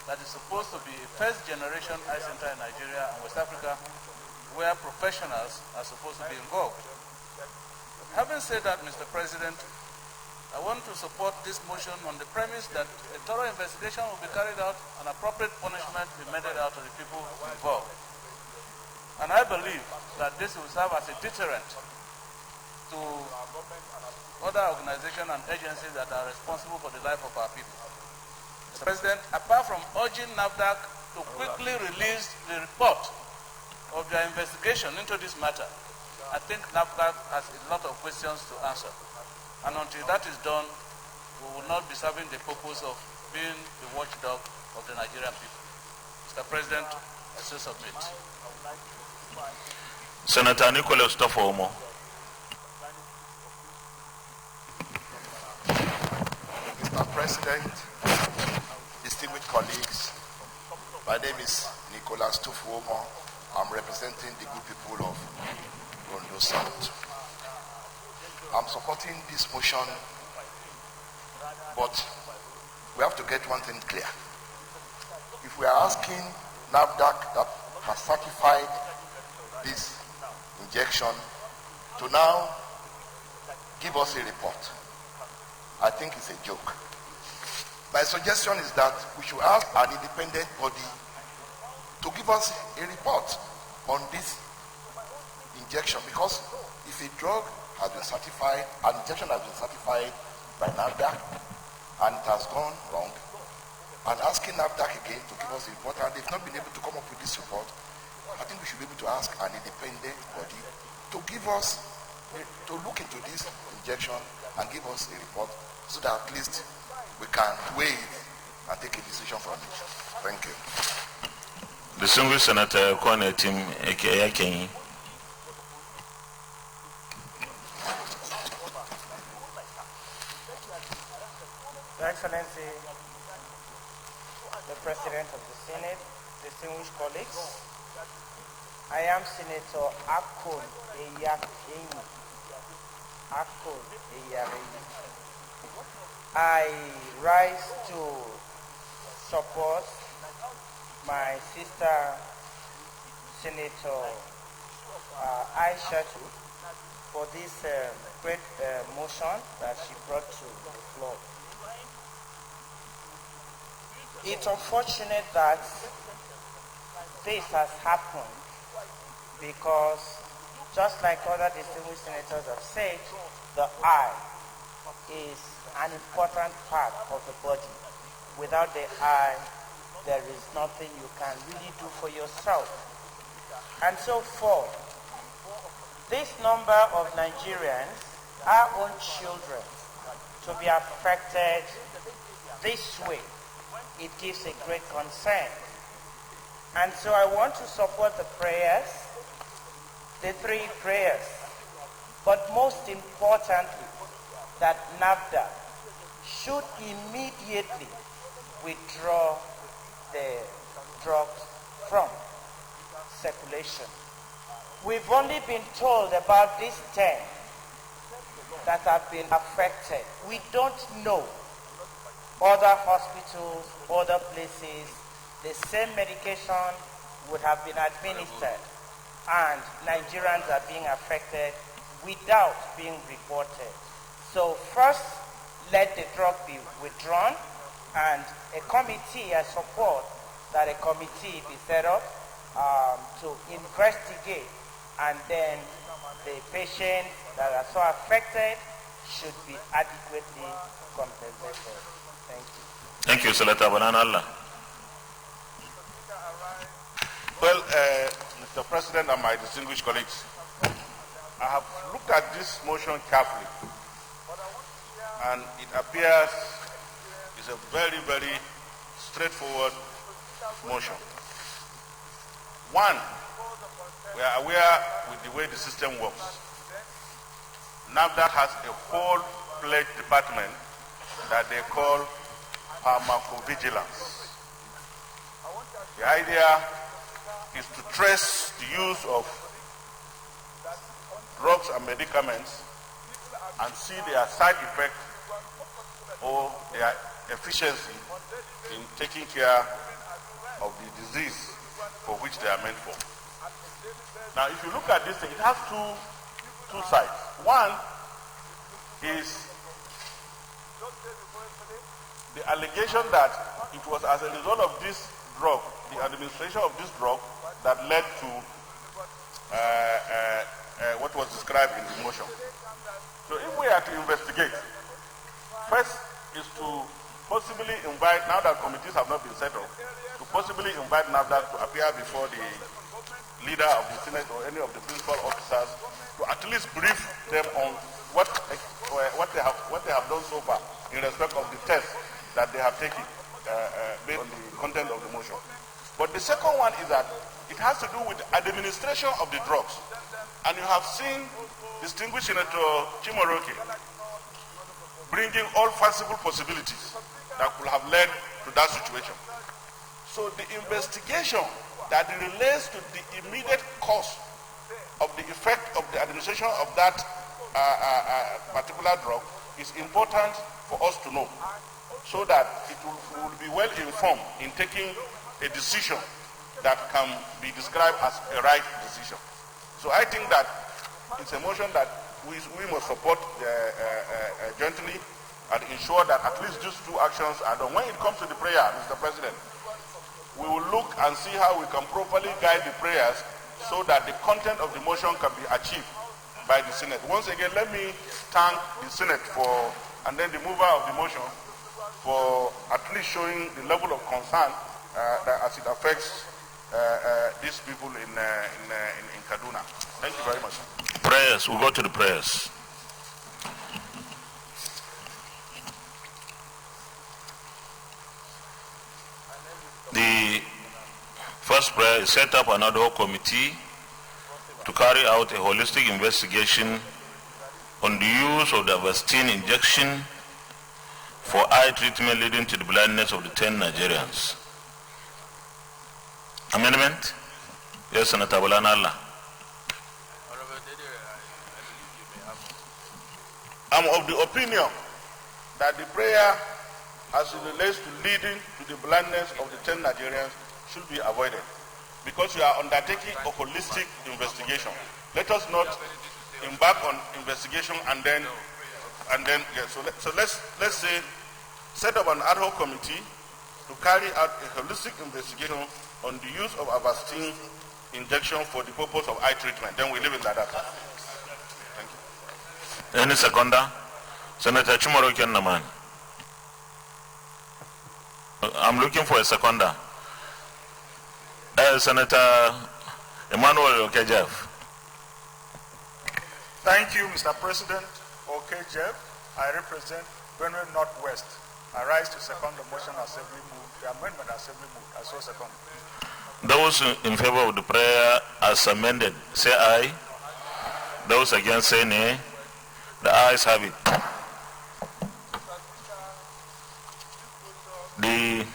that is supposed to be a first-generation eye center in Nigeria and West Africa, where professionals are supposed to be involved. Having said that, Mr. President, I want to support this motion on the premise that a thorough investigation will be carried out and appropriate punishment be meted out to the people involved. And I believe that this will serve as a deterrent to other organizations and agencies that are responsible for the life of our people. Mr. President, apart from urging NAFDAC to quickly release the report of their investigation into this matter, I think NAFDAC has a lot of questions to answer. And until that is done, we will not be serving the purpose of being the watchdog of the Nigerian people. Mr. President, I so submit. Senator Nicholas Tofomo. Mr. President, distinguished colleagues, my name is Nicholas Tofomo. I'm representing the good people of Ondo South. I'm supporting this motion, but we have to get one thing clear. If we are asking NAFDAC that has certified this injection to now give us a report, I think it's a joke. My suggestion is that we should ask an independent body to give us a report on this injection, because if a drug has been certified, an injection has been certified by NAFDAC and it has gone wrong, and asking NAFDAC again to give us a report, and they've not been able to come up with this report, I think we should be able to ask an independent body to give us, to look into this injection and give us a report so that at least we can weigh it and take a decision from it. Thank you. Distinguished Senator Kone Tim Ekeyakenyi. Your Excellency, the President of the Senate, distinguished colleagues, I am Senator Akon Eyakenyi. Akon Eyakenyi. I rise to support my sister, Senator Aishatu, for this great motion that she brought to the floor. It's unfortunate that this has happened because, just like other distinguished senators have said, the eye is an important part of the body. Without the eye, there is nothing you can really do for yourself. And so for this number of Nigerians, our own children, to be affected this way, it gives a great concern. And so I want to support the prayers, the three prayers, but most importantly, that NAFDA should immediately withdraw the drugs from circulation. We've only been told about these 10 that have been affected. We don't know other hospitals, other places, the same medication would have been administered, and Nigerians are being affected without being reported. So first, let the drug be withdrawn, and a committee, I support that a committee be set up to investigate, and then the patients that are so affected should be adequately compensated. Thank you. Thank you, Senator Banana. Well, Mr. President and my distinguished colleagues, I have looked at this motion carefully, and it appears it's a very, very straightforward motion. One, we are aware with the way the system works. NAFDAC has a full-fledged department that they call pharmacovigilance. The idea is to trace the use of drugs and medicaments and see their side effects or their efficiency in taking care of the disease for which they are meant for. Now, if you look at this thing, it has two sides. One is the allegation that it was as a result of this drug, the administration of this drug, that led to what was described in the motion. So if we are to investigate, first is to possibly invite, now that committees have not been set up, to possibly invite NAFDAC to appear before the leader of the Senate or any of the principal officers to at least brief them on what they have done so far in respect of the test that they have taken based on the content of the motion. But the second one is that it has to do with the administration of the drugs. And you have seen distinguished Senator Chimoroke bringing all possible possibilities that could have led to that situation. So the investigation that relates to the immediate cause of the effect of the administration of that particular drug is important for us to know, so that it will be well informed in taking a decision that can be described as a right decision. So I think that it's a motion that we must support jointly and ensure that at least these two actions are done. When it comes to the prayer, Mr. President, we will look and see how we can properly guide the prayers so that the content of the motion can be achieved by the Senate. Once again, let me thank the Senate for, and then the mover of the motion, for at least showing the level of concern that as it affects these people in Kaduna. Thank you very much. Prayers, we'll go to the prayers. The first prayer is set up an ad hoc committee to carry out a holistic investigation on the use of the vaccine injection for eye treatment leading to the blindness of the 10 Nigerians. Amendment? Yes, Senator Bolanala. I'm of the opinion that the prayer as it relates to leading to the blindness of the 10 Nigerians should be avoided, because we are undertaking a holistic investigation. Let us not embark on investigation and then yeah, so let's say set up an ad hoc committee to carry out a holistic investigation on the use of Avastin injection for the purpose of eye treatment. Then we leave it like that. Thank you. Any seconder? Senator Chimoroke Naman. I'm looking for a seconder. Senator Emmanuel Okejef. Thank you, Mr. President. Okejef, I represent Benue Northwest. I rise to second the motion assembly moved, the amendment assembly moved. I so second. Those in favor of the prayer as amended, say aye. Those against, say nay. The ayes have it. The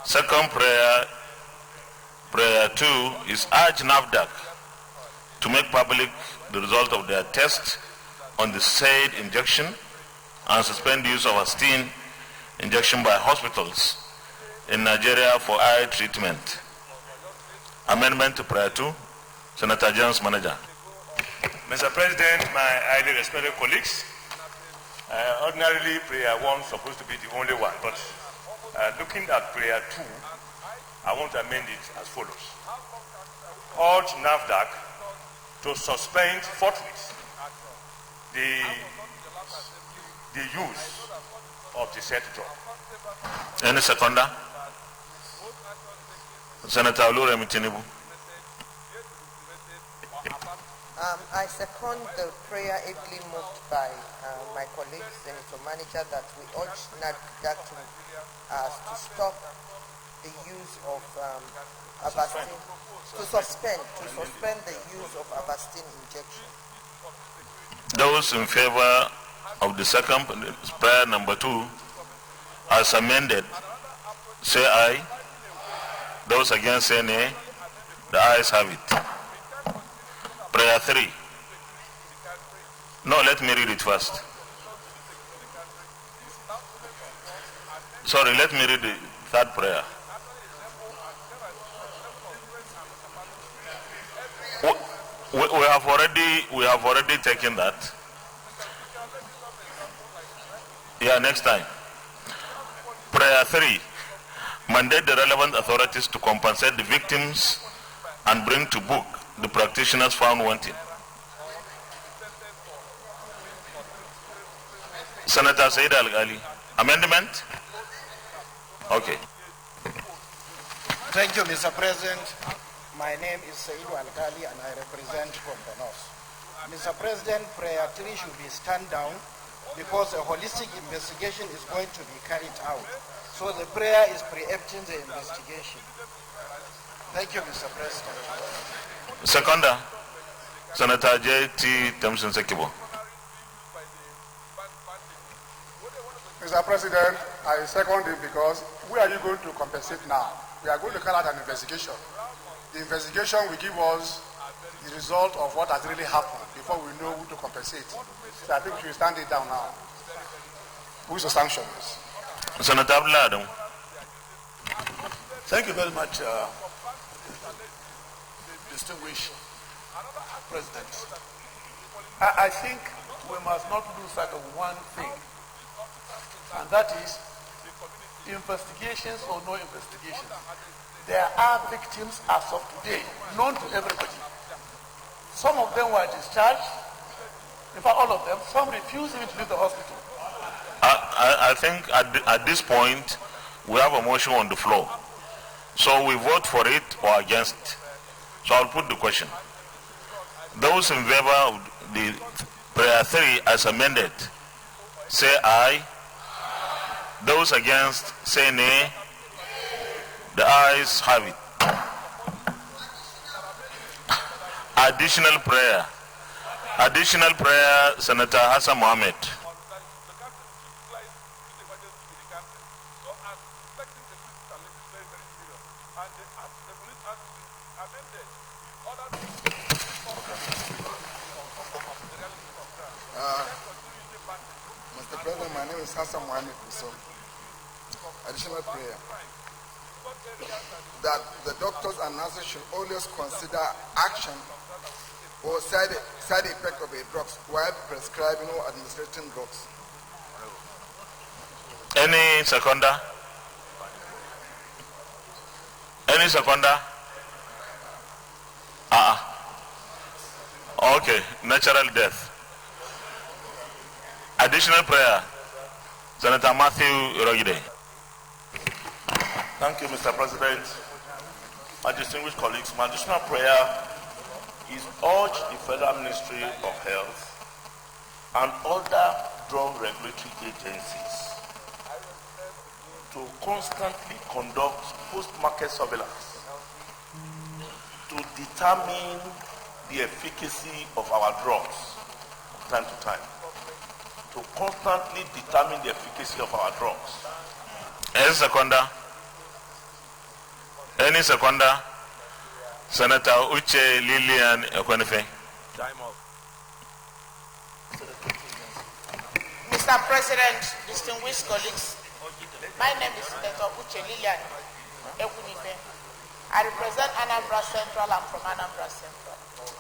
second prayer, prayer 2, is urge NAFDAC to make public the result of their test on the said injection and suspend the use of Avastin injection by hospitals in Nigeria for eye treatment. Amendment to prayer 2, Senator Jones, Manager. Mr. President, my highly respected colleagues, ordinarily prayer 1 is supposed to be the only one, but looking at prayer 2, I want to amend it as follows. Urge NAFDAC to suspend forthwith the use of the said drug. Any seconder? Senator Oluremi Tinubu. I second the prayer ably moved by my colleague, Senator Manager, that we urge NAFDAC to stop the use of Avastin, to suspend the use of Avastin injection. Those in favor of the second prayer number 2 as amended, say aye. Those against, say nay. The ayes have it. Prayer 3. No, let me read it first. Sorry, let me read the third prayer. We have already taken that. Yeah, next time. Prayer 3. Mandate the relevant authorities to compensate the victims and bring to book the practitioners found wanting. Senator Said Al-Ghali. Amendment? Okay. Thank you, Mr. President. My name is Said Al-Ghali and I represent Kombanos. Mr. President, prayer 3 should be stand down because a holistic investigation is going to be carried out. So the prayer is preempting the investigation. Thank you, Mr. President. Seconder, Senator J.T. Thompson Sekibo. Mr. President, I second it because where are you going to compensate now? We are going to carry out an investigation. The investigation will give us the result of what has really happened before we know who to compensate. So I think we should stand it down now. Who is the sanction this? Senator Abdullah. Thank you very much, distinguished President. I think we must not lose sight of one thing, and that is investigations or no investigations. There are victims as of today, known to everybody. Some of them were discharged. In fact, all of them. Some refused even to leave the hospital. I think at this point, we have a motion on the floor. So we vote for it or against it. So I'll put the question. Those in favor of the prayer 3 as amended, say aye. Those against, say nay. The ayes have it. Additional prayer. Additional prayer, Senator Hassan Mohammed. Mr. President, my name is Hassan Mohammed. Additional prayer. That the doctors and nurses should always consider action or side effect of a drug while prescribing or administering drugs. Any seconder? Any seconder? Okay, natural death. Additional prayer. Senator Matthew Rogide. Thank you, Mr. President. My distinguished colleagues, my additional prayer is urge the Federal Ministry of Health and other drug regulatory agencies to constantly conduct post-market surveillance to determine the efficacy of our drugs time to time. To constantly determine the efficacy of our drugs. Any seconder? Any seconder? Senator Uche Lilian Ekwenefe. Time off. Mr. President, distinguished colleagues, my name is Senator Uche Lilian Ekwenefe. I represent Anambra Central. I'm from Anambra Central.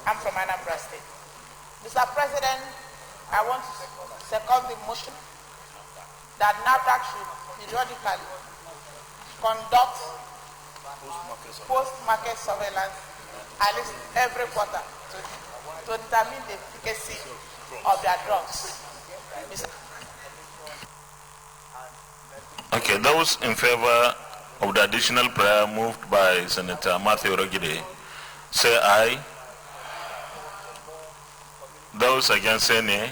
I'm from Anambra State. Mr. President, I want to second the motion that NAFDAC should periodically conduct post-market surveillance at least every quarter to determine the efficacy of their drugs. Okay, those in favor of the additional prayer moved by Senator Matthew Rogide, say aye. Those against, say nay.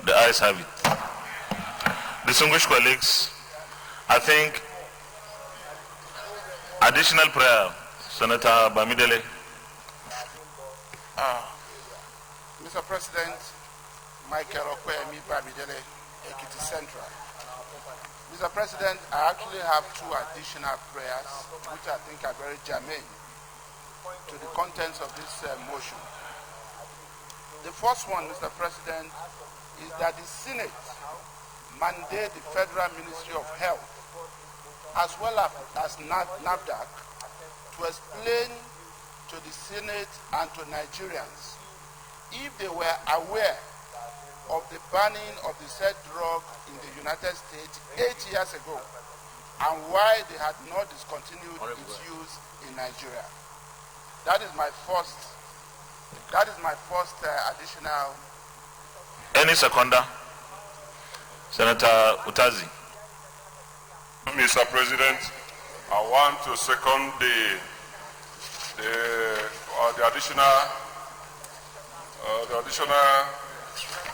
The ayes have it. Distinguished colleagues, I think additional prayer, Senator Bamidele. Mr. President, Michael Okwemi Bamidele, Ekiti Central. Mr. President, I actually have 2 additional prayers which I think are very germane to the contents of this motion. The first one, Mr. President, is that the Senate mandate the Federal Ministry of Health as well as NAFDAC to explain to the Senate and to Nigerians if they were aware of the banning of the said drug in the United States 8 years ago and why they had not discontinued its use in Nigeria. That is my first additional. Any seconder? Senator Utazi. Mr. President, I want to second the additional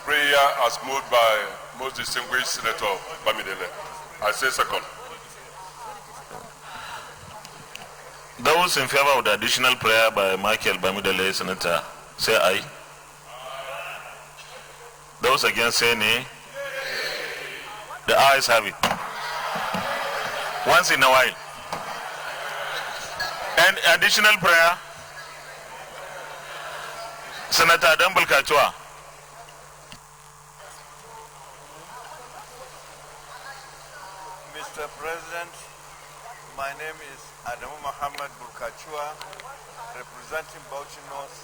prayer as moved by most distinguished Senator Bamidele. I say second. Those in favor of the additional prayer by Michael Bamidele, Senator, say aye. Those against say nay. The ayes have it. Once in a while. And additional prayer, Senator Dambal Kachwa. Mr. President, my name is Adamu Muhammad Bulkachua, representing Bauchi North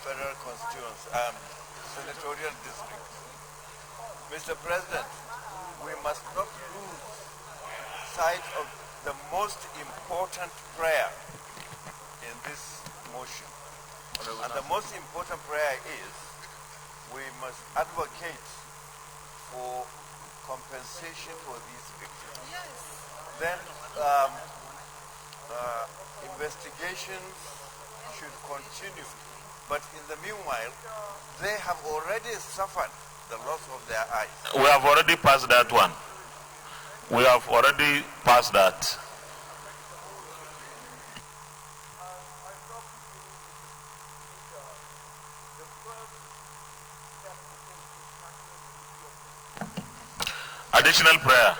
Federal Constituency, Senatorial District. Mr. President, we must not lose sight of the most important prayer in this motion. And the most important prayer is we must advocate for compensation for these victims. Yes. Then investigations should continue. But in the meanwhile, they have already suffered the loss of their eyes. We have already passed that one. We have already passed that. Additional prayer.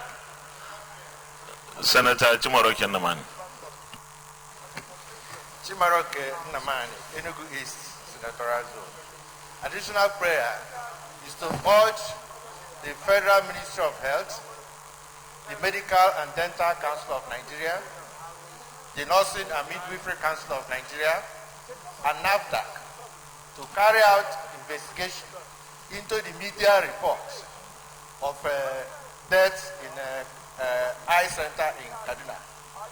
Senator Chimaroke Namani. Chimaroke Namani, Enugu East Senatorial Zone. Additional prayer is to urge the Federal Ministry of Health, the Medical and Dental Council of Nigeria, the Nursing and Midwifery Council of Nigeria, and NAFDAC to carry out investigation into the media reports of deaths in eye center in Kaduna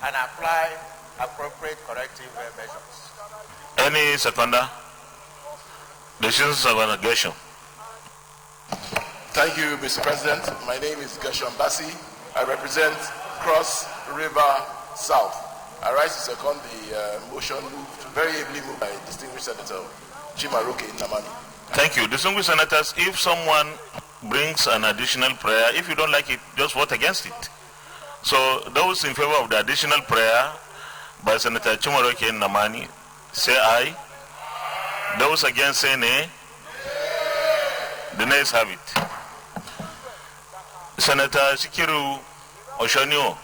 and apply appropriate corrective measures. Any seconder? Decisions of negation. Thank you, Mr. President. My name is Gershon Bassi. I represent Cross River South. I rise to second the motion very ably moved by distinguished Senator Chimaroke Namani. Thank you. Distinguished senators, if someone brings an additional prayer, if you don't like it, just vote against it. So those in favor of the additional prayer by Senator Chimaroke Namani, say aye. Those against say nay. The nays have it. Senator Sikiru Oshonio.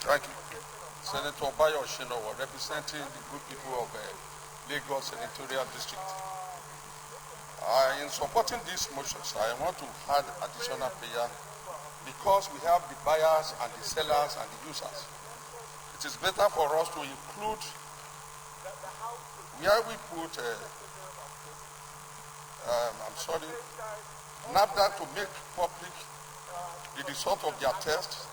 Thank you. Senator Bayo Shinowa, representing the good people of Lagos Senatorial District. In supporting these motions, I want to add additional prayer because we have the buyers and the sellers and the users. It is better for us to include where we put, NAFDAC to make public the result of their tests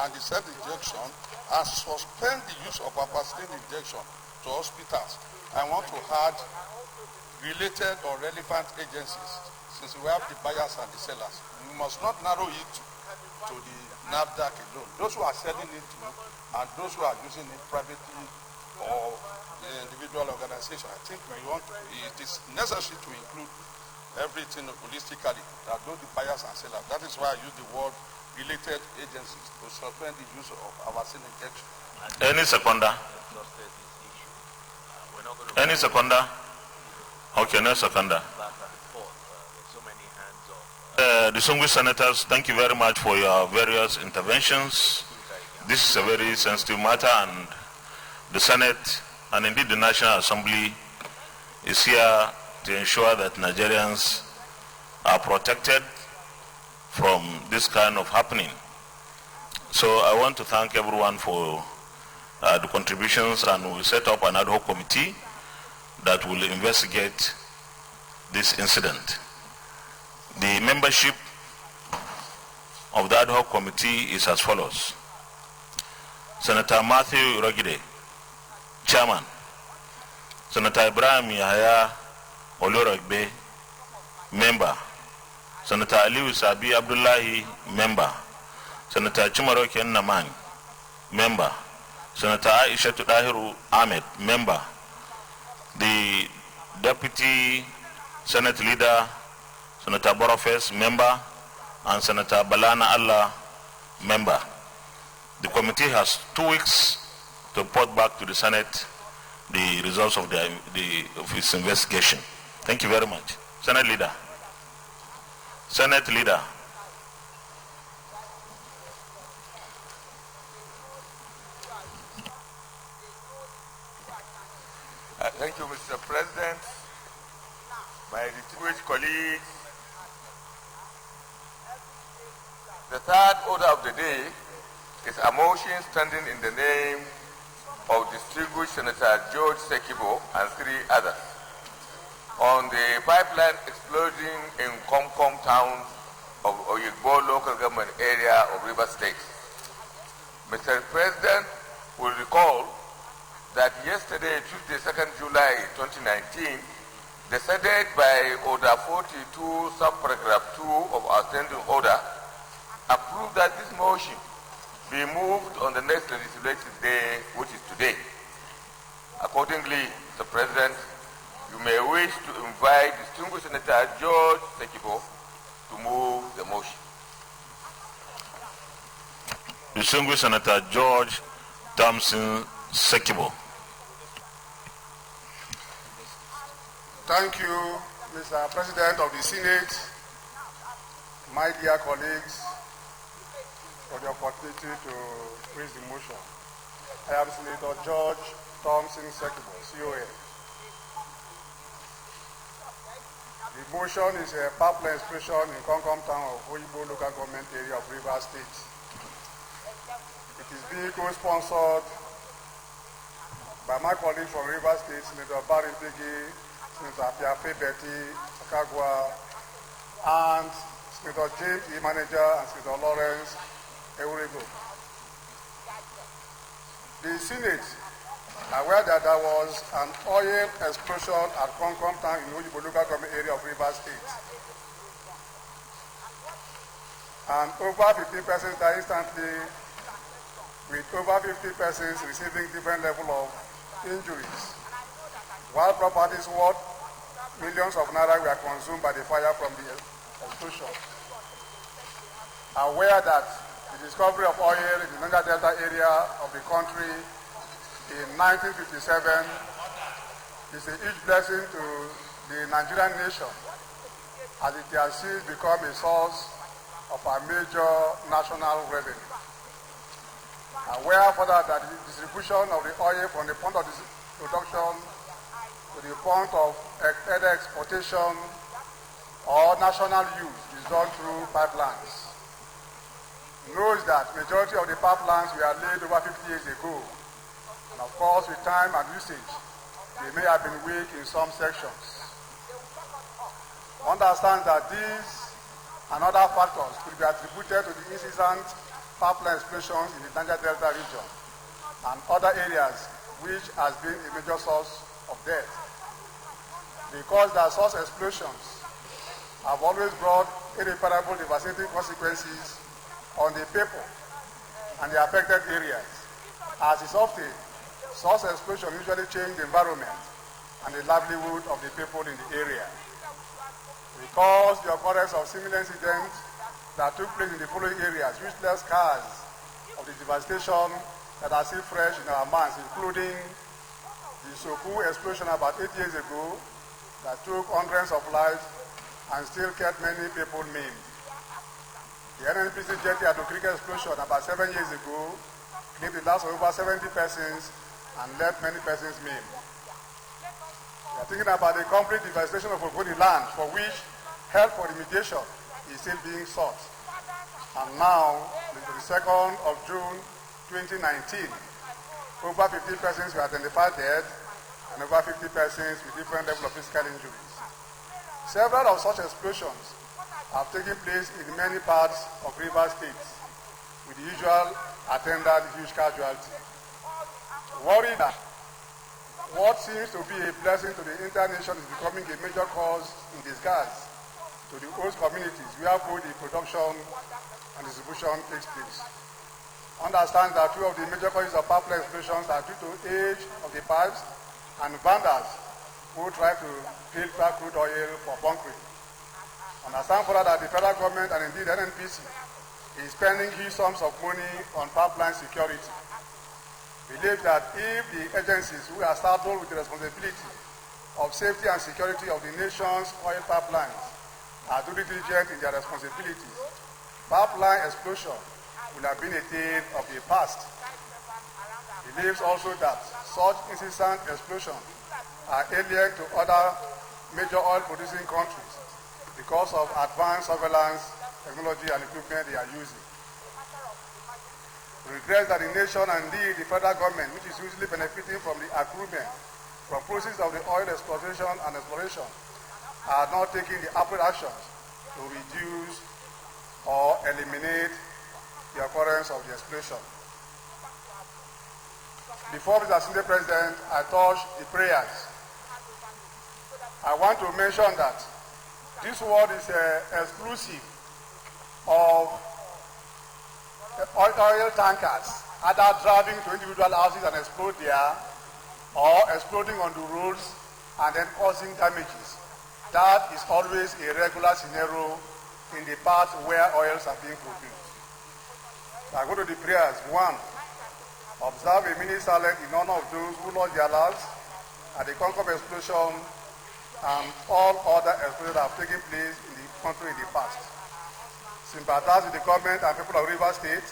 and the self-injection and suspend the use of vaccine injection to hospitals. I want to add related or relevant agencies, since we have the buyers and the sellers. We must not narrow it to the NAFDAC alone. Those who are selling it to and those who are using it privately or individual organization, I think it is necessary to include everything holistically, that those the buyers and sellers. That is why I use the word related agencies to suspend the use of vaccine injection. Any seconder? Any seconder? Okay, no seconder. Distinguished senators, thank you very much for your various interventions. this is a very sensitive matter, and the Senate and indeed the National Assembly is here to ensure that Nigerians are protected from this kind of happening. So I want to thank everyone for the contributions, and we'll set up an ad hoc committee that will investigate this incident. The membership of the ad hoc committee is as follows: Senator Matthew Rogide, Chairman; Senator Ibrahim Yahya Olorogbe, Member; Senator Aliu Sabi Abdullahi, Member; Senator Chimaroke Naman, Member; Senator Aisha Tudahiru Ahmed, Member; the Deputy Senate Leader, Senator Borofes, Member; and Senator Balana Allah, Member. The committee has 2 weeks to report back to the Senate the results of its investigation. Thank you very much. Senate Leader. Senate Leader. Thank you, Mr. President. My distinguished colleagues, the third order of the day is a motion standing in the name of distinguished Senator George Sekibo and 3 others on the pipeline exploding in Komkom town of Oyigbo local government area of River State. Mr. President will recall that yesterday, Tuesday, 2nd July 2019, decided by Order 42, subparagraph 2 of our standing order, approved that this motion be moved on the next legislative day, which is today. Accordingly, Mr. President, you may wish to invite distinguished Senator George Sekibo to move the motion. Distinguished Senator George Thompson Sekibo. Thank you, Mr. President of the Senate, my dear colleagues, for the opportunity to raise the motion. I am Senator George Thompson Sekibo, COA. The motion is a pipeline explosion in Komkom town of Oyibo local government area of River State. It is being co-sponsored by my colleague from River State, Senator Barry Pigi, Senator Piafe Betty Akagwa, and Senator James E. Manager and Senator Lawrence Eurego. The Senate, aware that there was an oil explosion at Komkom town in Oyibo local government area of River State, and over 15 persons died instantly, with over 50 persons receiving different level of injuries, while properties worth millions of naira were consumed by the fire from the explosion. Aware that the discovery of oil in the Niger Delta area of the country in 1957 is a huge blessing to the Nigerian nation, as it has since become a source of a major national revenue. Aware further that the distribution of the oil from the point of production to the point of either exportation or national use is done through pipelines. Knows that majority of the pipelines were laid over 50 years ago, and of course with time and usage they may have been weak in some sections. Understand that these and other factors could be attributed to the incessant pipeline explosions in the Niger Delta region and other areas which has been a major source of death. Because the source explosions have always brought irreparable devastating consequences on the people and the affected areas. As is often, source explosions usually change the environment and the livelihood of the people in the area. Because the occurrence of similar incidents that took place in the following areas which left scars of the devastation that are still fresh in our minds, including the Soku explosion about 8 years ago that took hundreds of lives and still kept many people maimed. The NNPC jetty at Okrika explosion about 7 years ago claimed the lives of over 70 persons and left many persons maimed. We are thinking about the complete devastation of Ogoni land, for which help for remediation is still being sought. And now, the 2nd of June 2019, over 50 persons were identified dead and over 50 persons with different levels of physical injuries. Several of such explosions have taken place in many parts of River State, with the usual attendant huge casualty. Worried that what seems to be a blessing to the entire nation is becoming a major cause in disguise to the host communities where both the production and distribution takes place. Understand that two of the major causes of pipeline explosions are due to age of the pipes and vandals who try to filter crude oil for bunkering. Understand further that the federal government and indeed NNPC is spending huge sums of money on pipeline security. Believe that if the agencies who are saddled with the responsibility of safety and security of the nation's oil pipelines are duly diligent in their responsibilities, pipeline explosion will have been a tale of the past. Believes also that such incessant explosions are alien to other major oil-producing countries because of advanced surveillance technology and equipment they are using. Regrets that the nation and indeed the federal government, which is usually benefiting from the accruement from proceeds of the oil exploitation and exploration, are not taking the appropriate actions to reduce or eliminate the occurrence of the explosion. Before Mr. Senate President, I touch the prayers. I want to mention that this word is exclusive of oil tankers either driving to individual houses and explode there, or exploding on the roads and then causing damages. That is always a regular scenario in the parts where oils are being produced. So I go to the prayers. 1, observe a minute silence in honor of those who lost their lives at the Concom explosion and all other explosions that have taken place in the country in the past. Sympathize with the government and people of River State,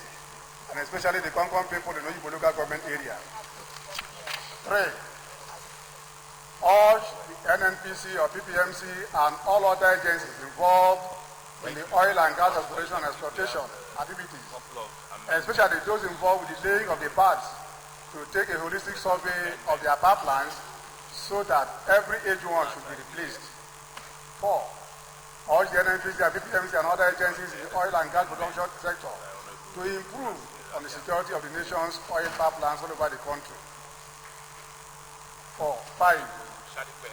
and especially the Concom people in the local government area. 3, urge the NNPC or PPMC and all other agencies involved in the oil and gas exploration and exploitation activities, especially those involved with the laying of the pads, to take a holistic survey of their pipelines so that every age one should be replaced. 4, urge the NNPC and PPMC and other agencies in the oil and gas production sector to improve on the security of the nation's oil pipelines all over the country. 5,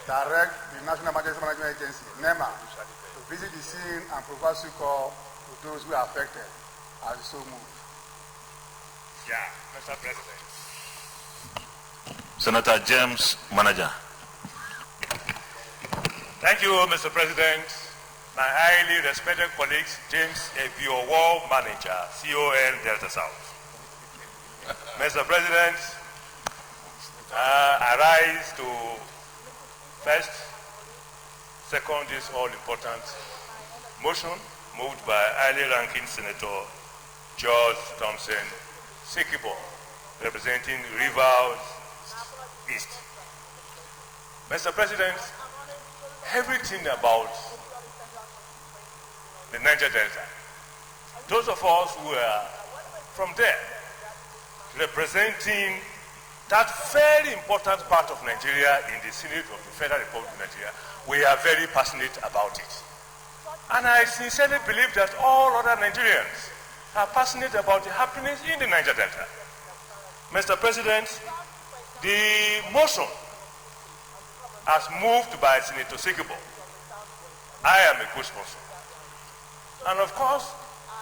direct the National Emergency Management Agency, NEMA, to visit the scene and provide succor to those who are affected, as so moved. Yeah, Mr. President. Senator James Manager. Thank you, Mr. President. My highly respected colleagues, James Ebio, War Manager, CON Delta South. Mr. President, I rise to first second this all-important motion moved by highly ranking Senator George Thompson Sikibo, representing Rivers East. Mr. President, everything about the Niger Delta, those of us who are from there, representing that very important part of Nigeria in the Senate of the Federal Republic of Nigeria, we are very passionate about it. And I sincerely believe that all other Nigerians are passionate about the happenings in the Niger Delta. Mr. President, the motion as moved by Senator Sikibo, I am a co-sponsor. And of course,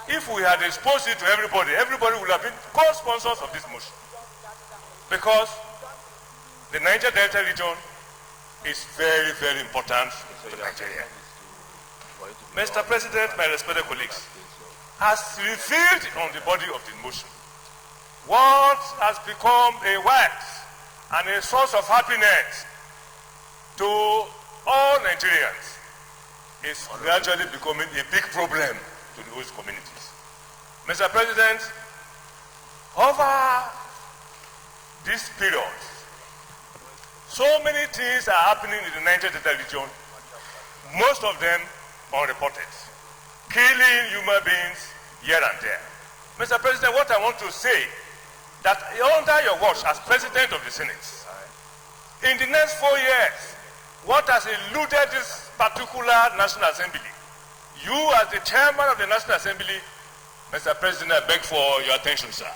if we had exposed it to everybody, everybody would have been co-sponsors of this motion. Because the Niger Delta region is very, very important to Nigeria. Mr. President, my respected colleagues, has revealed on the body of the motion what has become a wealth and a source of happiness to all Nigerians is gradually becoming a big problem to the host communities. Mr. President, over this period, so many things are happening in the Niger Delta region, most of them unreported, killing human beings here and there. Mr. President, what I want to say, that under your watch as President of the Senate, in the next 4 years, what has eluded this particular National Assembly? You as the Chairman of the National Assembly, Mr. President, I beg for your attention, sir.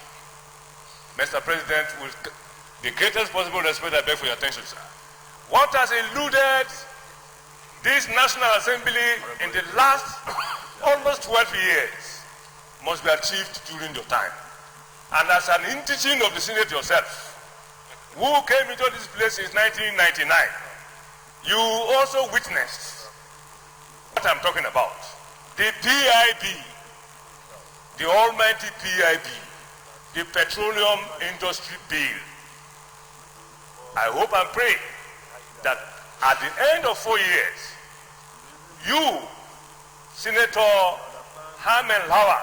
Mr. President, with the greatest possible respect, I beg for your attention, sir. What has eluded this National Assembly in the last almost 12 years must be achieved during your time. And as an indigene of the Senate yourself, who came into this place since 1999, you also witnessed what I'm talking about. The PIB, the almighty PIB, the Petroleum Industry Bill. I hope and pray that at the end of 4 years, you, Senator Hamen Lawa,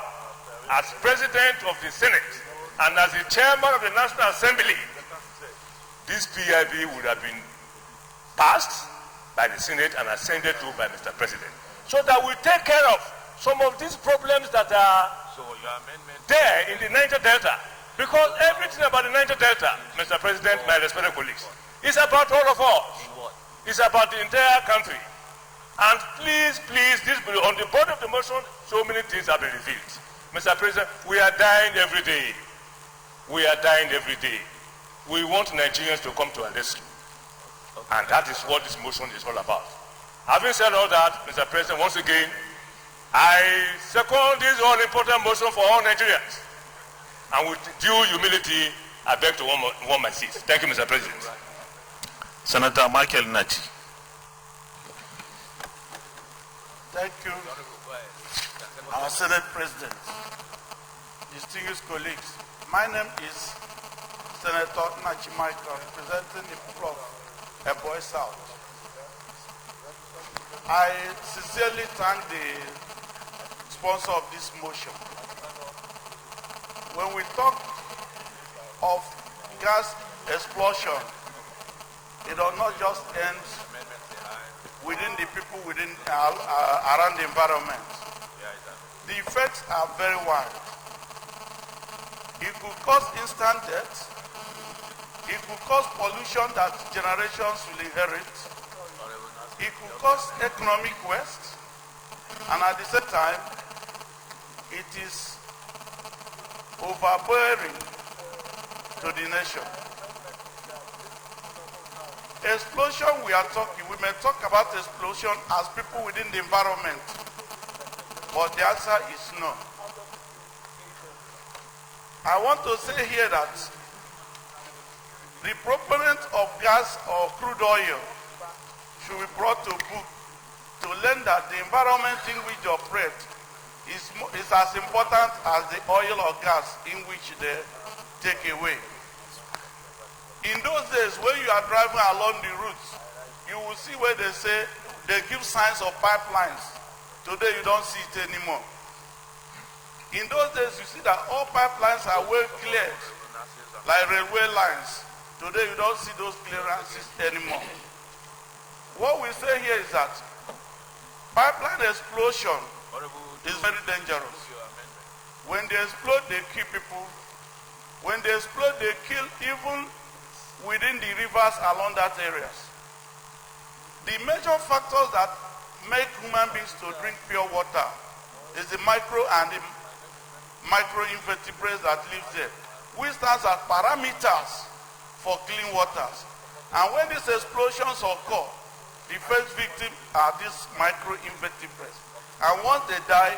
as President of the Senate and as the Chairman of the National Assembly, this PIB would have been passed by the Senate and ascended to by Mr. President, so that we take care of some of these problems that are there in the Niger Delta. Because everything about the Niger Delta, Mr. President, my respected colleagues, is about all of us. It's about the entire country. And please, please, this on the board of the motion, so many things have been revealed. Mr. President, we are dying every day. We are dying every day. We want Nigerians to come to our rescue. And that is what this motion is all about. Having said all that, Mr. President, once again, I second this all-important motion for all Nigerians. And with due humility, I beg to warm my seat. Thank you, Mr. President. Senator Michael Nachi. Thank you, our Senate President, distinguished colleagues. My name is Senator Nachi Michael, representing the people of Ebonyi South. I sincerely thank the sponsor of this motion. When we talk of gas explosion, it does not just end within the people around the environment. The effects are very wide. It could cause instant death. It could cause pollution that generations will inherit. It could cause economic waste. And at the same time, it is overbearing to the nation. Explosion, we may talk about explosion as people within the environment, but the answer is no. I want to say here that the proponent of gas or crude oil should be brought to book to learn that the environment in which they operate is as important as the oil or gas in which they take away. In those days, when you are driving along the routes, you will see where they say they give signs of pipelines. Today, you don't see it anymore. In those days, you see that all pipelines are well cleared, like railway lines. Today, you don't see those clearances anymore. What we say here is that pipeline explosion is very dangerous. When they explode, they kill people. When they explode, they kill even within the rivers along that areas. The major factors that make human beings to drink pure water is the micro and the microinvertebrates that live there, which stands as parameters for clean waters. And when these explosions occur, the first victim are these microinvertebrates. And once they die,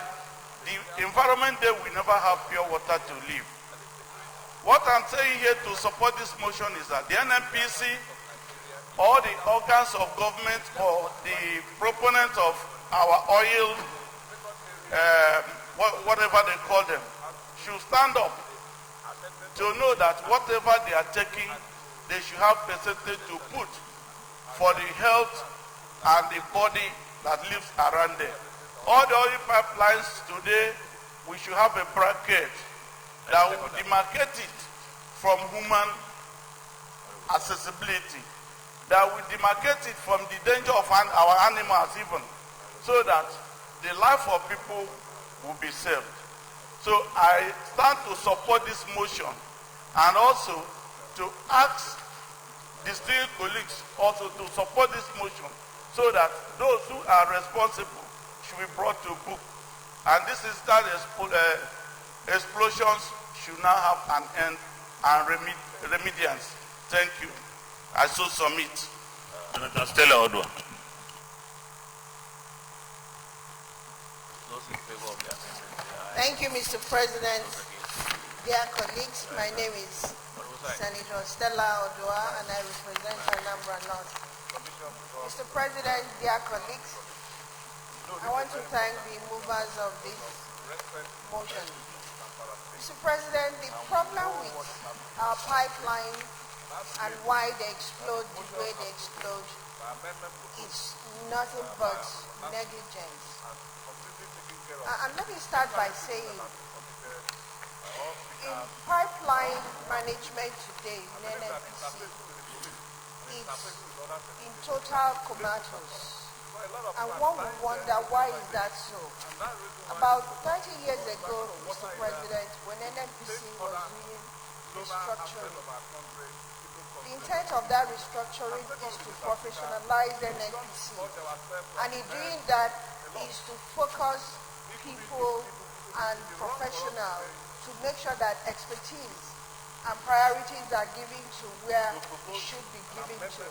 the environment there will never have pure water to live. What I'm saying here to support this motion is that the NNPC, all the organs of government or the proponents of our oil, whatever they call them, should stand up to know that whatever they are taking, they should have percentage to put for the health and the body that lives around there. All the oil pipelines today, we should have a bracket that will demarcate it from human accessibility, that we demarcate it from the danger of our animals even, so that the life of people will be saved. So I stand to support this motion and also to ask distinguished colleagues also to support this motion so that those who are responsible should be brought to book. And this is that explosions should now have an end and remediance. Thank you. I so submit. Senator Stella Odwa. Thank you, Mr. President. Dear colleagues, my name is Senator Stella Odwa and I represent Anambra North. Mr. President, dear colleagues, I want to thank the movers of this motion. Mr. President, the problem with our pipeline and why they explode the way they explode is nothing but negligence. And let me start by saying, in pipeline management today in NNPC, it's in total comatose. And one would wonder, why is that so? About 30 years ago, Mr. President, when NNPC was doing restructuring, the intent of that restructuring is to professionalize NNPC. And in doing that is to focus people and professionals to make sure that expertise and priorities are given to where it should be given to.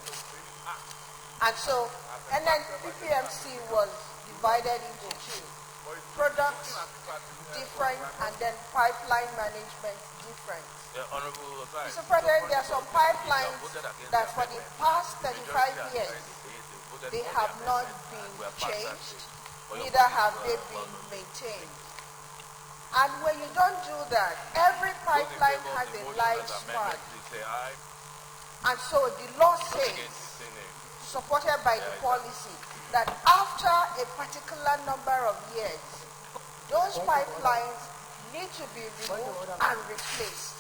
And so PPMC was divided into two. Products different and then pipeline management different. Mr. President, there are some pipelines that for the past 35 years they have not been changed, neither have they been maintained. And when you don't do that, every pipeline has a lifespan. And so the law says, supported by the policy, that after a particular number of years, those pipelines need to be removed and replaced.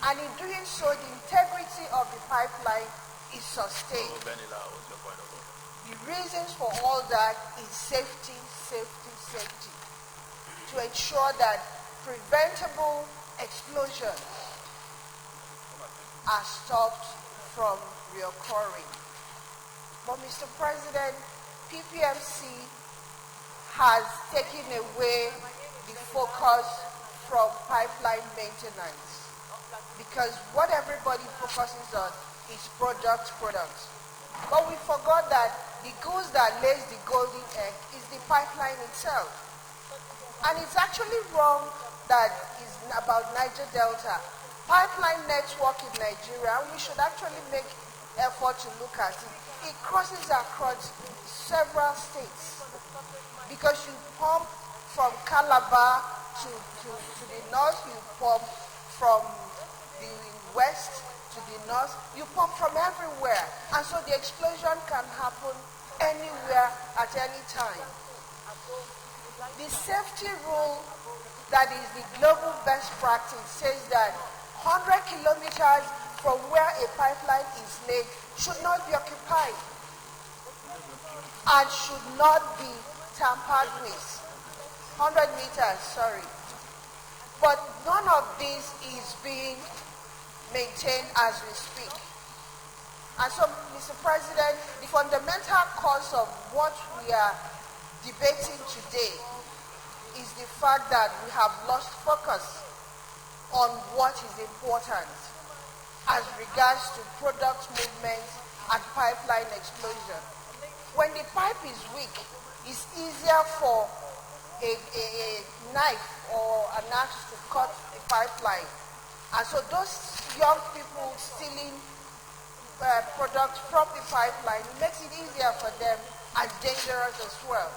And in doing so, the integrity of the pipeline is sustained. The reasons for all that is safety, safety, safety. To ensure that preventable explosions are stopped from reoccurring. But Mr. President, PPMC has taken away the focus from pipeline maintenance, because what everybody focuses on is products. But we forgot that the goose that lays the golden egg is the pipeline itself. And it's actually wrong that it's about Niger Delta. Pipeline network in Nigeria, we should actually make effort to look at it. It crosses across several states, because you pump from Calabar to the north, you pump from the west to the north, you pump from everywhere. And so the explosion can happen anywhere at any time. The safety rule that is the global best practice says that 100 kilometers from where a pipeline is laid should not be occupied and should not be tampered with. 100 meters, sorry. But none of this is being maintained as we speak. And so, Mr. President, the fundamental cause of what we are debating today is the fact that we have lost focus on what is important as regards to product movement and pipeline explosion. When the pipe is weak, it's easier for a knife or an axe to cut the pipeline. And so those young people stealing products from the pipeline, it makes it easier for them and dangerous as well.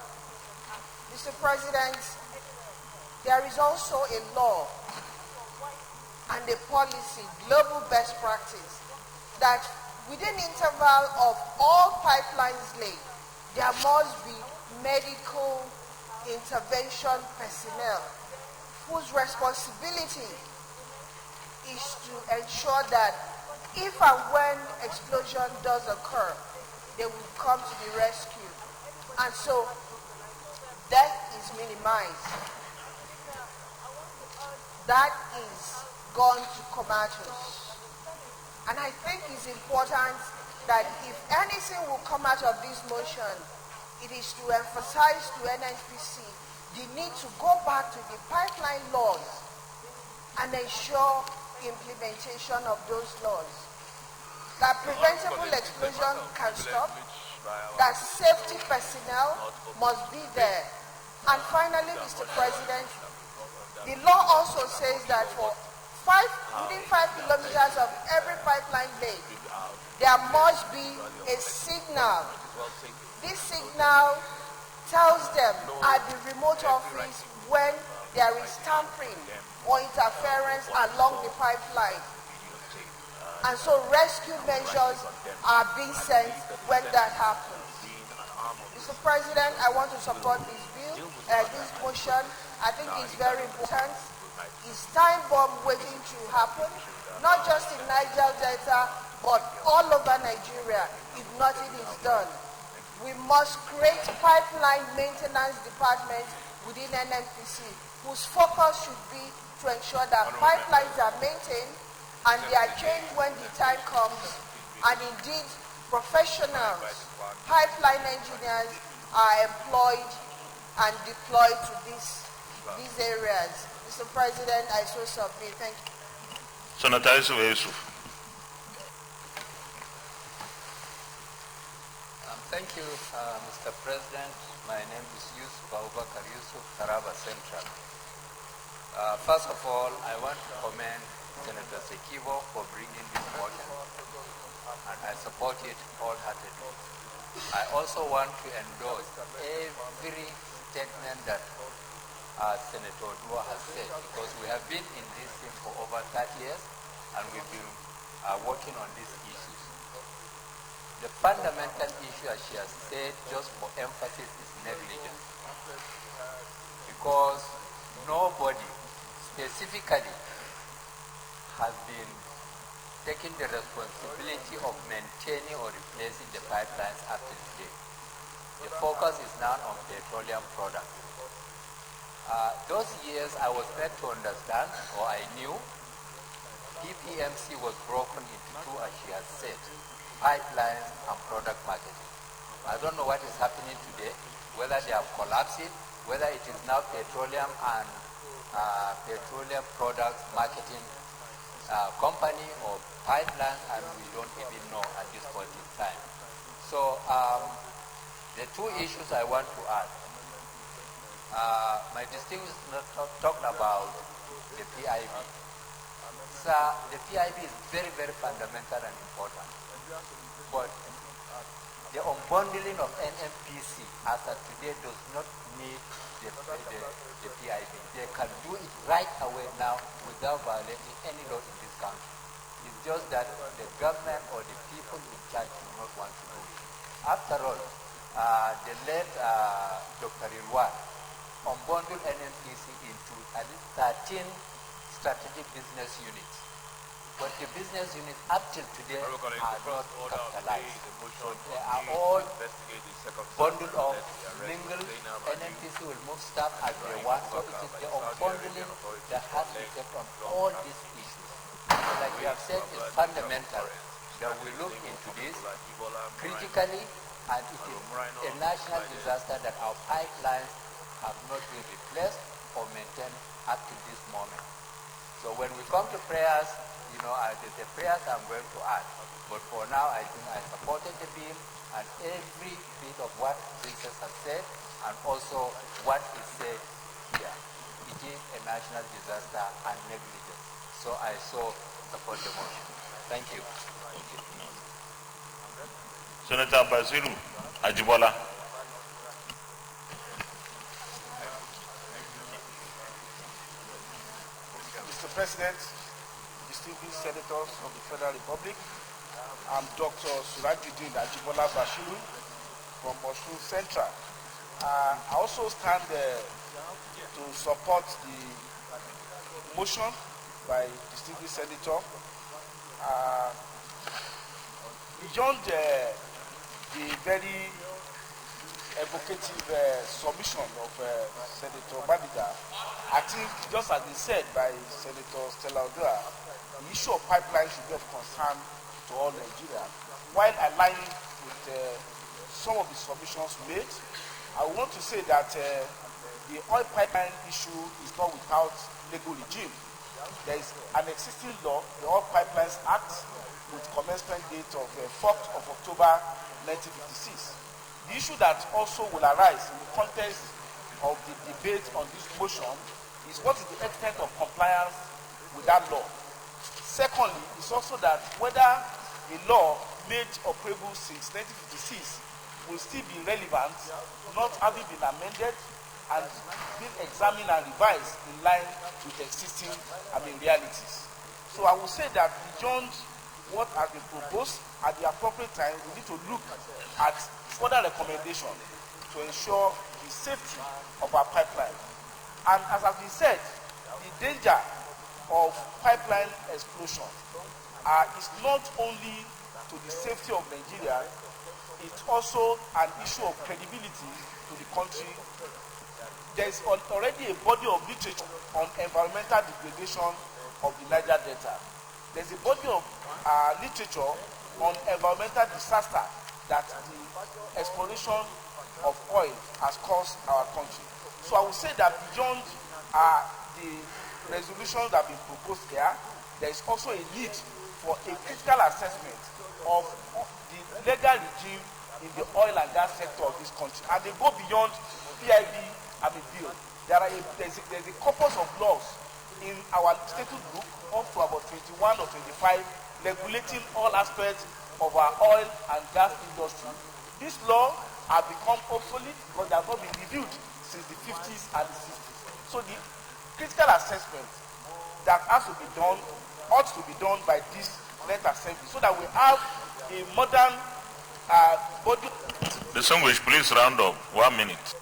Mr. President, there is also a law and a policy, global best practice, that within interval of all pipelines laid, there must be medical intervention personnel whose responsibility is to ensure that if and when explosion does occur, they will come to the rescue. And so death is minimized. That is gone to comatose. And I think it's important that if anything will come out of this motion, it is to emphasize to NNPC the need to go back to the pipeline laws and ensure implementation of those laws. That preventable explosion can stop, that safety personnel must be there. And finally, Mr. President, the law also says that within 5 kilometers of every pipeline lane, there must be a signal. This signal tells them at the remote office when there is tampering or interference along the pipeline. And so rescue measures are being sent when that happens. Mr. President, I want to support this bill, this motion. I think it's very important. It's time bomb waiting to happen, not just in Niger Delta, but all over Nigeria, if nothing is done. We must create pipeline maintenance department within NNPC, whose focus should be to ensure that pipelines are maintained and they are changed when the time comes. And indeed, professionals, pipeline engineers are employed and deployed to these areas. Mr. President, I so submit. Thank you. Senator Yusuf. Thank you, Mr. President. My name is Yusuf Abubakar Yusuf, Taraba Central. First of all, I want to commend Senator Sekibo for bringing this motion, and I support it wholeheartedly. I also want to endorse every statement that Senator Odua has said, because we have been in this thing for over 30 years, and we've been working on these issues. The fundamental issue, as she has said, just for emphasis, is negligence. Because nobody specifically has been taking the responsibility of maintaining or replacing the pipelines up to today. The focus is now on petroleum products. Those years I was made to understand, or I knew, PPMC was broken into two, as she has said, pipelines and product marketing. I don't know what is happening today, whether they have collapsed it, whether it is now petroleum and petroleum products marketing company or pipeline, and we don't even know at this point in time. So the two issues I want to add. My distinguished talked about the PIB. So the PIB is very, very fundamental and important. But the unbundling of NNPC as of today does not need the PIB. They can do it right away now without violating any law in this country. It's just that the government or the people in charge do not want to do it. After all, the late Dr. Irwan unbundled NNPC into at least 13 strategic business units. But the business units up till today are not capitalized. So they are all bundled up, mingled. NNPC will move stuff as they want. So it is the unbundling that has effect on all these issues. So like we have said, it's fundamental that we look into this critically, and it is a national disaster that our pipelines have not been replaced or maintained up to this moment. So when we come to prayers, you know, the prayers I'm going to add. But for now, I think I supported the bill and every bit of what Princess has said, and also what is said here. It is a national disaster and negligence. So I support the motion. Thank you. Senator Basiru Ajibola. Mr. President, distinguished senators of the Federal Republic, I'm Dr. Surajuddin Ajibola Bashiru from Osun Central. I also stand to support the motion by distinguished senator. beyond the very evocative submission of Senator Babida, I think, just as been said by Senator Stella Odua, the issue of pipeline should be of concern to all Nigerians. While aligning with some of the submissions made, I want to say that the oil pipeline issue is not without legal regime. There is an existing law, the Oil Pipelines Act, with commencement date of 4th of October 1956. The issue that also will arise in the context of the debate on this motion is what is the extent of compliance with that law. Secondly, it's also that whether a law made operable since 1956 will still be relevant, not having been amended and being examined and revised in line with existing realities. So I will say that beyond what has been proposed, at the appropriate time, we need to look at further recommendations to ensure the safety of our pipeline. And as has been said, the danger of pipeline explosion is not only to the safety of Nigeria, it's also an issue of credibility to the country. There is already a body of literature on environmental degradation of the Niger Delta. There's a body of literature on environmental disaster that the exploration of oil has caused our country. So I would say that beyond the resolutions that have been proposed here, there is also a need for a critical assessment of the legal regime in the oil and gas sector of this country. And they go beyond PIB bill. There's a corpus of laws in our statute book, up to about 21 or 25, regulating all aspects of our oil and gas industry. These laws have become obsolete because they have not been reviewed since the 50s and the 60s. So the critical assessment that has to be done ought to be done by this net assembly so that we have a modern body. Distinguished, please round up. 1 minute.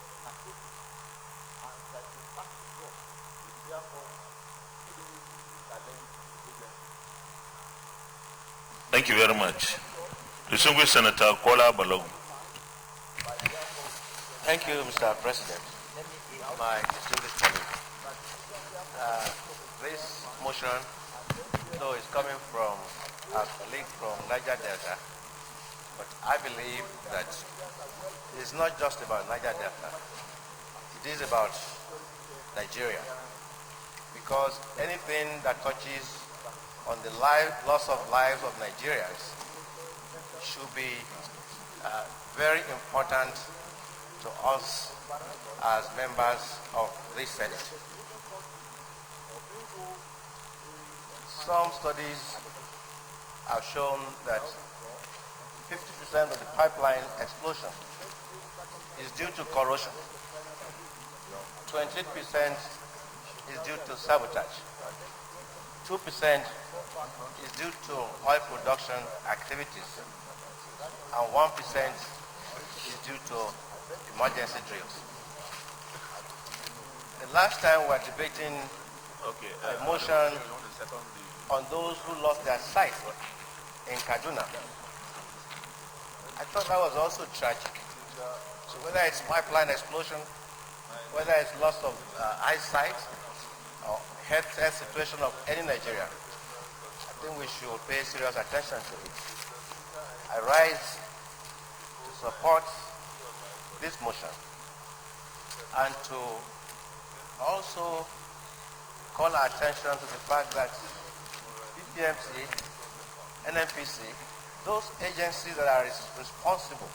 Thank you very much. Distinguished Senator Kola Balogun. Thank you, Mr. President. My distinguished colleague. This motion, though, is coming from our colleague from Niger Delta, but I believe that it's not just about Niger Delta. It is about Nigeria, because anything that touches on the loss of lives of Nigerians should be very important to us as members of this Senate. Some studies have shown that 50% of the pipeline explosion is due to corrosion. 28% is due to sabotage. 2% is due to oil production activities, and 1% is due to emergency drills. The last time we were debating a motion on those who lost their sight in Kaduna, I thought that was also tragic. So whether it's pipeline explosion, whether it's loss of eyesight, or health situation of any Nigerian, I think we should pay serious attention to it. I rise to support this motion and to also call our attention to the fact that BPMC, NNPC, those agencies that are responsible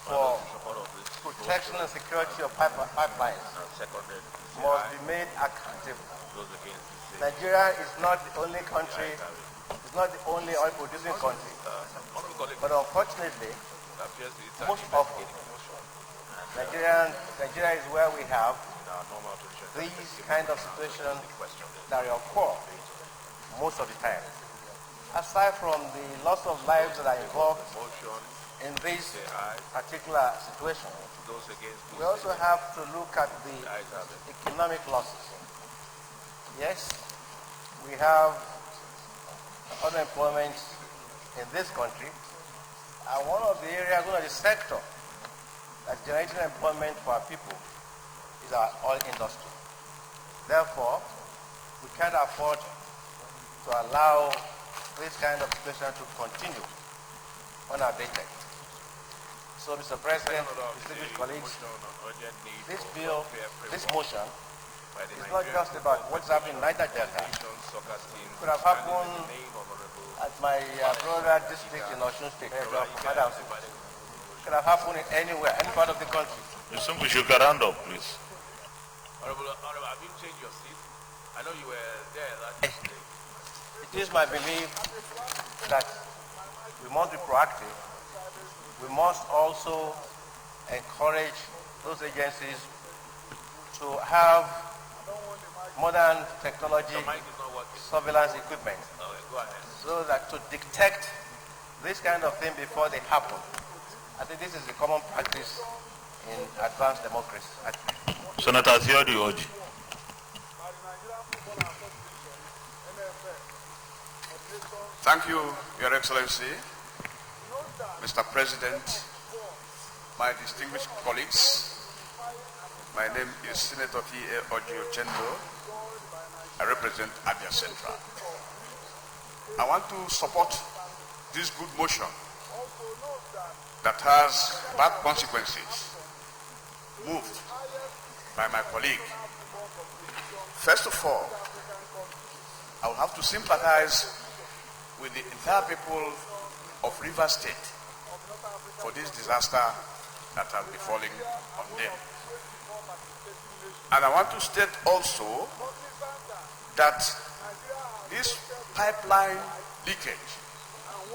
for protection and security of pipelines must be made accountable. Nigeria is not the only country, it's not the only oil producing country, but unfortunately, most often, Nigeria is where we have these kind of situations that occur most of the time. Aside from the loss of lives that are involved in this particular situation, we also have to look at the economic losses. Yes, we have unemployment in this country. And one of the areas, one of the sector that's generating employment for our people is our oil industry. Therefore, we can't afford to allow this kind of situation to continue unabated. So, Mr. President, distinguished colleagues, this bill, this motion, is not just about what's happening in Niger Delta. It could have happened at my brother district in Osun State. It could have happened anywhere, any part of the country. You simply should get round up, please. Honorable, have you changed your seat? I know you were there last day. It is my belief that we must be proactive. We must also encourage those agencies to have modern technology surveillance equipment so that to detect this kind of thing before they happen. I think this is the common practice in advanced democracy. Senator Theodi Oji. Thank you, Your Excellency, Mr. President, my distinguished colleagues. My name is Senator T.A. Oji Ochendo. I represent Abia Central. I want to support this good motion that has bad consequences moved by my colleague. First of all, I will have to sympathize with the entire people of Rivers State for this disaster that has befallen on them. And I want to state also that this pipeline leakage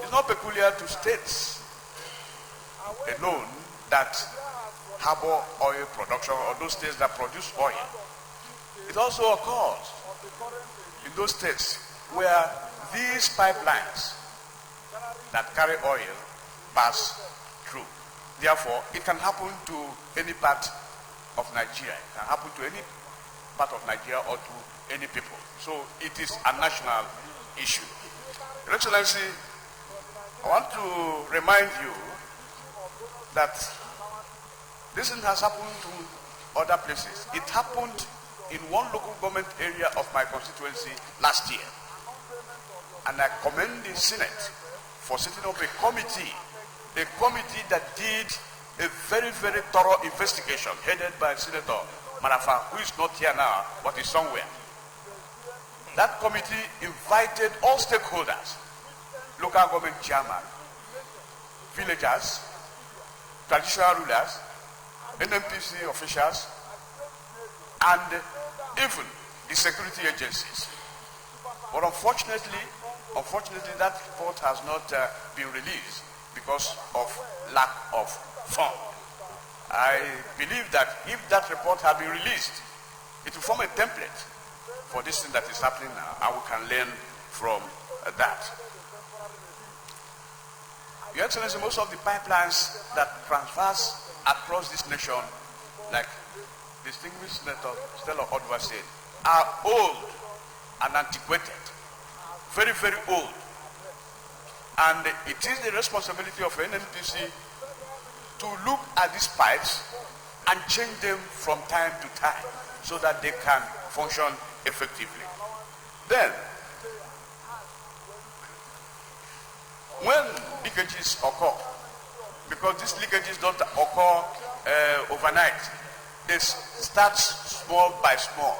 is not peculiar to states alone that harbor oil production or those states that produce oil. It also occurs in those states where these pipelines that carry oil pass through. Therefore, it can happen to any part of Nigeria. It can happen to any part of Nigeria or to any people. So it is a national issue. Your Excellency, I want to remind you that this has happened to other places. It happened in one local government area of my constituency last year. And I commend the Senate for setting up a committee that did a very, very thorough investigation headed by Senator Marafa, who is not here now, but is somewhere. That committee invited all stakeholders, local government chairman, villagers, traditional rulers, NMPC officials, and even the security agencies. But unfortunately, that report has not been released because of lack of funds. I believe that if that report had been released, it will form a template for this thing that is happening now, and we can learn from that. Your Excellency, most of the pipelines that transverse across this nation, like distinguished Senator Stella Odwa said, are old and antiquated. Very, very old. And it is the responsibility of NNPC to look at these pipes and change them from time to time so that they can function effectively. Then, when leakages occur, because these leakages don't occur overnight, they start small by small.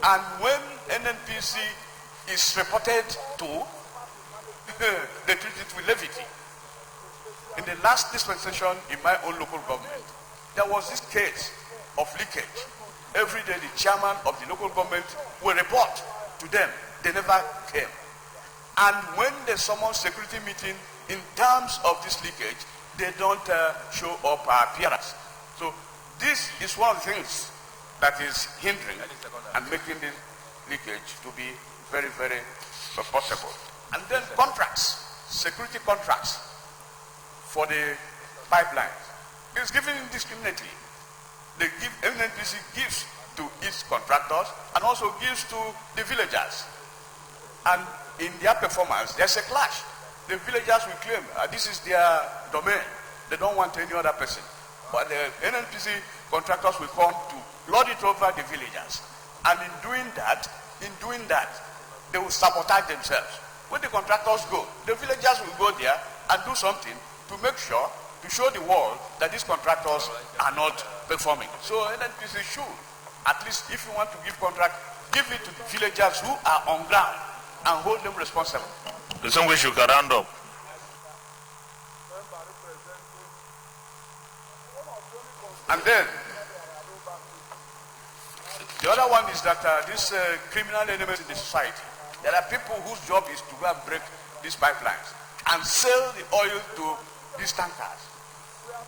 And when NNPC is reported to, they treat it with levity. In the last dispensation in my own local government, there was this case of leakage. Every day the chairman of the local government will report to them. They never came. And when they summon security meeting in terms of this leakage, they don't show up appearance. So this is one of the things that is hindering and making this leakage to be very, very possible. And then contracts, security contracts for the pipeline is given indiscriminately. NNPC gives to its contractors and also gives to the villagers. And in their performance, there's a clash. The villagers will claim this is their domain. They don't want any other person. But the NNPC contractors will come to lord it over the villagers. And in doing that, they will sabotage themselves. When the contractors go, the villagers will go there and do something to make sure, to show the world that these contractors are not performing. So NNPC should, at least if you want to give contract, give it to the villagers who are on ground and hold them responsible. The same way you can round up. And then, the other one is that these criminal elements in the society, there are people whose job is to go and break these pipelines and sell the oil to these tankers.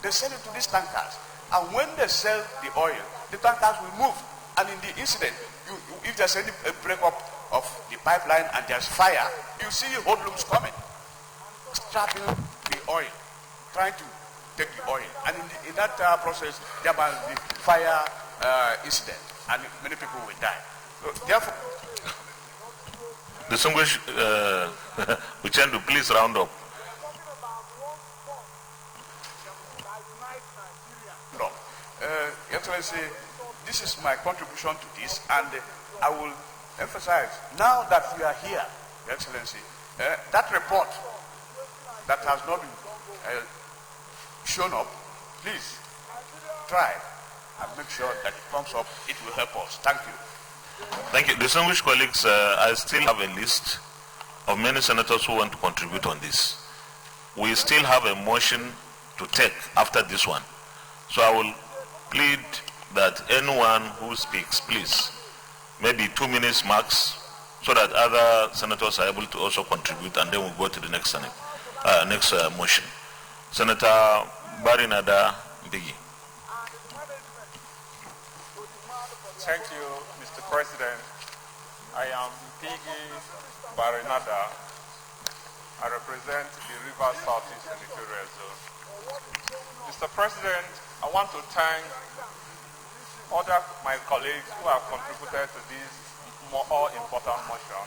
They sell it to these tankers. And when they sell the oil, the tankers will move. And in the incident, if there's any breakup of the pipeline and there's fire, you see hoodlums coming, strapping the oil, trying to take the oil. And in that process, there was the fire incident, and many people will die. So, therefore, distinguished, we tend to please round up. Excellency, this is my contribution to this, and I will emphasize, now that we are here, Excellency, that report that has not been shown up, please try and make sure that it comes up. It will help us. Thank you. Thank you. Distinguished colleagues, I still have a list of many senators who want to contribute on this. We still have a motion to take after this one. So I will plead that anyone who speaks, please, maybe 2 minutes max, so that other senators are able to also contribute, and then we'll go to the next motion. Senator Barinada Bigi. Thank you, Mr. President. I am Bigi Barinada. I represent the Rivers Southeast Senatorial Zone. Mr. President, I want to thank my colleagues who have contributed to this more important motion.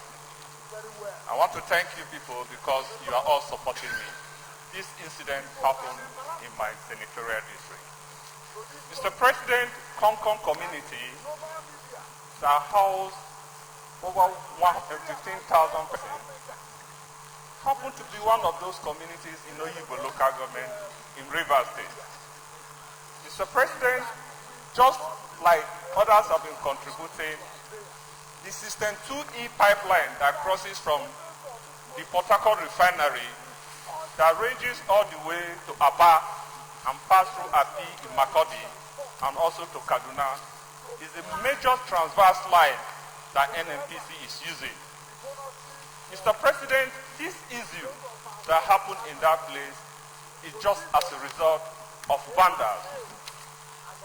I want to thank you people because you are all supporting me. This incident happened in my senatorial district. Mr. President, Concon community that housed over 15,000 persons happened to be one of those communities in Oyibo local government in Rivers State. Mr. President, just like others have been contributing, the System 2E pipeline that crosses from the Port Harcourt refinery that ranges all the way to Aba and pass through Api in Makodi and also to Kaduna is a major transverse line that NNPC is using. Mr. President, this issue that happened in that place is just as a result of vandals.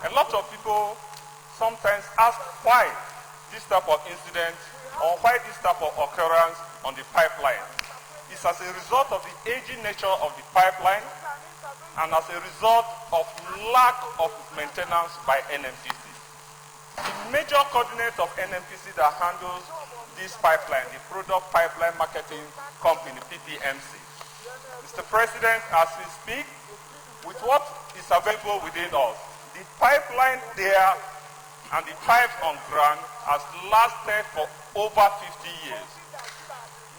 A lot of people sometimes ask why this type of incident or why this type of occurrence on the pipeline. It's as a result of the aging nature of the pipeline and as a result of lack of maintenance by NNPC. The major coordinator of NNPC that handles this pipeline, the Product Pipeline Marketing Company, PPMC. Mr. President, as we speak, with what is available within us, the pipeline there and the pipes on ground has lasted for over 50 years.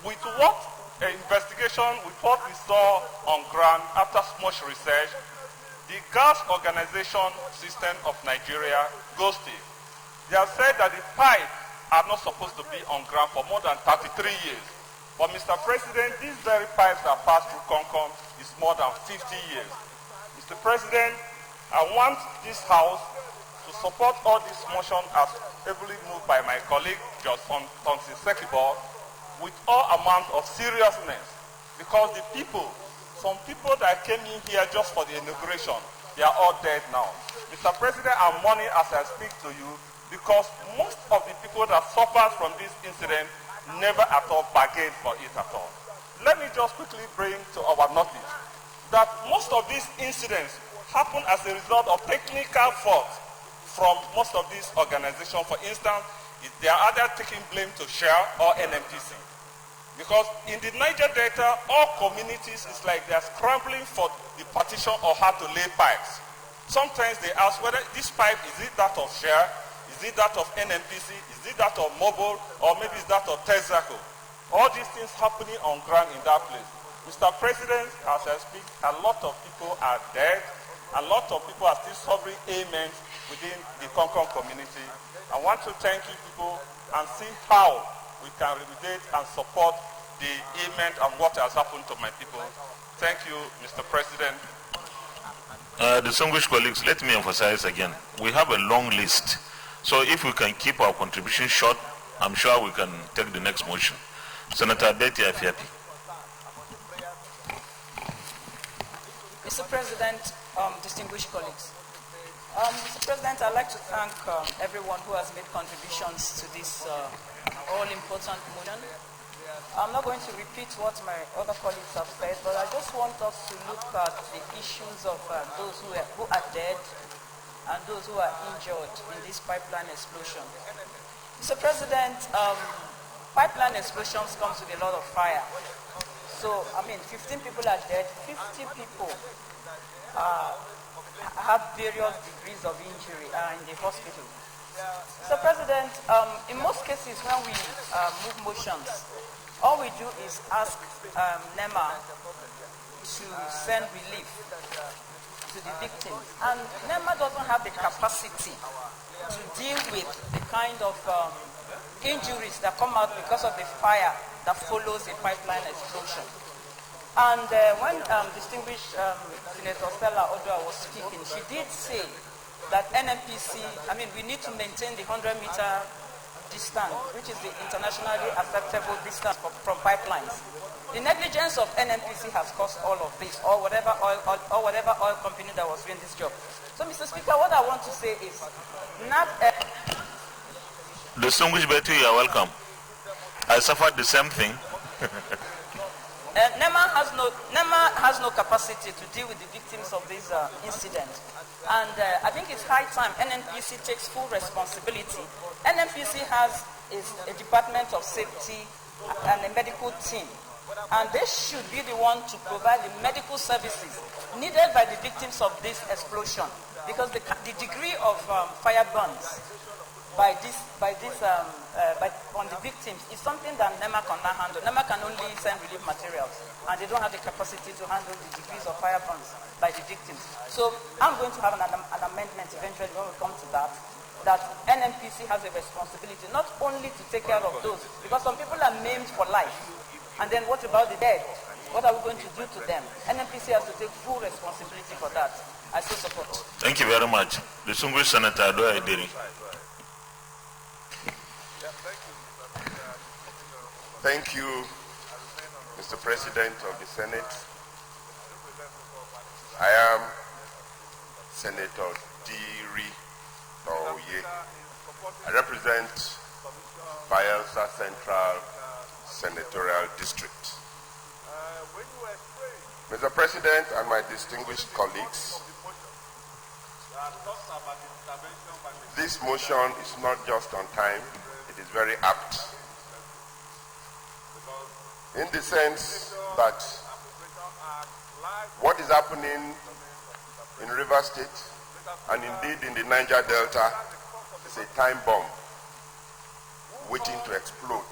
With what investigation, with what we saw on ground after much research, the Gas Organization System of Nigeria, GOSTI, they have said that the pipes are not supposed to be on ground for more than 33 years. But Mr. President, these very pipes that pass through Concon is more than 50 years. Mr. President, I want this House to support all this motion as heavily moved by my colleague, Judge Thompson Sekibo, with all amount of seriousness, because the people, some people that came in here just for the inauguration, they are all dead now. Mr. President, I'm mourning as I speak to you because most of the people that suffered from this incident never at all bargained for it at all. Let me just quickly bring to our notice that most of these incidents happen as a result of technical faults from most of these organizations. For instance, they are either taking blame to Shell or NNPC. Because in the Niger Delta, all communities is like they're scrambling for the partition or how to lay pipes. Sometimes they ask whether this pipe, is it that of Share, is it that of NNPC, is it that of Mobile, or maybe it's that of Texaco. All these things happening on ground in that place. Mr. President, as I speak, a lot of people are dead. A lot of people are still suffering ailments within the Concon community. I want to thank you people and see how we can remediate and support the ailment and what has happened to my people. Thank you, Mr. President. Distinguished colleagues, let me emphasize again. We have a long list. So if we can keep our contribution short, I'm sure we can take the next motion. Senator Betty Afiapi. Mr. President, distinguished colleagues. Mr. President, I'd like to thank everyone who has made contributions to this all-important motion. I'm not going to repeat what my other colleagues have said, but I just want us to look at the issues of those who are dead and those who are injured in this pipeline explosion. Mr. President, pipeline explosions comes with a lot of fire. So, 15 people are dead, 50 people have various degrees of injury in the hospital. So, President, in most cases when we move motions, all we do is ask NEMA to send relief to the victims. And NEMA doesn't have the capacity to deal with the kind of injuries that come out because of the fire that follows a pipeline explosion. And when distinguished Senator Stella Odua was speaking, she did say that NNPC, we need to maintain the 100-meter distance, which is the internationally acceptable distance from pipelines. The negligence of NNPC has caused all of this, or whatever oil company that was doing this job. So, Mr. Speaker, what I want to say is, Distinguished Betty, you are welcome. I suffered the same thing. NEMA has no capacity to deal with the victims of this incident. And I think it's high time NNPC takes full responsibility. NNPC has a Department of Safety and a medical team. And they should be the one to provide the medical services needed by the victims of this explosion. Because the degree of fire burns on the victims is something that NEMA cannot handle. NEMA can only send relief materials, and they don't have the capacity to handle the degrees of fire burns by the victims. So I'm going to have an amendment eventually when we come to that NNPC has a responsibility not only to take care of those, because some people are maimed for life, and then what about the dead? What are we going to do to them? NNPC has to take full responsibility for that. I still support. Thank you very much. Distinguished Senator Adoya Ederi. Thank you, Mr. President of the Senate. I am Senator Diri Oye. I represent Bayelsa Central Senatorial District. Mr. President and my distinguished colleagues, this motion is not just on time, it is very apt. In the sense that what is happening in River State and indeed in the Niger Delta is a time bomb waiting to explode.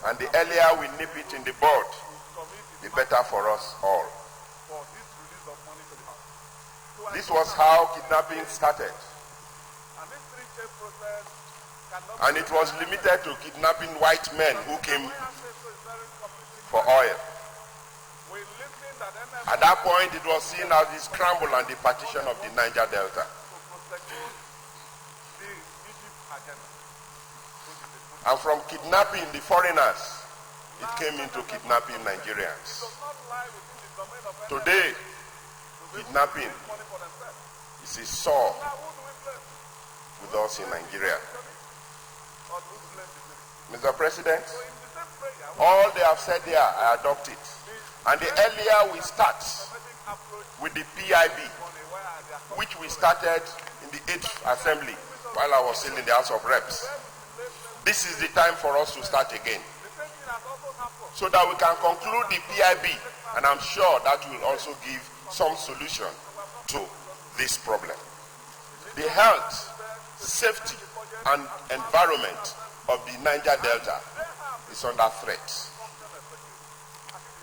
And the earlier we nip it in the bud, the better for us all. This was how kidnapping started. And it was limited to kidnapping white men who came for oil. At that point, it was seen as the scramble and the partition of the Niger Delta. And from kidnapping the foreigners, it came into kidnapping Nigerians. Today, kidnapping is a sore with us in Nigeria. Mr. President, all they have said there, I adopt it. And the earlier we start with the PIB, which we started in the 8th Assembly while I was still in the House of Reps, this is the time for us to start again, so that we can conclude the PIB, and I'm sure that will also give some solution to this problem. The health, safety, and environment of the Niger Delta is under threat.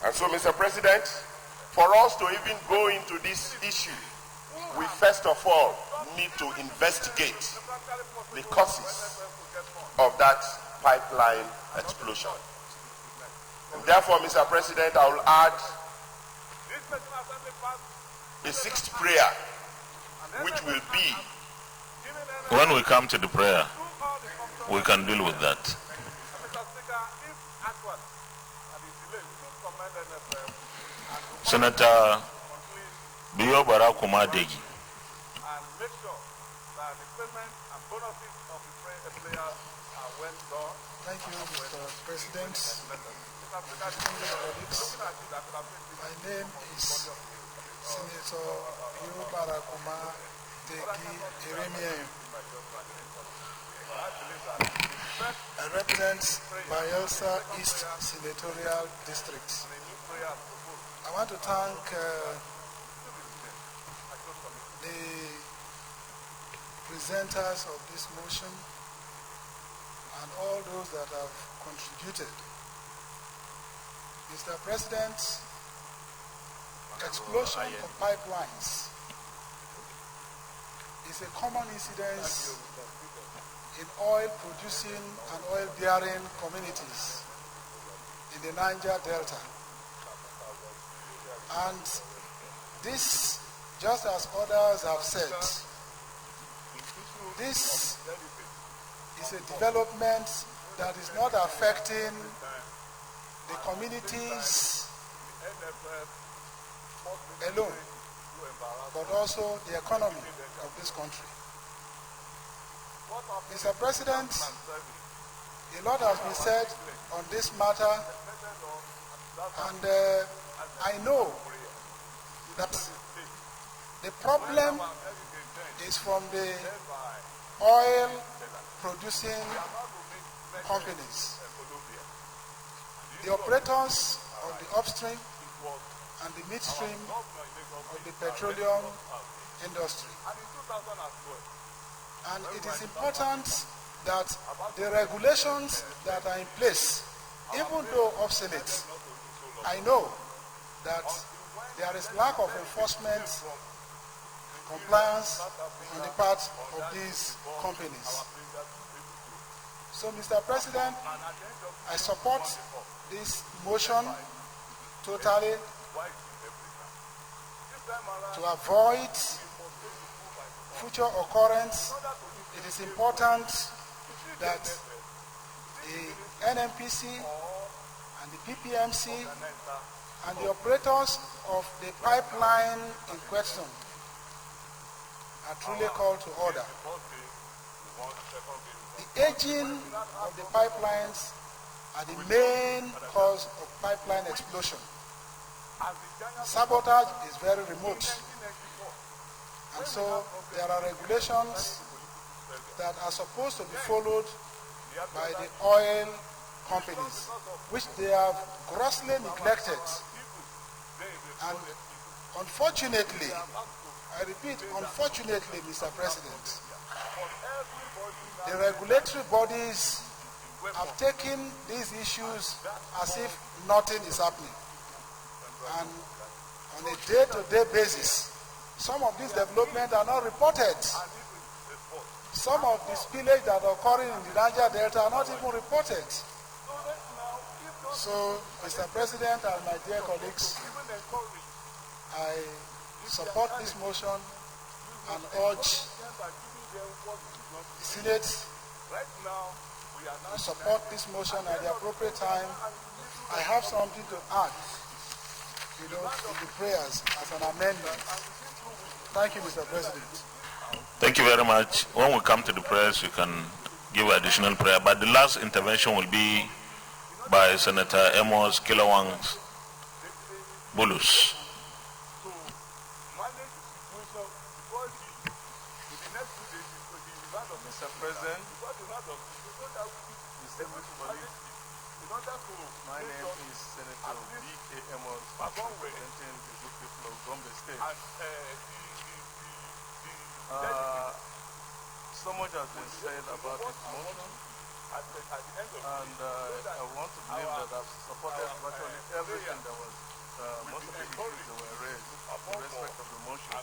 And so, Mr. President, for us to even go into this issue, we first of all need to investigate the causes of that pipeline explosion. And therefore, Mr. President, I will add a sixth prayer, which will be... When we come to the prayer, we can deal with that. Senator Biyo Barakuma Degi. Thank you, Mr. President. My name is Senator Biyo Barakuma Degi Jeremiah. I represent Bayelsa East Senatorial District. I want to thank the presenters of this motion and all those that have contributed. Mr. President, explosion of pipelines is a common incidence in oil-producing and oil-bearing communities in the Niger Delta. And this, just as others have said, this is a development that is not affecting the communities alone, but also the economy of this country. Mr. President, a lot has been said on this matter, and I know that the problem is from the oil producing companies, the operators of the upstream and the midstream of the petroleum industry. And it is important that the regulations that are in place, even though obsolete, I know that there is lack of enforcement, compliance on the part of these companies. So, Mr. President, I support this motion totally to avoid future occurrence. It is important that the NNPC and the PPMC and the operators of the pipeline in question are truly called to order. The aging of the pipelines are the main cause of pipeline explosion. Sabotage is very remote. And so there are regulations that are supposed to be followed by the oil companies, which they have grossly neglected. And unfortunately, I repeat, unfortunately, Mr. President, the regulatory bodies have taken these issues as if nothing is happening. And on a day-to-day basis, some of these developments are not reported. Some of the spillage that are occurring in the Niger Delta are not even reported. So, Mr. President and my dear colleagues, I support this motion and urge the Senate to support this motion at the appropriate time. I have something to add, to the prayers as an amendment. Thank you, Mr. President. Thank you very much. When we come to the prayers, you can give additional prayer. But the last intervention will be by Senator Amos Kilawang Bulus. Mr. President, distinguished colleagues, my name is Senator B.K. Amos, representing the good people of Gombe State. So much has been said about this motion, and I want to believe that I've supported virtually everything that was, most of the issues that were raised in respect of the motion.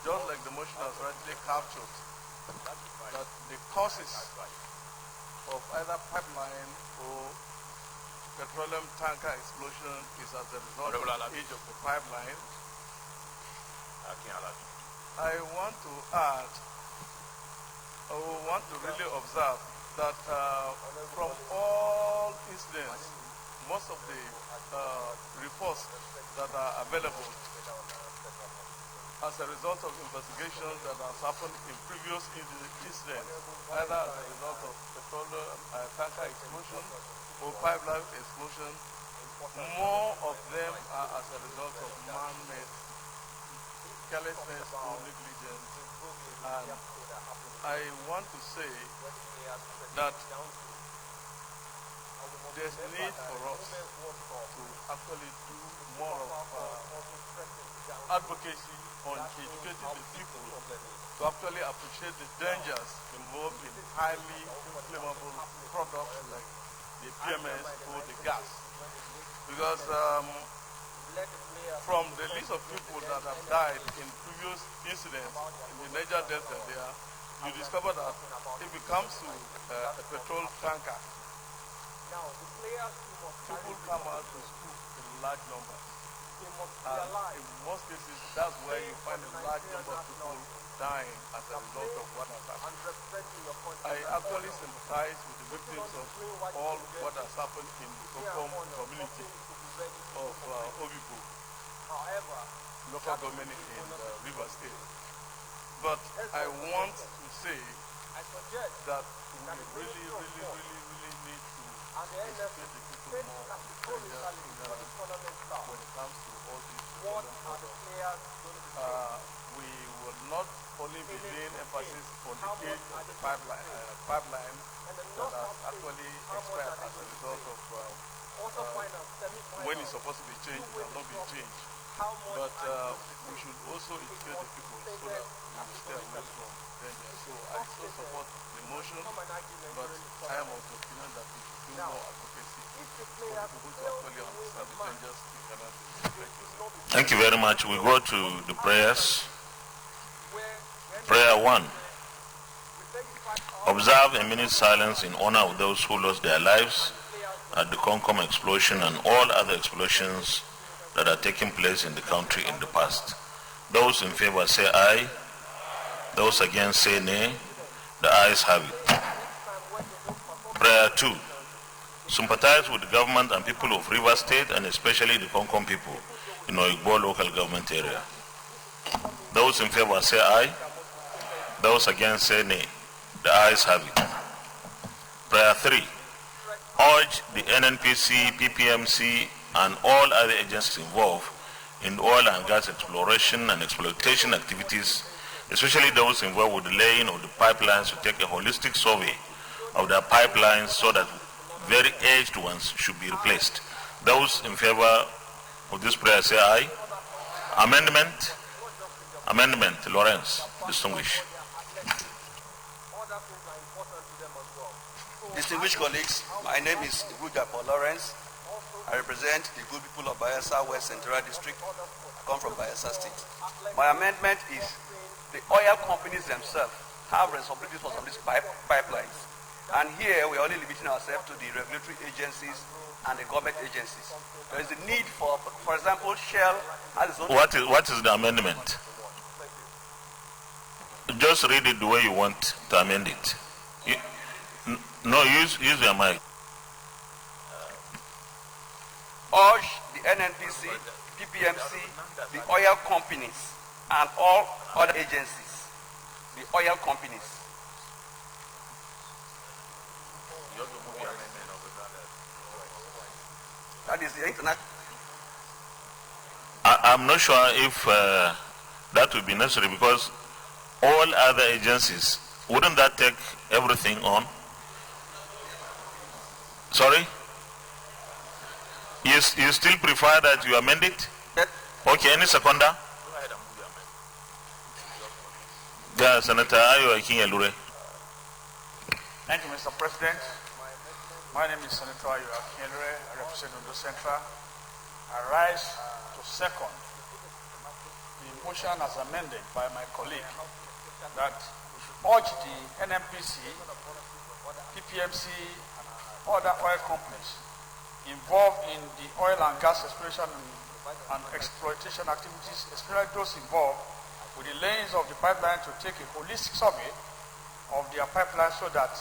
Just like the motion has rightly captured, that the causes of either pipeline or petroleum tanker explosion is as a result of the age of the pipeline. I want to add, I want to really observe that from all incidents, most of the reports that are available as a result of investigations that has happened in previous incidents, either as a result of petroleum tanker explosion or pipeline explosion, more of them are as a result of man-made carelessness or negligence. And I want to say that there's a need for us to actually do more of advocacy on educating the people to actually appreciate the dangers involved in highly inflammable products like the PMS or the gas. Because from the list of people that have died in previous incidents in the Niger Delta there, you discover that if it comes to a petrol tanker, people come out to school in large numbers. And in most cases, that's where you find a large number of people dying as a result of what has happened. I actually sympathize with the victims of all what has happened in the Kokom community of Obibo, local government in River State. But I want to say that we really need to educate the people more when it comes to all these problems. We will not only be laying emphasis on the age of the pipeline that has actually expired as a result of when it's supposed to be changed, it has not been changed. But we should also educate the people so that we will stay away from danger. So I still support the motion, but I am of the opinion that we should do more advocacy for the people to actually understand the dangers we cannot do. Thank you very much. We go to the prayers. Prayer 1. Observe a minute's silence in honor of those who lost their lives at the Concom explosion and all other explosions that are taking place in the country in the past. Those in favor say aye. Those against say nay. The ayes have it. Prayer 2. Sympathize with the government and people of River State and especially the Concom people in Oigbo local government area. Those in favor say aye. Those against say nay. The ayes have it. Prayer 3. Urge the NNPC, PPMC, and all other agencies involved in oil and gas exploration and exploitation activities, especially those involved with the laying of the pipelines, to take a holistic survey of their pipelines so that very aged ones should be replaced. Those in favor of this prayer say aye. Amendment, Lawrence, distinguished. Distinguished colleagues, my name is Ibuja Paul Lawrence. I represent the good people of Bayelsa West Central District. I come from Bayelsa State. My amendment is the oil companies themselves have responsibilities for some of these pipelines. And here we are only limiting ourselves to the regulatory agencies and the government agencies. There is a need for example, Shell has its own... What is the amendment? Just read it the way you want to amend it. No, use your mic. Urge the NNPC, PPMC, the oil companies, and all other agencies, the oil companies. That is the internet. I'm not sure if that would be necessary, because all other agencies, wouldn't that take everything on? Sorry? You still prefer that you amend it? Yes. Okay, any seconder? Yeah, Senator Ayo Akinye-Lure. Thank you, Mr. President. My name is Senator Ayo Akinye-Lure. I represent Ondo Central. I rise to second the motion as amended by my colleague that we should urge the NNPC, PPMC, and other oil companies involved in the oil and gas exploration and exploitation activities, especially those involved with the layings of the pipeline, to take a holistic survey of their pipeline so that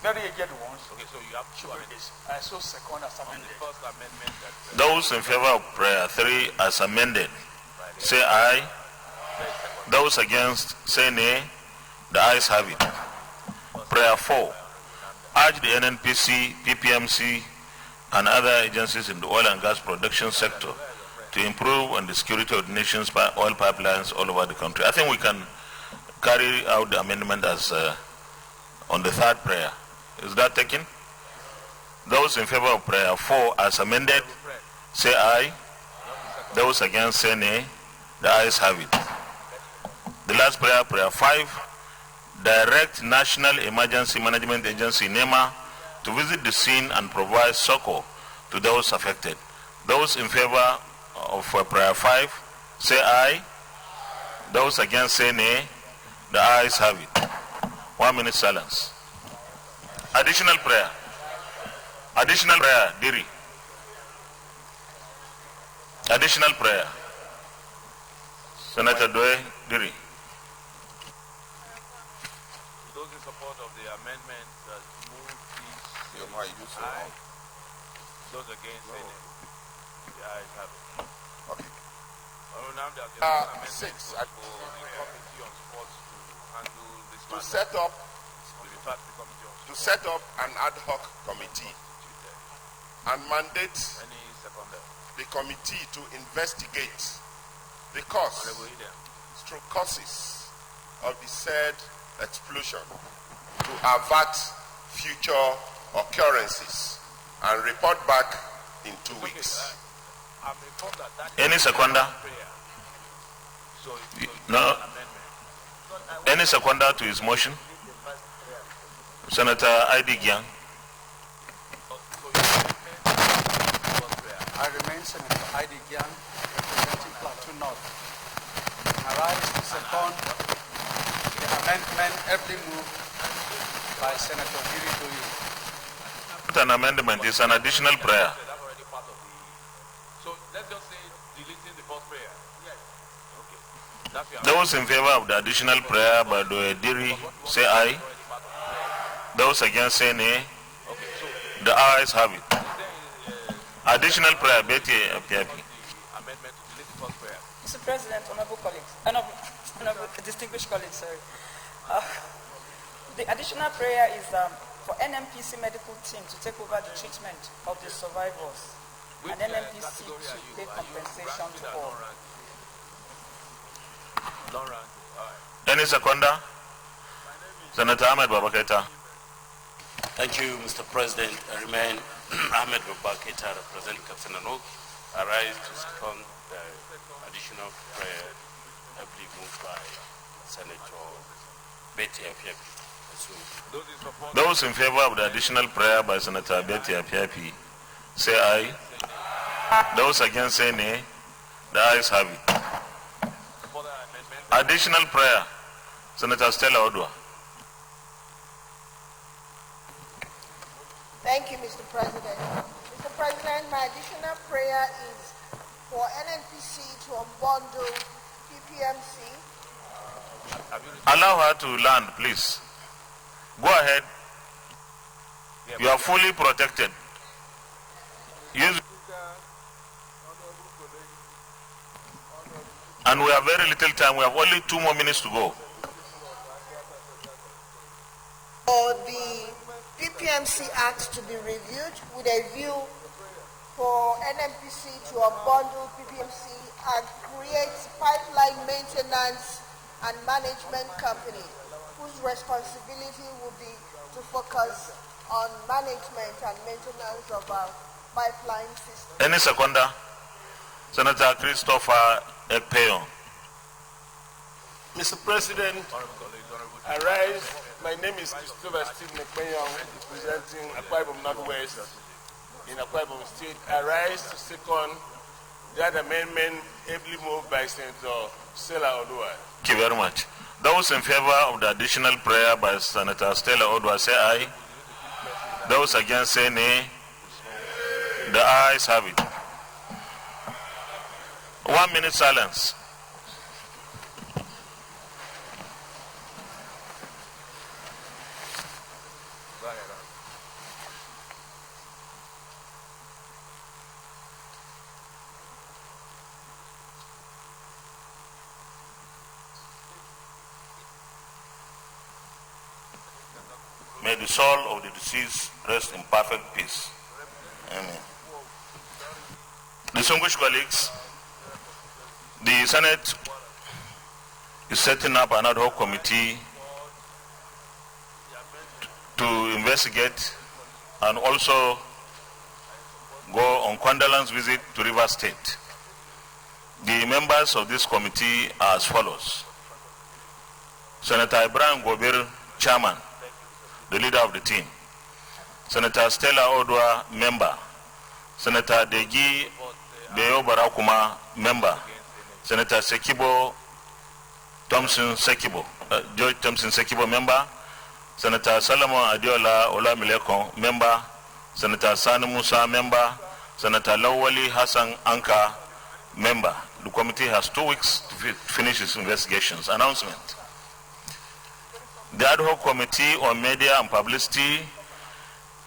very aged ones. Okay, so you have two amendments. I so second as amended. The first amendment that Those in favor of prayer 3 as amended, say aye. Those against, say nay. The ayes have it. Prayer 4. Urge the NNPC, PPMC, and other agencies in the oil and gas production sector to improve on the security of the nation's oil pipelines all over the country. I think we can carry out the amendment as on the third prayer. Is that taken? Those in favor of prayer 4 as amended, say aye. Those against, say nay. The ayes have it. The last prayer, prayer 5. Direct National Emergency Management Agency, NEMA, to visit the scene and provide succor to those affected. Those in favor of prayer 5, say aye. Those against, say nay. The ayes have it. 1 minute silence. Additional prayer. Additional prayer, Diri. Additional prayer. Senator Doe, Diri. those in support of the amendment that move these aye. Those against, say nay. The ayes have it. Okay. Now there are amendments 6. for the Committee on Sports to handle this To matter. set up To refer to the Committee on to Sports. set up an ad hoc committee and mandate Any seconder? the committee to investigate the cause stroke causes of the said explosion to avert future occurrences and report back in 2 weeks. I'm informed that Any seconder? No. Any seconder to his motion? Senator Id Gyang. I remain Senator Id Gyang, representing Plateau North. I rise to second the amendment ably moved by Senator Diri Doye. Not an amendment, it's an additional prayer. So let's just say deleting the first prayer. Okay. Those in favor of the additional prayer by Doe Diri, say aye. Those against, say nay. The ayes have it. Additional prayer, Betty Apiapi. Amendment to delete the first prayer. Mr. President, honorable colleagues, honorable distinguished colleagues, sorry. The additional prayer is for NNPC medical team to take over the treatment of the survivors, and NNPC to pay compensation to all. Any seconder? Senator Ahmed Babaketa. Thank you, Mr. President. I remain Ahmed Babaketa, representing Captain Anok. I rise to second the additional prayer ably moved by Senator Betty Apiapi. Those in favor of the additional prayer by Senator Betty Apiapi, say aye. Those against, say nay. The ayes have it. Additional prayer, Senator Stella Odua. Thank you, Mr. President. Mr. President, my additional prayer is for NNPC to unbundle PPMC. Allow her to land, please. Go ahead. You are fully protected. Use. And we have very little time. We have only 2 more minutes to go. For the PPMC Act to be reviewed with a view for NNPC to unbundle PPMC and create pipeline maintenance and management company whose responsibility will be to focus on management and maintenance of our pipeline system. Any seconder? Senator Christopher Ekpeyon. Mr. President, I rise. My name is Christopher Stephen Ekpeyon, representing Akwa Ibom Northwest in Akwa Ibom State. I rise to second that amendment ably moved by Senator Stella Odua. Thank you very much. Those in favor of the additional prayer by Senator Stella Odua say aye. Those against say nay. The ayes have it. 1 minute silence. May the soul of the deceased rest in perfect peace. Amen. Distinguished colleagues, the Senate is setting up an ad hoc committee to investigate and also go on condolence visit to Rivers State. The members of this committee are as follows: Senator Ibrahim Gobir, Chairman, the leader of the team; Senator Stella Odua, member; Senator Deji Deo Barakuma, member; Senator Sekibo Thompson Sekibo, George Thompson Sekibo, member; Senator Solomon Adiola Olamilekon, member; Senator Sani Musa, member; Senator Lawali Hassan Anka, member. The committee has 2 weeks to finish its investigations. Announcement. The ad hoc committee on media and publicity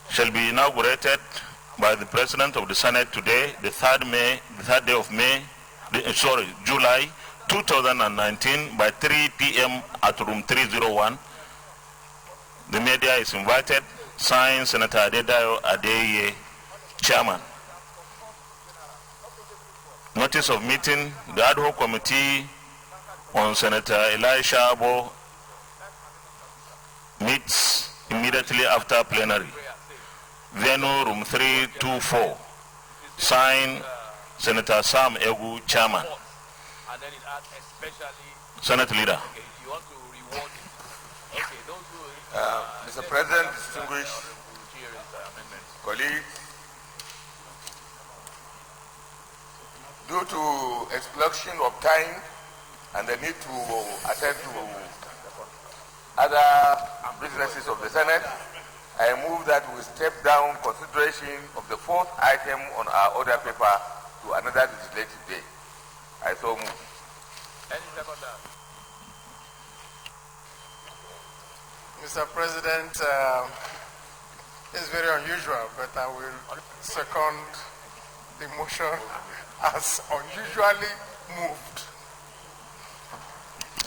shall be inaugurated by the President of the Senate today, the 3rd day of July 2019 by 3 p.m. at room 301. The media is invited. Signed, Senator Adedayo Adeye, Chairman. Notice of meeting. The ad hoc committee on Senator Elisha Abo meets immediately after plenary. Venue, room 324. Signed, Senator Sam Egu, Chairman. And then it adds especially Senate Leader. Okay, you want to reward it. Okay, those who Mr. President, distinguished colleagues, due to explosion of time and the need to attend to other businesses of the Senate, I move that we step down consideration of the 4th item on our order paper to another legislative day. I so move. Any seconder? Mr. President, it's very unusual, but I will second the motion as unusually moved.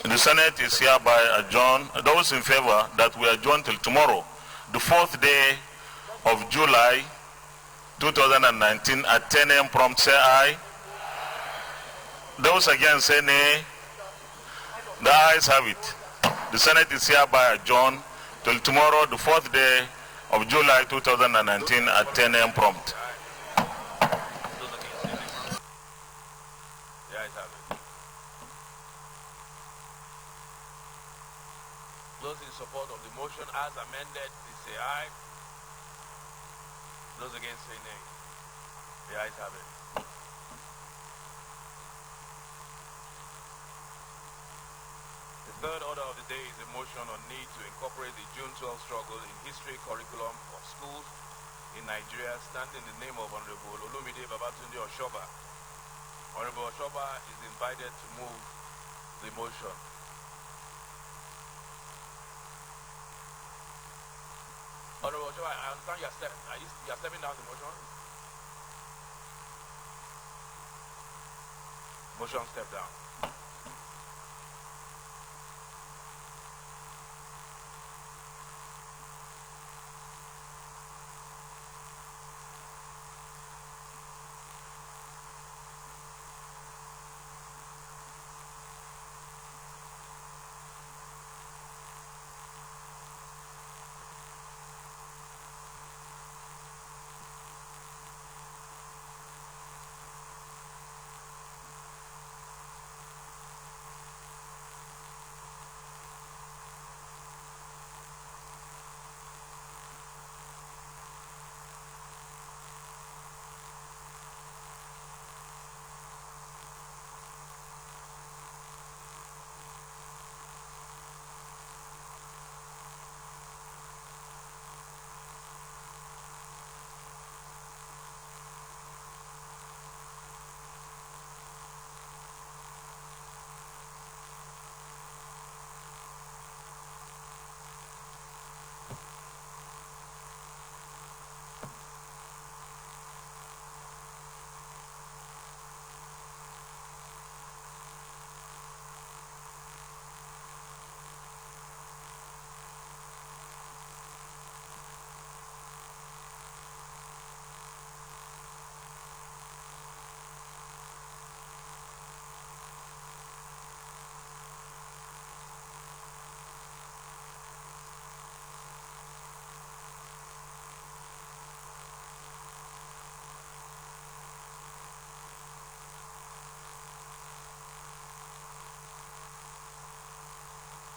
The Senate is hereby adjourned. Those in favor that we adjourn till tomorrow, the 4th day of July 2019 at 10 a.m. prompt, say aye. Those against say nay. The ayes have it. The Senate is hereby adjourned till tomorrow, the 4th day of July 2019 at 10 a.m. prompt. Those in support of the motion as amended, please say aye. Those against say nay. The ayes have it. The third order of the day is a motion on need to incorporate the June 12 struggle in history curriculum of schools in Nigeria, standing in the name of Honorable Olumide Babatunde Oshoba. Honorable Oshoba is invited to move the motion. Honorable Oshoba, I understand you are stepping down the motion. Motion step down.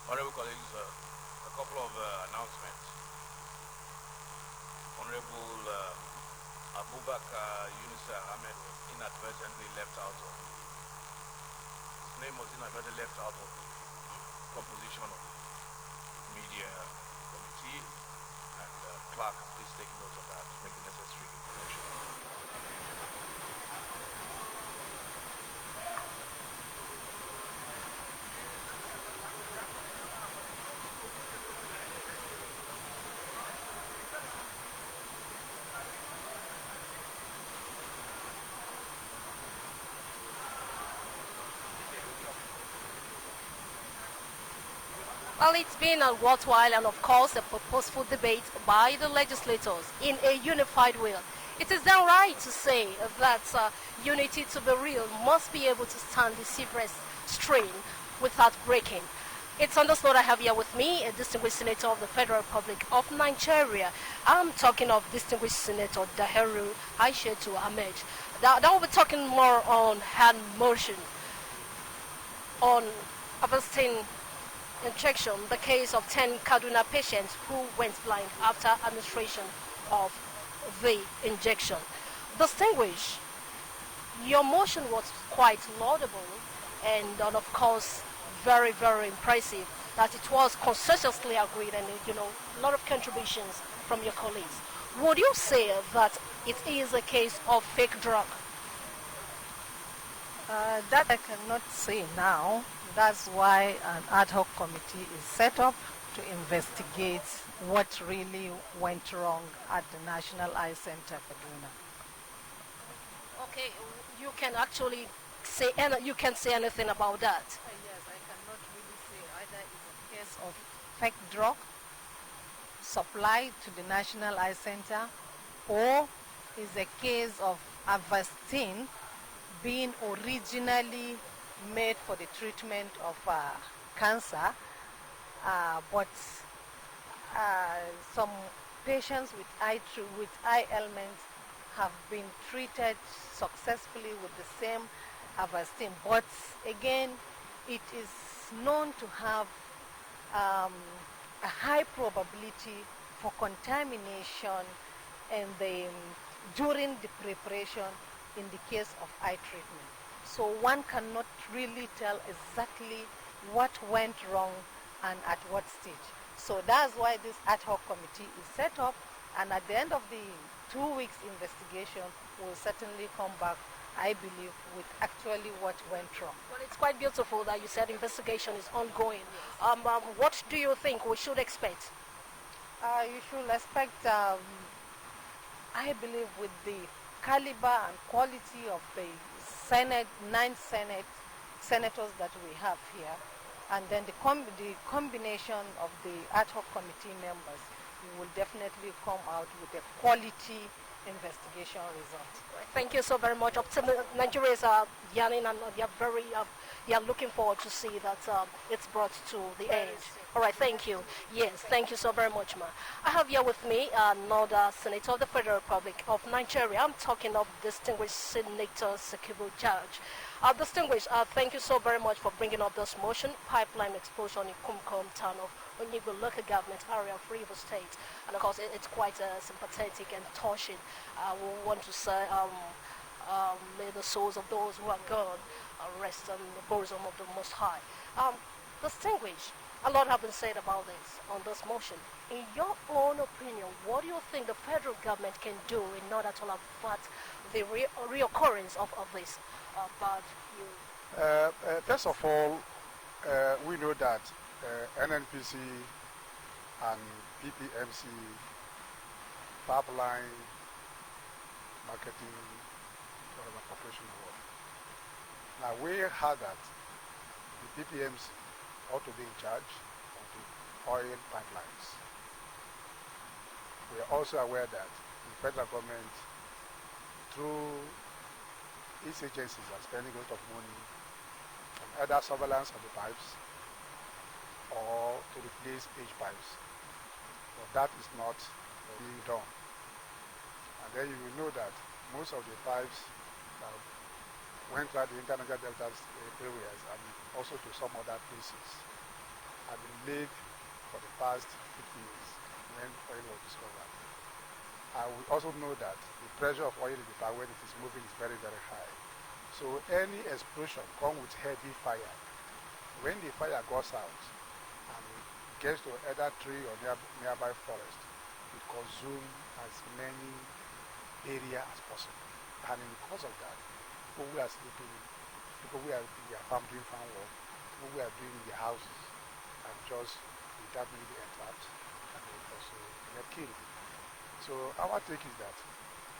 Honorable colleagues, a couple of announcements. Honorable Abubakar Yunusa Ahmed was inadvertently left out of, his name was inadvertently left out of the composition of the media committee, and clerk, please take note of that to make the necessary information. Well, it's been a worthwhile and, of course, a purposeful debate by the legislators in a unified will. It is then right to say that unity to be real must be able to stand the severest strain without breaking. It's understood I have here with me a distinguished senator of the Federal Republic of Nigeria. I'm talking of distinguished Senator Dahiru Aishetu Ahmed. That will be talking more on hand motion, on harvesting injection, the case of 10 Kaduna patients who went blind after administration of the injection. Distinguished, your motion was quite laudable and of course very, very impressive that it was consensuously agreed and a lot of contributions from your colleagues. Would you say that it is a case of fake drug? That I cannot say now. That's why an ad hoc committee is set up to investigate what really went wrong at the National Eye Center, Kaduna. Okay, you can actually say anything about that. Yes, I cannot really say either it's a case of fake drug supplied to the National Eye Center or is a case of Avastin being originally made for the treatment of cancer, but some patients with eye ailments have been treated successfully with the same Avastin. But again, it is known to have a high probability for contamination during the preparation in the case of eye treatment. So one cannot really tell exactly what went wrong and at what stage. So that's why this ad hoc committee is set up, and at the end of the 2 weeks investigation, we'll certainly come back, I believe, with actually what went wrong. Well, it's quite beautiful that you said investigation is ongoing. What do you think we should expect? You should expect, I believe, with the caliber and quality of the nine senators that we have here, and then the combination of the ad hoc committee members, we will definitely come out with a quality investigation result. Thank you so very much. Nigerians are yearning and they are looking forward to see that it's brought to the end. All right, thank you. Yes, thank you so very much, ma. I have here with me another senator of the Federal Republic of Nigeria. I'm talking of distinguished Senator Sekibu Judge. Distinguished, thank you so very much for bringing up this motion, pipeline explosion in Kumkom town of Onyigo local government area of Rivers State. And of course, it's quite sympathetic and touching. We want to say, may the souls of those who are gone rest in the bosom of the Most High. Distinguished, a lot have been said about this on this motion. In your own opinion, what do you think the federal government can do in order to avert the reoccurrence of this bad use? First of all, we know that NNPC and PPMC, pipeline marketing corporation award. Now we heard that the PPMs ought to be in charge of the oil pipelines. We are also aware that the federal government, through its agencies, are spending a lot of money on either surveillance of the pipes or to replace aged pipes. But that is not being done. And then you will know that most of the pipes that went through the Interniger Delta areas and also to some other places had been laid for the past 50 years when oil was discovered. And we also know that the pressure of oil in the power when it is moving is very, very high. So any explosion comes with heavy fire. When the fire goes out and gets to either tree or nearby forest, it consumes as many area as possible. And in the course of that, people who are sleeping, people who are in their farm doing farm work, people who are doing their houses, and just determined the entrapped and they also get killed. So our take is that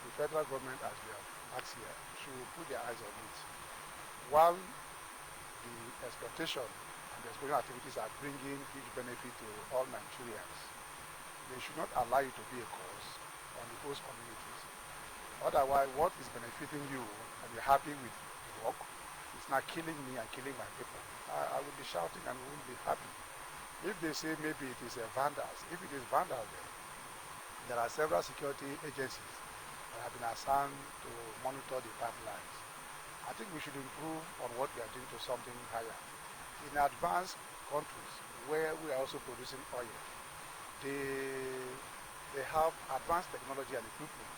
the federal government, as we have asked here, should put their eyes on it. While the exploitation and the exploitation activities are bringing huge benefit to all Nigerians, they should not allow it to be a cause on the host communities. Otherwise, what is benefiting you and you're happy with the work is not killing me and killing my people. I will be shouting and won't be happy. If they say maybe it is vandals, if it is vandals, then there are several security agencies that have been assigned to monitor the pipelines. I think we should improve on what we are doing to something higher. In advanced countries where we are also producing oil, they have advanced technology and equipment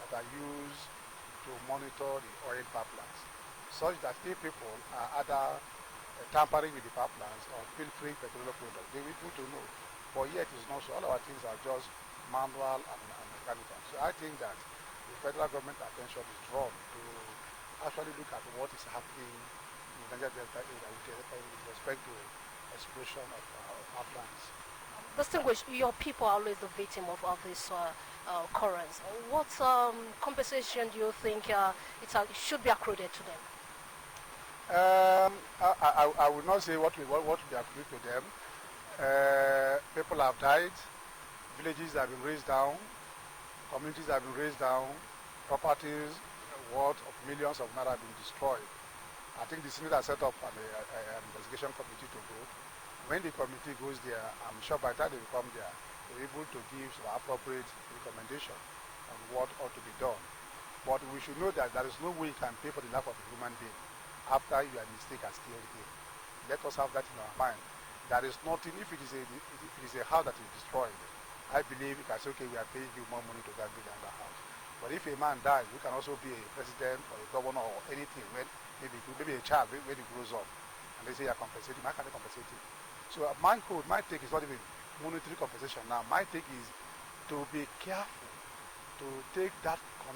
that are used to monitor the oil pipelines, such that if people are either tampering with the pipelines or filtering petroleum products, they will be able to know. But yet it's not so. All our things are just manual and mechanical. So I think that the federal government attention is drawn to actually look at what is happening in Niger Delta area with respect to explosion of pipelines. Distinguished, your people are always the victim of this occurrence. What compensation do you think should be accrued to them? I would not say what we accrue to them. People have died, villages have been razed down, communities have been razed down, properties worth of millions of naira have been destroyed. I think the Senate has set up an investigation committee to go. When the committee goes there, I'm sure by the time they come there, they're able to give some appropriate recommendation on what ought to be done. But we should know that there is no way you can pay for the life of a human being after your mistake has killed him. Let us have that in our mind. There is nothing, if it is a house that is destroyed, I believe we can say, okay, we are paying you more money to go and build another house. But if a man dies, we can also be a president or a governor or anything, when maybe a child when he grows up, and they say, you're compensating, how can they compensate him? So my take is not even monetary compensation now. My take is to be careful to take that